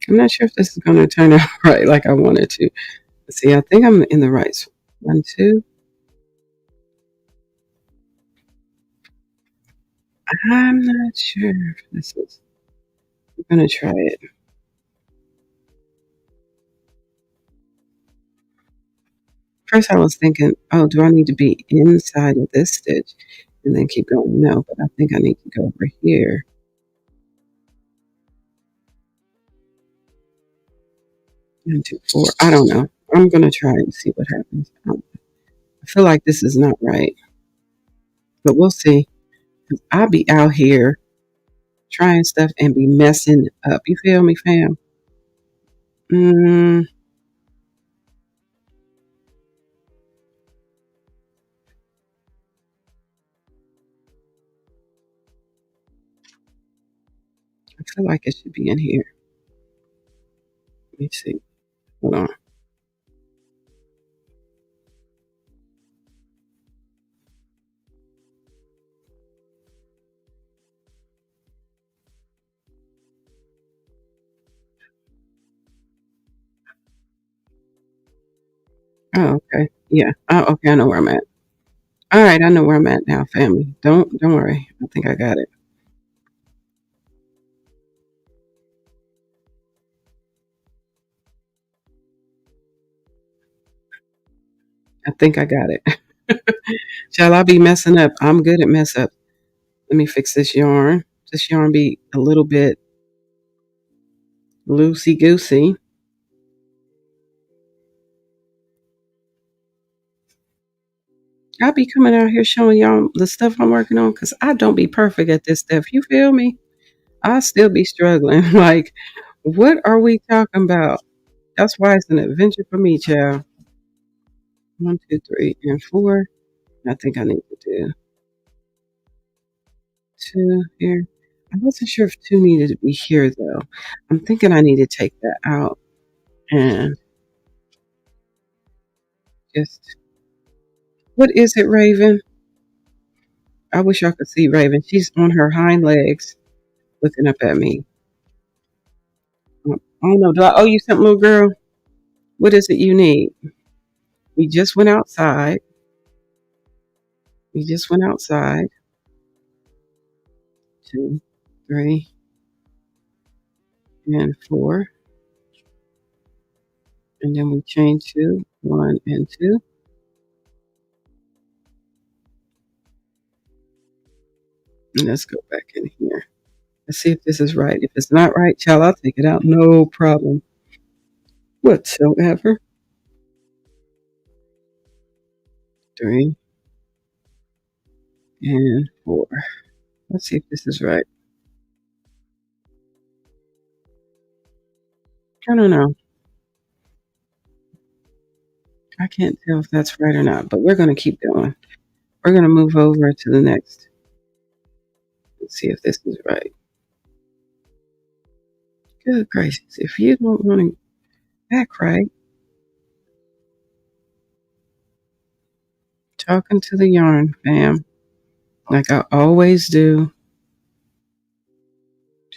I'm not sure if this is going to turn out right like I wanted to. See, I think I'm in the right. 1, 2. I'm not sure if this is. I'm going to try it. First, I was thinking, oh, do I need to be inside of this stitch and then keep going? No, but I think I need to go over here. 1, 2, 4. I don't know. I'm going to try and see what happens. I feel like this is not right, but we'll see. I'll be out here trying stuff and be messing up. You feel me, fam? Mm, feel like it should be in here. Let me see. Hold on. Oh, okay. Yeah. Oh, okay. I know where I'm at. All right. I know where I'm at now, family. Don't worry. I think I got it. I think I got it. Shall I be messing up? I'm good at mess up. Let me fix this yarn. This yarn be a little bit loosey goosey. I'll be coming out here showing y'all the stuff I'm working on because I don't be perfect at this stuff. You feel me? I still be struggling. Like, what are we talking about? That's why it's an adventure for me, child. 1, 2, 3, and 4. I think I need to do 2 here. I wasn't sure if 2 needed to be here though. I'm thinking I need to take that out and just. What is it, Raven? I wish y'all could see Raven. She's on her hind legs looking up at me. I don't know. Do I owe you something, little girl? What is it you need? We just went outside. We just went outside. 2, 3, and 4. And then we chain 2, 1, and 2. And let's go back in here. Let's see if this is right. If it's not right, child, I'll take it out. No problem whatsoever. 3 and 4. Let's see if this is right. I don't know. I can't tell if that's right or not, but we're going to keep going. We're going to move over to the next. Let's see if this is right. Good gracious. If you don't want to act right, talking to the yarn, fam, like I always do.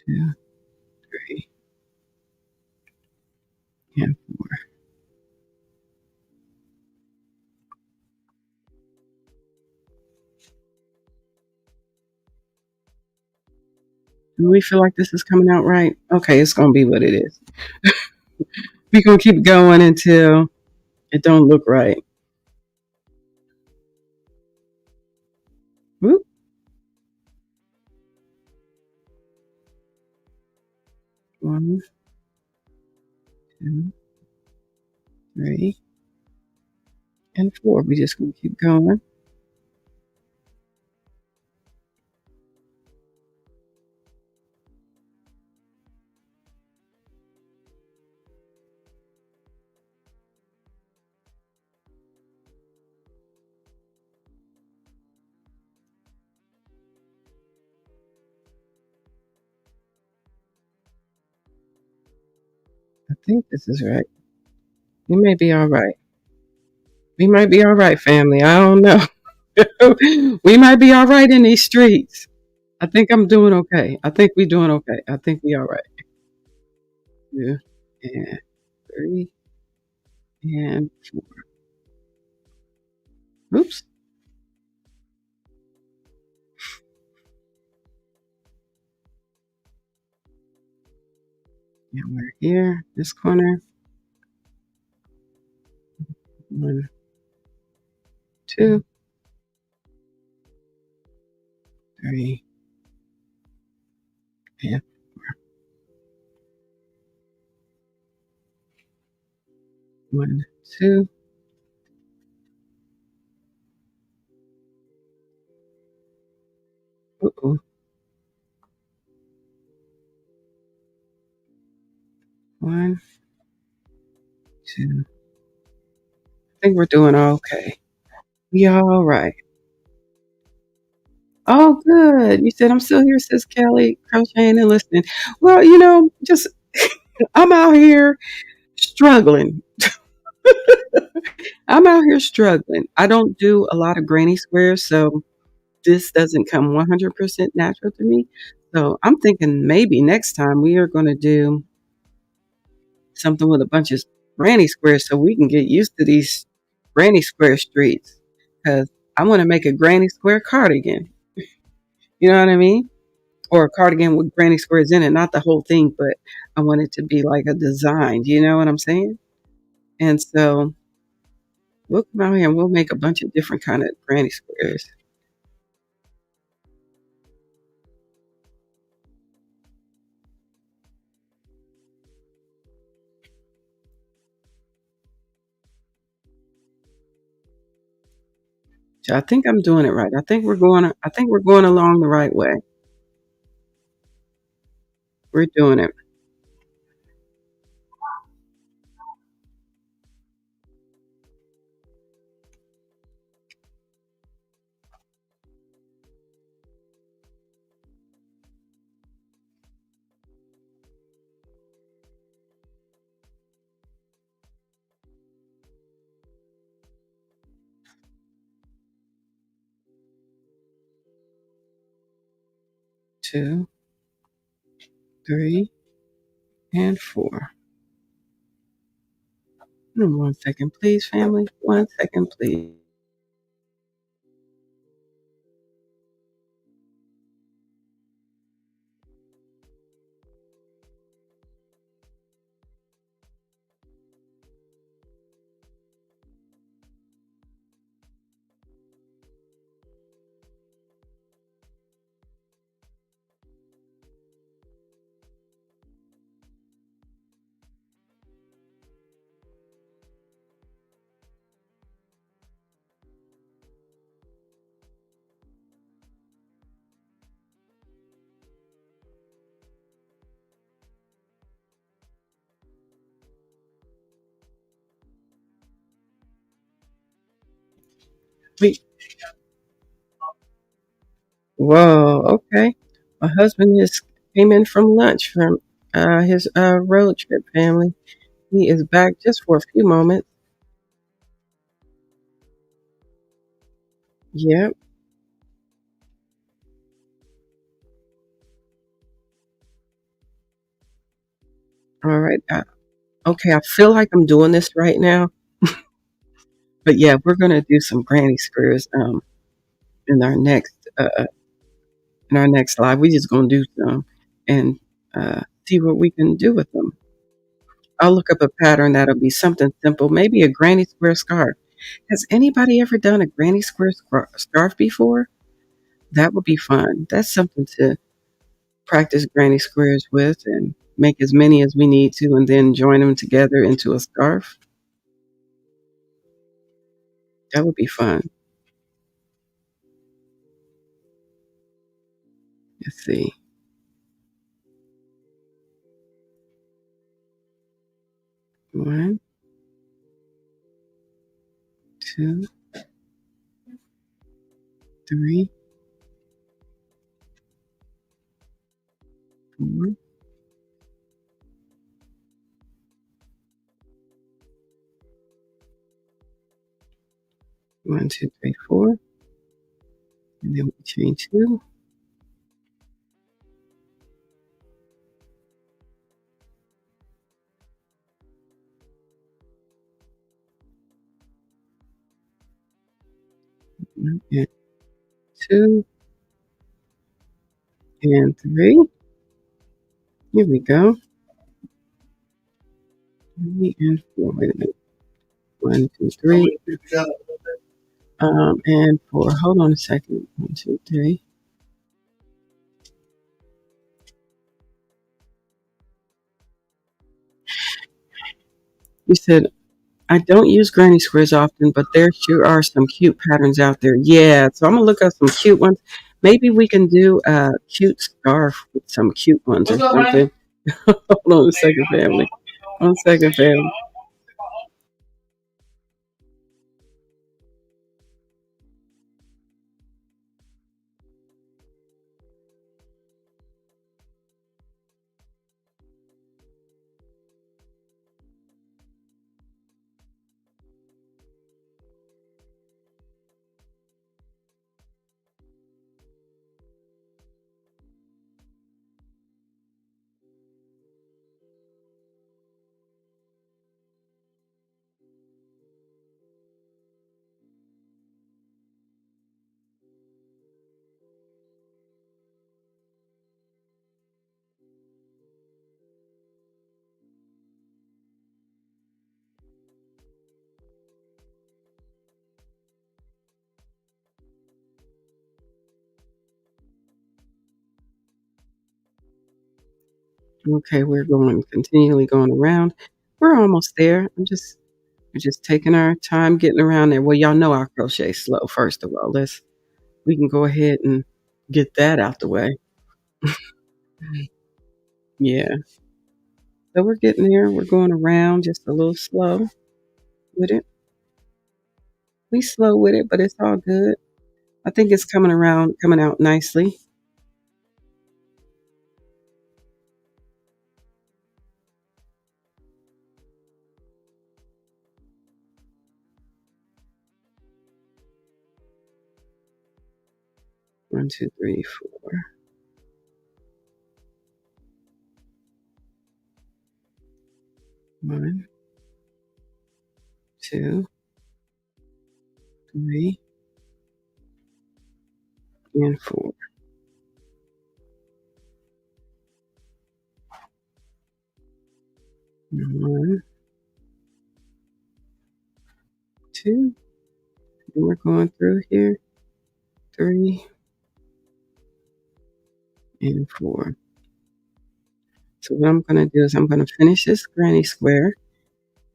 2, 3, and 4. Do we feel like this is coming out right? Okay, it's going to be what it is. We're going to keep going until it don't look right. Whoop. 1, 2, 3, and 4. We're just going to keep going. I think this is right. We may be all right. We might be all right, family. I don't know. We might be all right in these streets. I think I'm doing okay. I think we're doing okay. I think we all right. 2 and 3 and 4. Oops. And we're here, this corner. 1, 2, 3, and 1, 2. Uh-oh. 1, 2. I think we're doing okay. We all right. Oh, good. You said I'm still here, says Kelly, crocheting and listening. Well, just I'm out here struggling. I'm out here struggling. I don't do a lot of granny squares, so this doesn't come 100% natural to me. So I'm thinking maybe next time we are going to do something with a bunch of granny squares so we can get used to these granny square streets. Because I want to make a granny square cardigan. You know what I mean? Or a cardigan with granny squares in it, not the whole thing, but I want it to be like a design. Do you know what I'm saying? And so we'll come out here and we'll make a bunch of different kind of granny squares. So I think I'm doing it right. I think we're going along the right way. We're doing it. 2, 3, and 4. 1 second, please, family. 1 second, please. We Whoa, okay. My husband just came in from lunch from his road trip, family. He is back just for a few moments. Yep. All right. Okay, I feel like I'm doing this right now, but yeah, we're gonna do some granny squares in our next live. We just gonna do some and see what we can do with them. I'll look up a pattern that'll be something simple, maybe a granny square scarf. Has anybody ever done a granny square scarf before? That would be fun. That's something to practice granny squares with and make as many as we need to and then join them together into a scarf. That would be fun. Let's see. 1, 2, 3, 4. 1, 2, 3, 4. And then we chain 2. And 2 and 3. Here we go. 3 and 4. Wait a minute. 1, 2, 3. And 4. Hold on a second. 1, 2, 3. You said I don't use granny squares often, but there sure are some cute patterns out there. Yeah, so I'm gonna look up some cute ones. Maybe we can do a cute scarf with some cute ones or something. Hold on a second, family. 1 second, family. Okay, we're continually going around. We're almost there. We're just taking our time getting around there. Well, y'all know our crochet slow. First of all, we can go ahead and get that out the way. Yeah. So we're getting there. We're going around just a little slow with it. We slow with it, but it's all good. I think it's coming out nicely. 1, 2, 3, 4. 1, 2, 3, and 4. 1, 2. And we're going through here. 3 and 4. So what I'm going to do is I'm going to finish this granny square,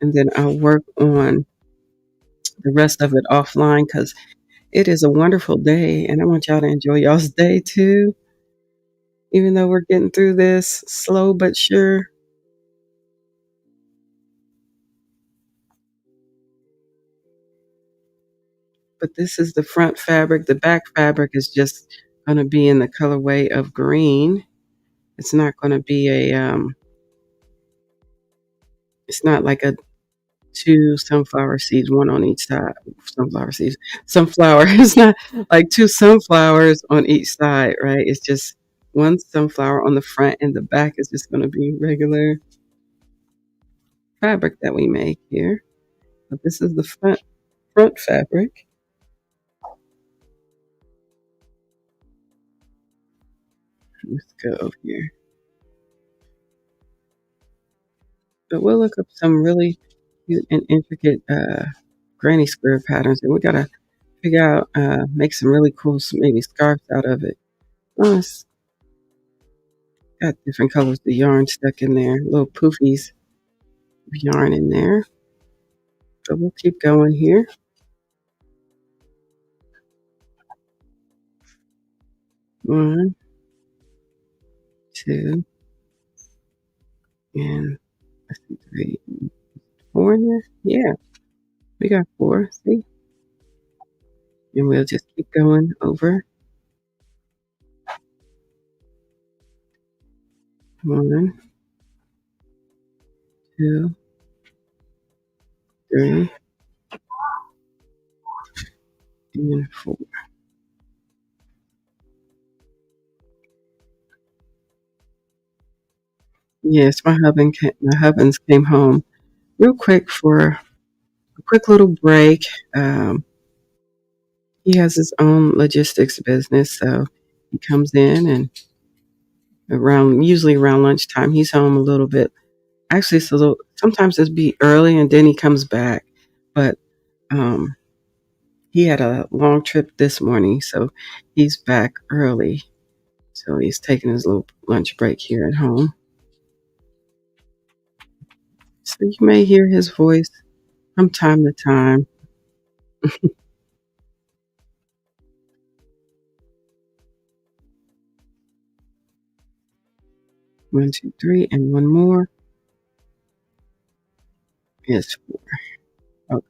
and then I'll work on the rest of it offline because it is a wonderful day, and I want y'all to enjoy y'all's day too. Even though we're getting through this slow but sure. But this is the front fabric. The back fabric is just going to be in the colorway of green. It's not going to be it's not like a two sunflower seeds, one on each side. Sunflower seeds. Sunflower. It's not like two sunflowers on each side, right? It's just one sunflower on the front, and the back is just going to be regular fabric that we make here. But this is the front fabric. Let's go over here. But we'll look up some really cute and intricate granny square patterns, and we gotta figure out make some really cool maybe scarves out of it. Oh, it's got different colors of yarn stuck in there, little poofies of yarn in there. So we'll keep going here. 1, 2, and let's see, 3, 4 in there. Yeah, we got 4. See, and we'll just keep going over. 1, 2, 3, and 4. Yes, my husband's came home real quick for a quick little break. Um, he has his own logistics business, so he comes in and usually around lunchtime, he's home a little bit. Actually, it's a little. Sometimes it's be early, and then he comes back. But um, he had a long trip this morning, so he's back early. So he's taking his little lunch break here at home. So you may hear his voice from time to time. 1, 2, 3, and one more is 4. Okay.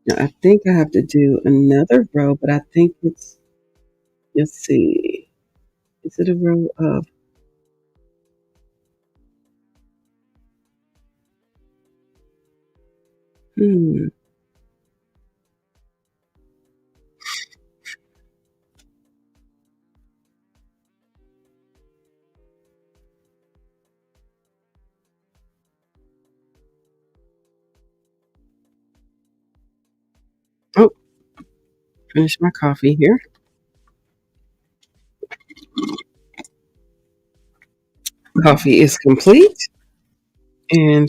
Now I think I have to do another row, but I think it's. Let's see. Is it a row of? Hmm. Oh, finish my coffee here. Coffee is complete, and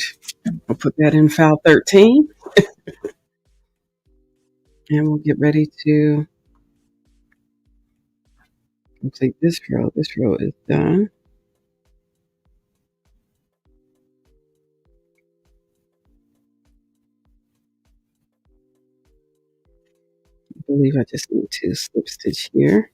I'll put that in file 13, and we'll get ready to complete this row. This row is done. believe I just need to slip stitch here.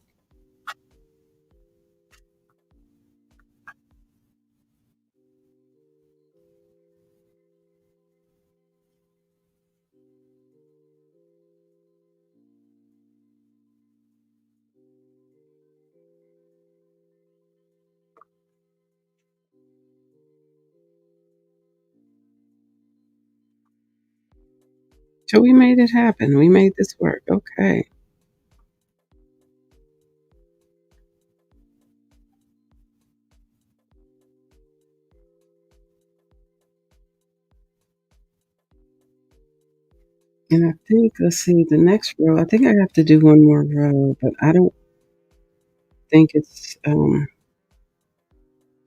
So we made it happen. We made this work. Okay. And I think, let's see, the next row, I think I have to do one more row, but I don't think it's, I don't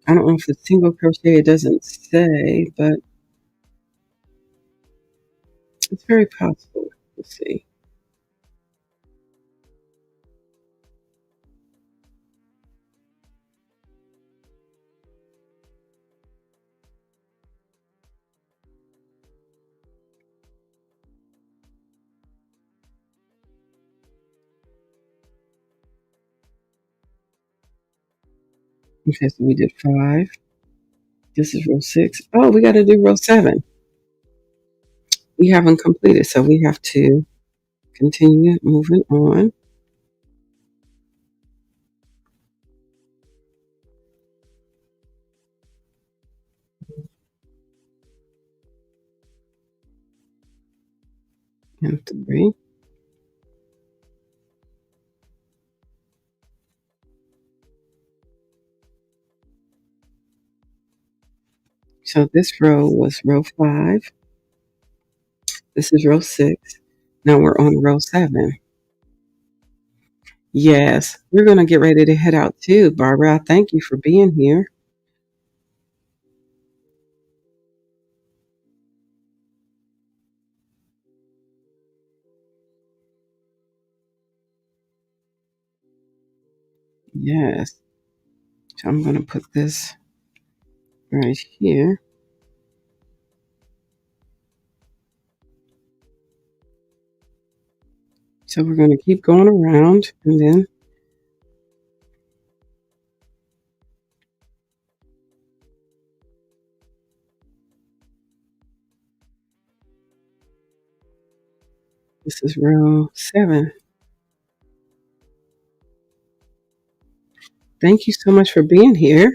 know if it's single crochet, it doesn't say, but it's very possible. Let's see. Okay, so we did 5. This is row 6. Oh, we got to do row 7. We haven't completed, so we have to continue moving on. And 3. So this row was row 5. This is row 6. Now we're on row 7. Yes, we're going to get ready to head out too, Barbara. I thank you for being here. Yes. So I'm going to put this right here. So we're going to keep going around, and then this is row 7. Thank you so much for being here.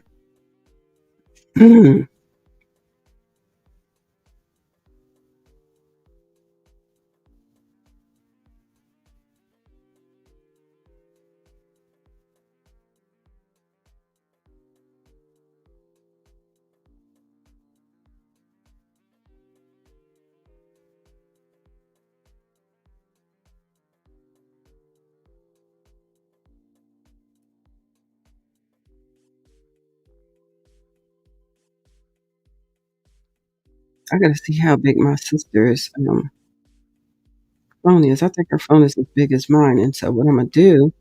I got to see how big my sister's phone is. I think her phone is as big as mine. And so what I'm going to do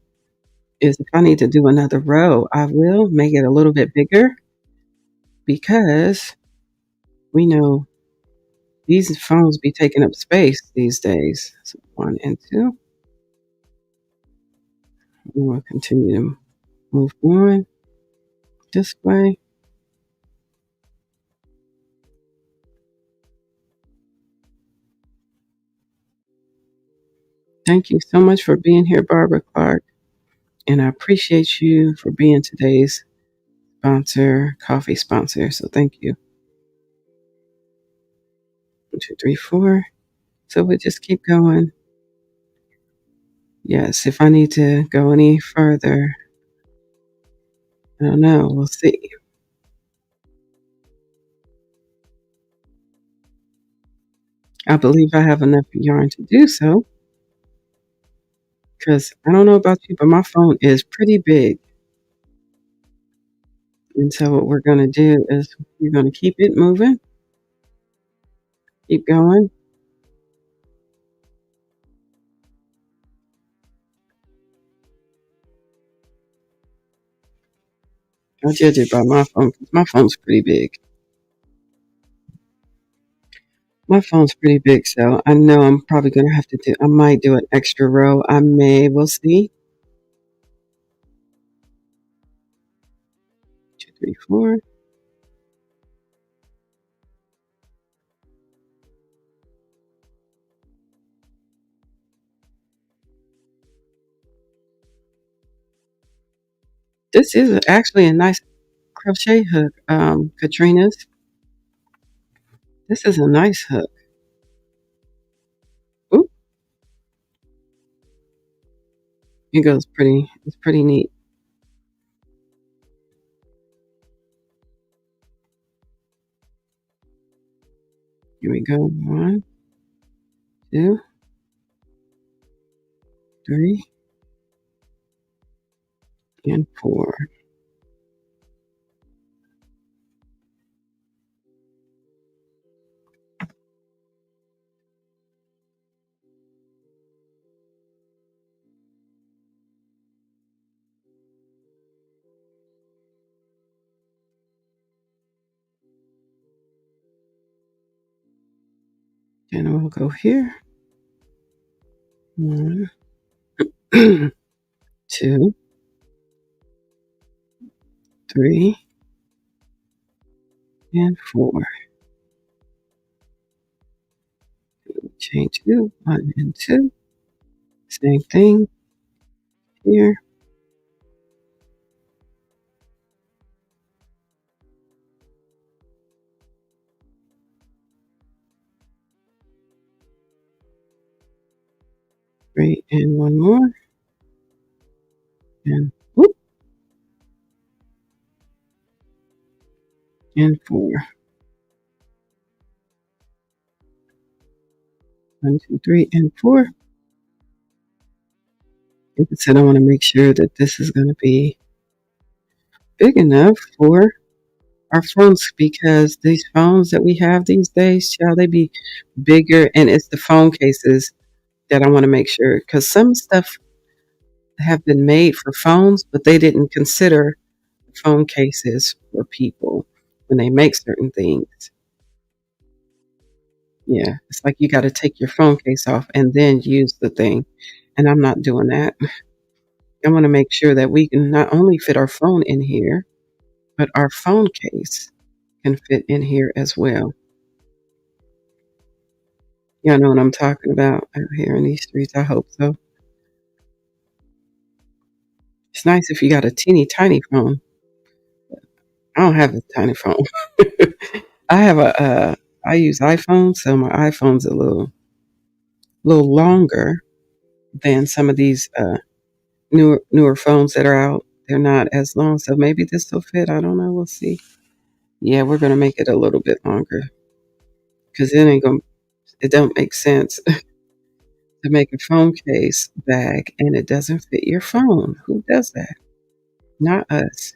is if I need to do another row, I will make it a little bit bigger because we know these phones be taking up space these days. So 1 and 2. We'll continue to move on this way. Thank you so much for being here, Barbara Clark. And I appreciate you for being today's sponsor, coffee sponsor. So thank you. 1, 2, 3, 4. So we just keep going. Yes, if I need to go any further, I don't know. We'll see. I believe I have enough yarn to do so. Because I don't know about you, but my phone is pretty big. And so what we're going to do is we're going to keep it moving. Keep going. I'll judge it by my phone because my phone's pretty big. My phone's pretty big, so I know I'm probably going to have to do, I might do an extra row. I may, we'll see. 2, 3, 4. This is actually a nice crochet hook, Katrina's. This is a nice hook. Ooh, it goes pretty, it's pretty neat. Here we go. 1, 2, 3, and 4. Then we'll go here. 1, 2, 3, and 4. Chain 2, 1 and 2. Same thing here. 3 and 1 more. And whoop, and 4. 1, 2, 3, and 4. Like I said, I want to make sure that this is going to be big enough for our phones, because these phones that we have these days, shall they be bigger? And it's the phone cases that I want to make sure, because some stuff have been made for phones, but they didn't consider phone cases for people when they make certain things. Yeah, it's like you got to take your phone case off and then use the thing. And I'm not doing that. I want to make sure that we can not only fit our phone in here, but our phone case can fit in here as well. Y'all know what I'm talking about out here in these streets. I hope so. It's nice if you got a teeny tiny phone. I don't have a tiny phone. I have I use iPhone, so my iPhone's a little longer than some of these newer phones that are out. They're not as long, so maybe this will fit. I don't know. We'll see. Yeah, we're gonna make it a little bit longer, because it ain't gonna. It don't make sense to make a phone case bag and it doesn't fit your phone. Who does that? Not us.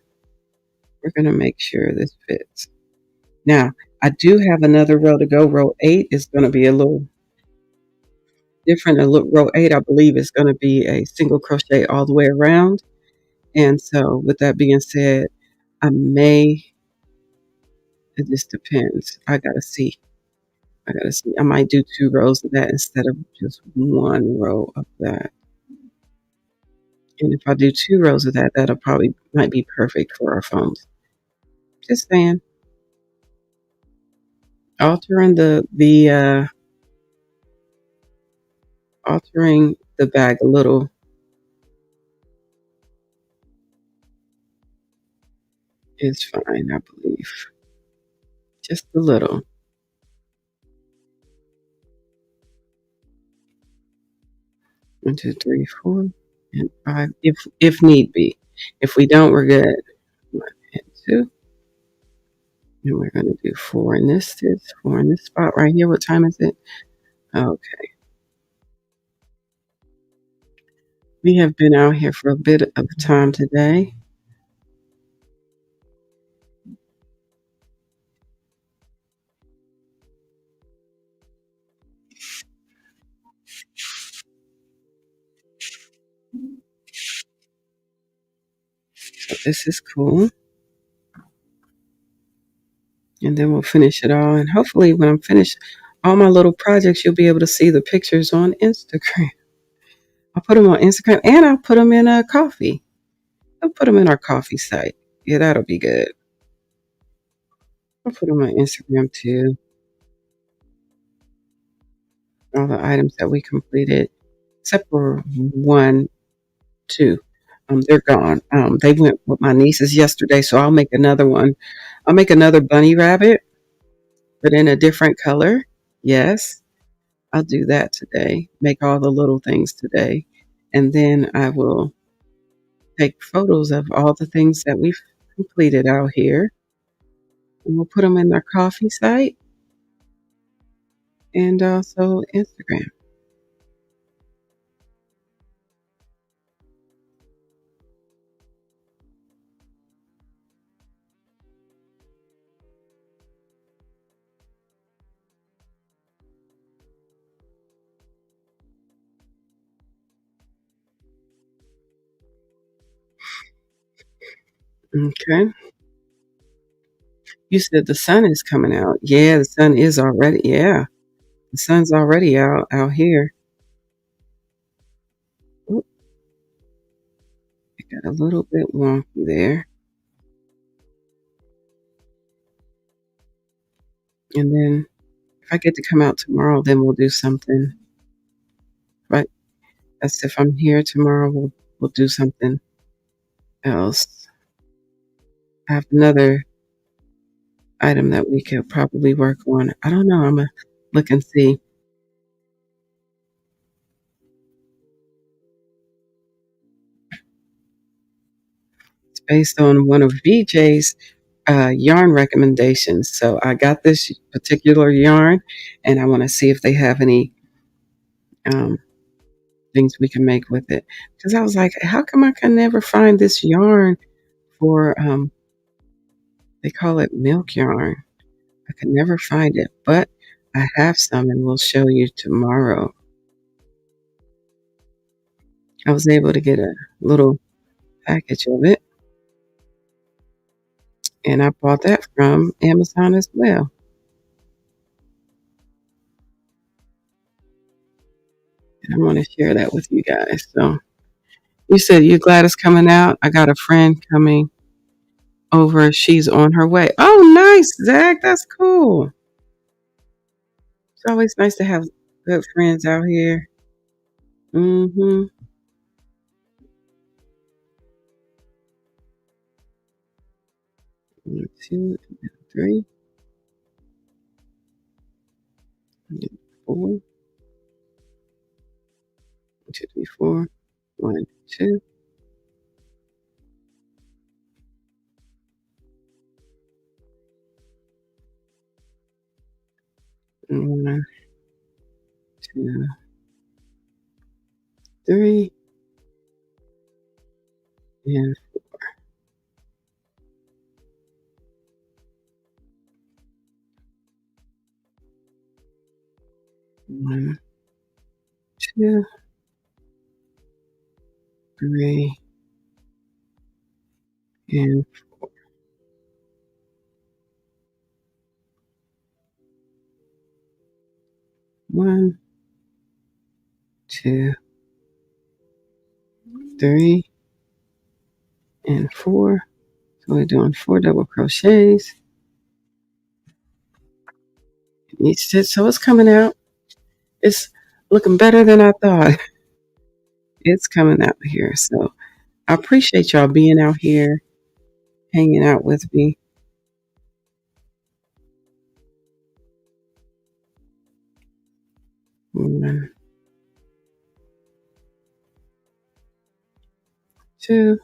We're gonna make sure this fits. Now, I do have another row to go. Row 8 is gonna be a little different. Row 8, I believe, is gonna be a single crochet all the way around. And so, with that being said, I may. It just depends. I gotta see. I gotta see. I might do 2 rows of that instead of just 1 row of that. And if I do 2 rows of that, that'll probably might be perfect for our phones. Just saying. Altering altering the bag a little is fine, I believe. Just a little. 1, 2, 3, 4, and 5. If need be. If we don't, we're good. 1 and 2. And we're gonna do 4 in this stitch, 4 in this spot right here. What time is it? Okay. We have been out here for a bit of time today. So this is cool. And then we'll finish it all. And hopefully when I'm finished, all my little projects, you'll be able to see the pictures on Instagram. I'll put them on Instagram and I'll put them in a coffee. I'll put them in our coffee site. Yeah, that'll be good. I'll put them on Instagram too. All the items that we completed, except for one, two. They're gone. They went with my nieces yesterday, so I'll make another one. I'll make another bunny rabbit, but in a different color. Yes, I'll do that today. Make all the little things today. And then I will take photos of all the things that we've completed out here. And we'll put them in our coffee site and also Instagram. Okay. You said the sun is coming out. Yeah, the sun is already. Yeah, the sun's already out here. Oop, it got a little bit wonky there. And then if I get to come out tomorrow, then we'll do something. Right? That's if I'm here tomorrow, we'll do something else. I have another item that we could probably work on. I don't know. I'm gonna look and see. It's based on one of VJ's yarn recommendations. So I got this particular yarn, and I want to see if they have any um, things we can make with it. Because I was like, how come I can never find this yarn for? They call it milk yarn. I could never find it, but I have some, and we'll show you tomorrow. I was able to get a little package of it, and I bought that from Amazon as well. And I want to share that with you guys. So you said you're glad it's coming out. I got a friend coming over. She's on her way. Oh, nice, Zach. That's cool. It's always nice to have good friends out here. Mm-hmm. 1, 2, 3, 4. 1, 2, 3, 4. 1, 2. And 1, 2, 3, and 1, 2, 3, and 1, 2, 3, and 4. So we're doing 4 double crochets in each stitch. So it's coming out. It's looking better than I thought. It's coming out here. So I appreciate y'all being out here, hanging out with me. 1, 2,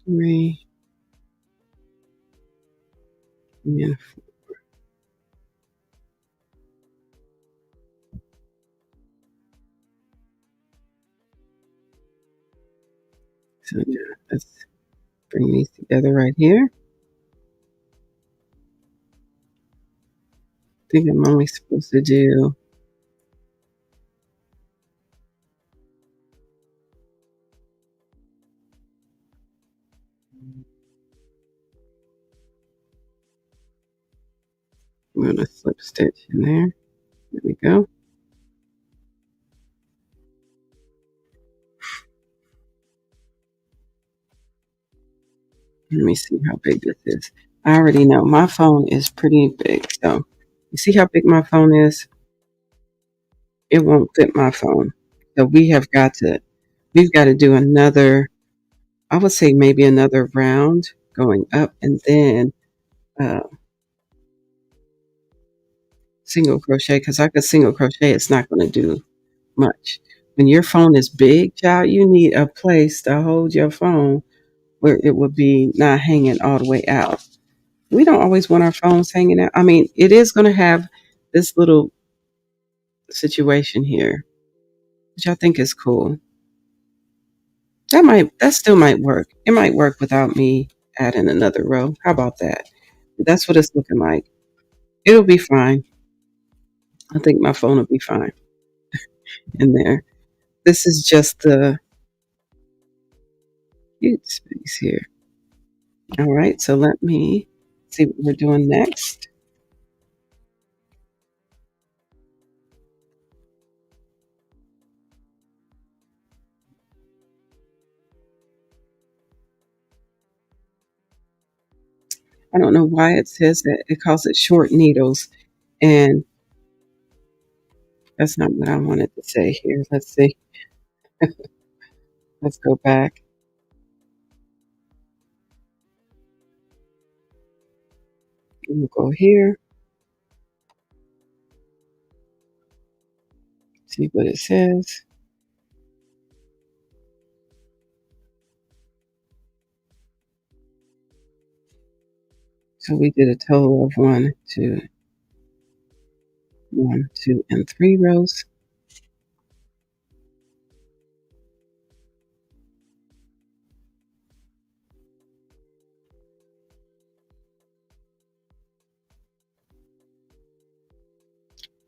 3, and so now let's bring these together right here. I think I'm only supposed to do I'm going to slip stitch in there. There we go. Let me see how big this is. I already know my phone is pretty big. So you see how big my phone is? It won't fit my phone. So we've got to do another, I would say maybe another round going up and then uh, single crochet, because I could single crochet. It's not going to do much. When your phone is big, child, you need a place to hold your phone where it would be not hanging all the way out. We don't always want our phones hanging out. I mean, it is going to have this little situation here, which I think is cool. That still might work. It might work without me adding another row. How about that? That's what it's looking like. It'll be fine. I think my phone will be fine in there. This is just the cute space here. All right, so let me see what we're doing next. I don't know why it says that it calls it short needles, and that's not what I wanted to say here. Let's see. Let's go back. We'll go here. See what it says. So we did a total of 1, 2, 1, 2, and 3 rows.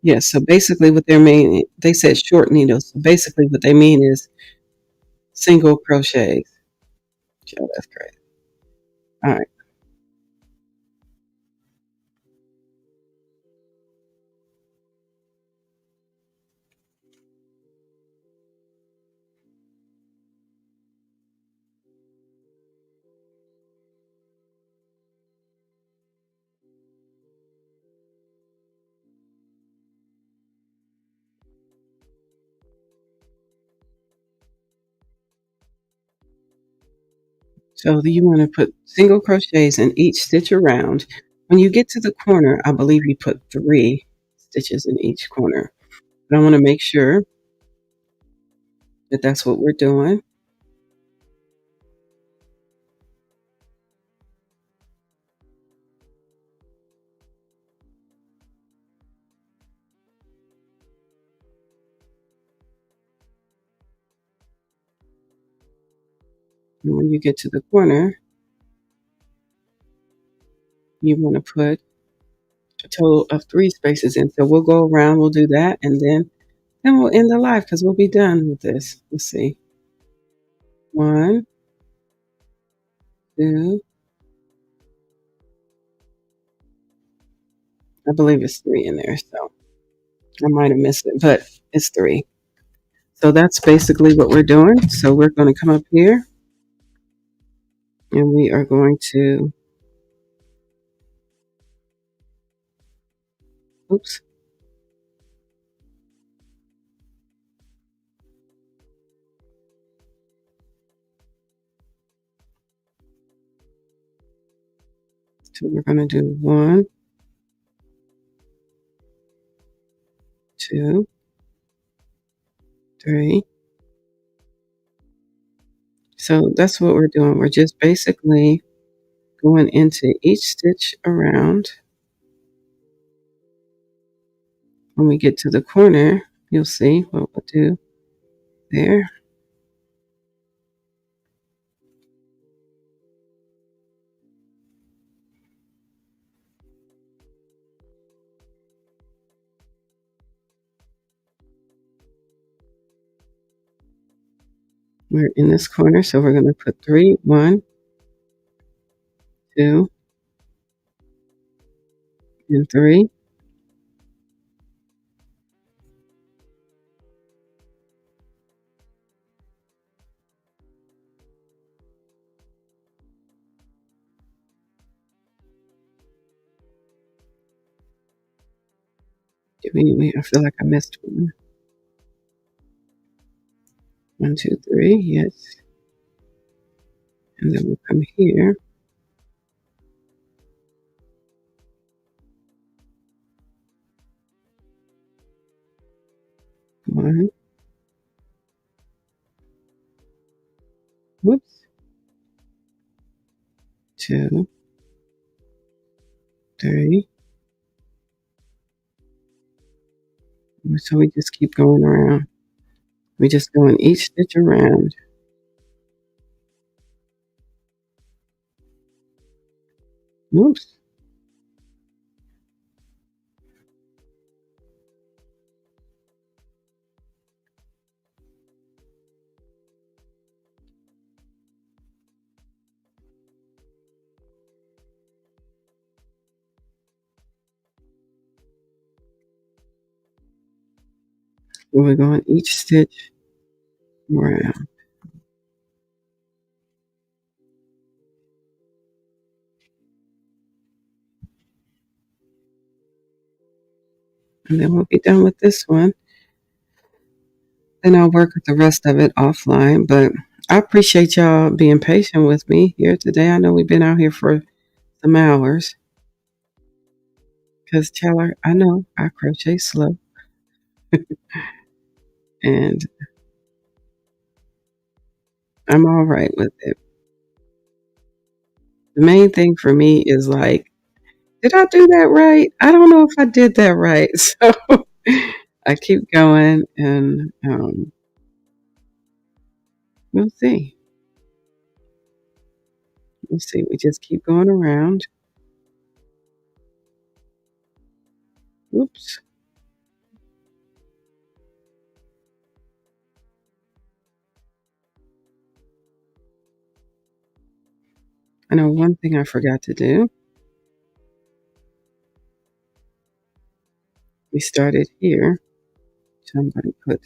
Yes, so basically what they said short needles. So basically what they mean is single crochets. Oh, that's great. All right. So you want to put single crochets in each stitch around. When you get to the corner, I believe you put 3 stitches in each corner. But I want to make sure that that's what we're doing. And when you get to the corner, you want to put a total of 3 spaces in. So we'll go around, we'll do that, and then we'll end the live because we'll be done with this. Let's see. 1, 2, I believe it's 3 in there. So I might have missed it, but it's 3. So that's basically what we're doing. So we're going to come up here and we are going to, oops. So we're going to do 1, 2, 3. So that's what we're doing. We're just basically going into each stitch around. When we get to the corner, you'll see what we'll do there. We're in this corner, so we're going to put 3, 1, 2, and 3. I feel like I missed one. 1, 2, 3. Yes. And then we'll come here. 1. Whoops. 2, 3. So we just keep going around. We just go in each stitch around. Oops. So we're going each stitch around. And then we'll be done with this one. Then I'll work with the rest of it offline. But I appreciate y'all being patient with me here today. I know we've been out here for some hours. Because, Taylor, I know I crochet slow. And I'm all right with it. The main thing for me is like, did I do that right? I don't know if I did that right. So I keep going and we'll see. We'll see. We just keep going around. Oops. I know one thing I forgot to do. We started here. So I'm going to put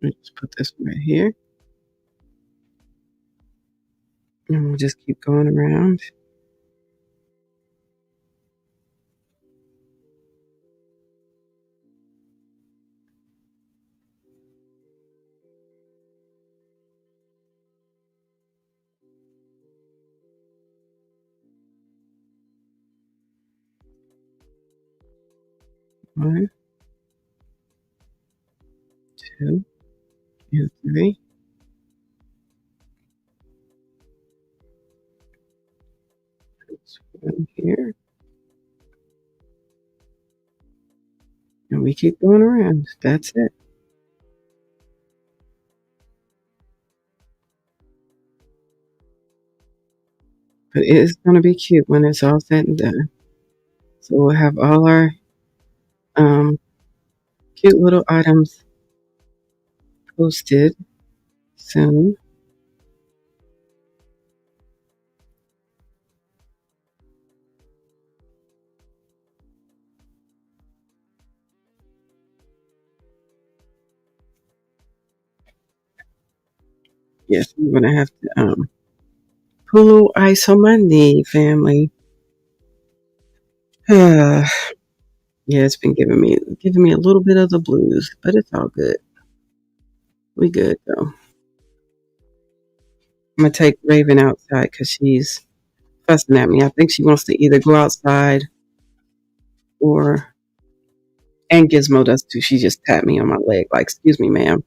let's put this right here. And we'll just keep going around. One, 2, and 3. This one here. And we keep going around. That's it. But it is going to be cute when it's all said and done. So we'll have all our cute little items posted soon. Yes, I'm going to have to put a little ice on my knee, family. Yeah, it's been giving me a little bit of the blues, but it's all good. We good though. I'm gonna take Raven outside because she's fussing at me. I think she wants to either go outside or, and Gizmo does too. She just tapped me on my leg, like, "Excuse me, ma'am."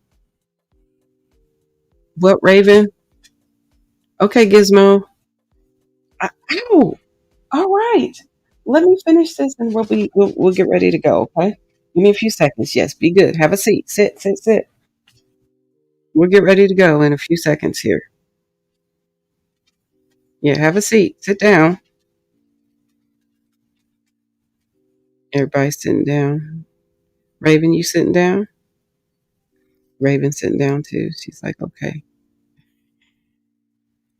What, Raven? Okay, Gizmo. Ow! All right. Let me finish this and we'll get ready to go. Okay. Give me a few seconds. Yes, be good. Have a seat. Sit, sit, sit. We'll get ready to go in a few seconds here. Yeah, have a seat. Sit down. Everybody's sitting down. Raven, you sitting down? Raven sitting down too. She's like, okay.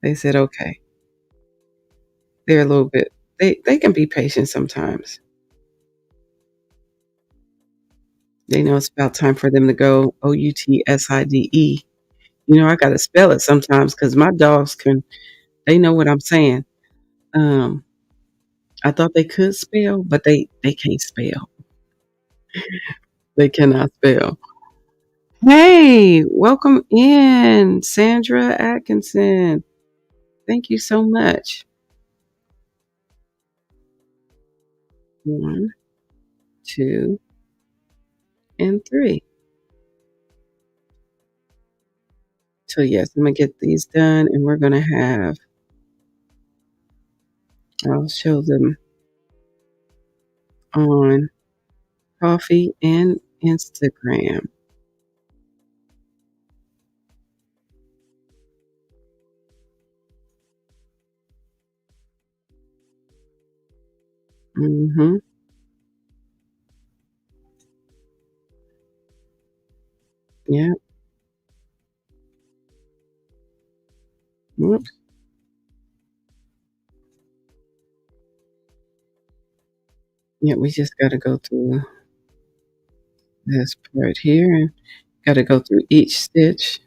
They said okay. They're a little bit. They can be patient sometimes. They know it's about time for them to go. Outside. I got to spell it sometimes because my dogs can. They know what I'm saying. Um, I thought they could spell, but they can't spell. They cannot spell. Hey, welcome in, Sandra Atkinson. Thank you so much. 1, 2, and 3. So yes, I'm gonna get these done, and we're gonna have. I'll show them on Coffee and Instagram. Mm-hmm. Yeah. Whoops. Yeah, we just got to go through this part here and got to go through each stitch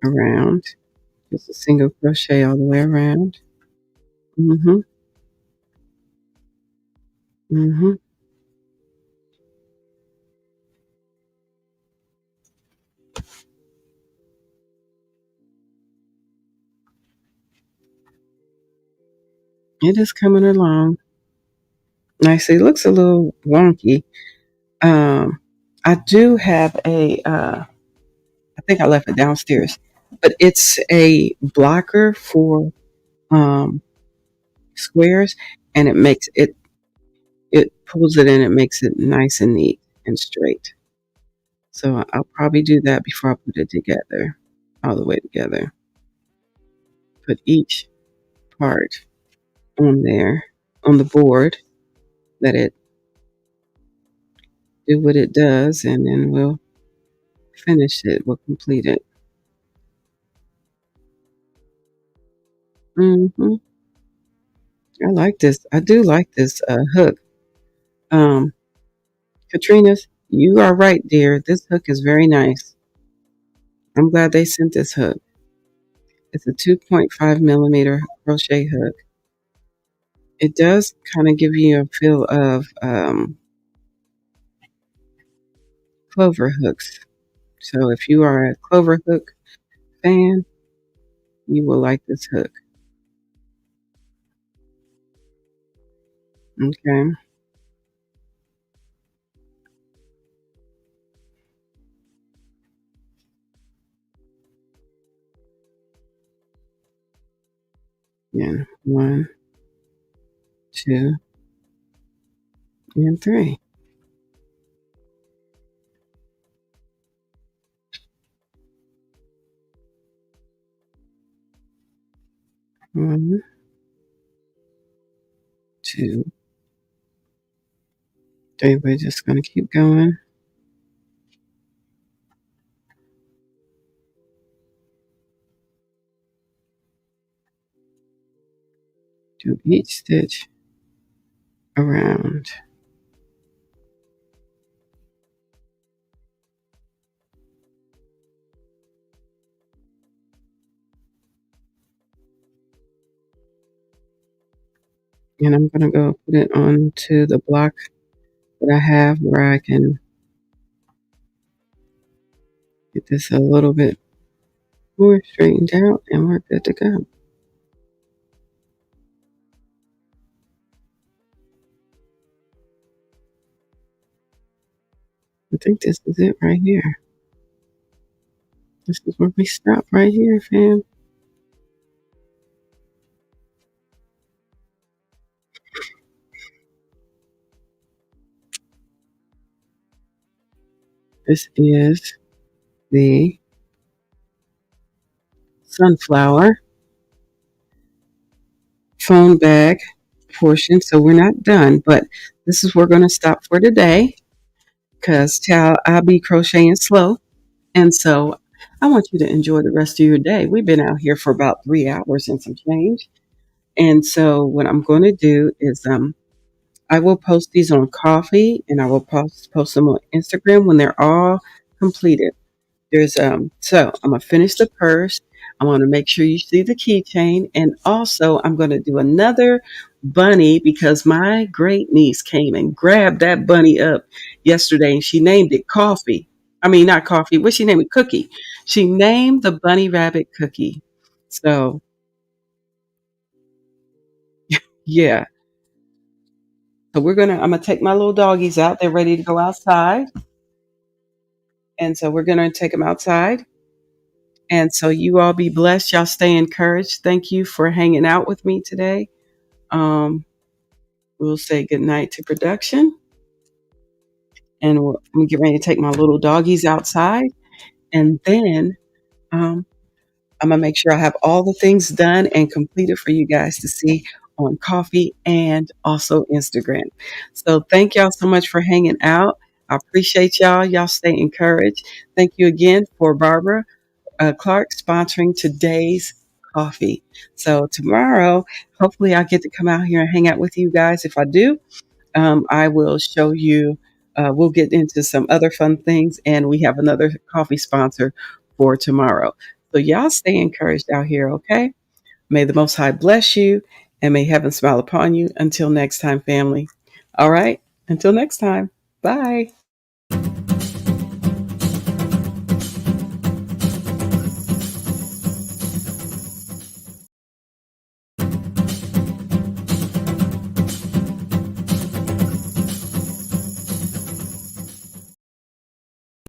around. Just a single crochet all the way around. Mm-hmm. Mm-hmm. It is coming along nicely. It looks a little wonky. Um, I do have I think I left it downstairs, but it's a blocker for um, squares, and it pulls it in. It makes it nice and neat and straight. So I'll probably do that before I put it together, all the way together. Put each part on there on the board. Let it do what it does, and then we'll finish it. We'll complete it. Hmm. I like this. I do like this hook. Um, Katrina's, you are right, dear. This hook is very nice. I'm glad they sent this hook. It's a 2.5 millimeter crochet hook. It does kind of give you a feel of clover hooks. So if you are a clover hook fan, you will like this hook. Okay. Yeah. 1, 2, and 3. 1, 2, 3. We're just going to keep going. Do each stitch around. And I'm going to go put it onto the block that I have where I can get this a little bit more straightened out, and we're good to go. I think this is it right here. This is where we stop right here, fam. This is the sunflower. phone bag portion, so we're not done. But this is where we're going to stop for today because child, I'll be crocheting slow. And so I want you to enjoy the rest of your day. We've been out here for about 3 hours and some change. And so what I'm going to do is I will post these on Coffee and I will post them on Instagram when they're all completed. There's so I'm gonna finish the purse. I want to make sure you see the keychain, and also I'm gonna do another bunny because my great niece came and grabbed that bunny up yesterday, and she named it Coffee. I mean, not Coffee. What she named it? Cookie. She named the bunny rabbit Cookie. So yeah. So I'm gonna take my little doggies out. They're ready to go outside, and so we're gonna take them outside. And so you all be blessed. Y'all stay encouraged. Thank you for hanging out with me today. Um, we'll say good night to production. And I'm going to get ready to take my little doggies outside. And then um, I'm going to make sure I have all the things done and completed for you guys to see on Coffee and also Instagram. So thank y'all so much for hanging out. I appreciate y'all. Y'all stay encouraged. Thank you again for Barbara Clark sponsoring today's coffee. So tomorrow, hopefully, I'll get to come out here and hang out with you guys. If I do, I will show you. We'll get into some other fun things, and we have another coffee sponsor for tomorrow. So y'all stay encouraged out here, okay? May the Most High bless you, and may heaven smile upon you. Until next time, family. All right. Until next time. Bye.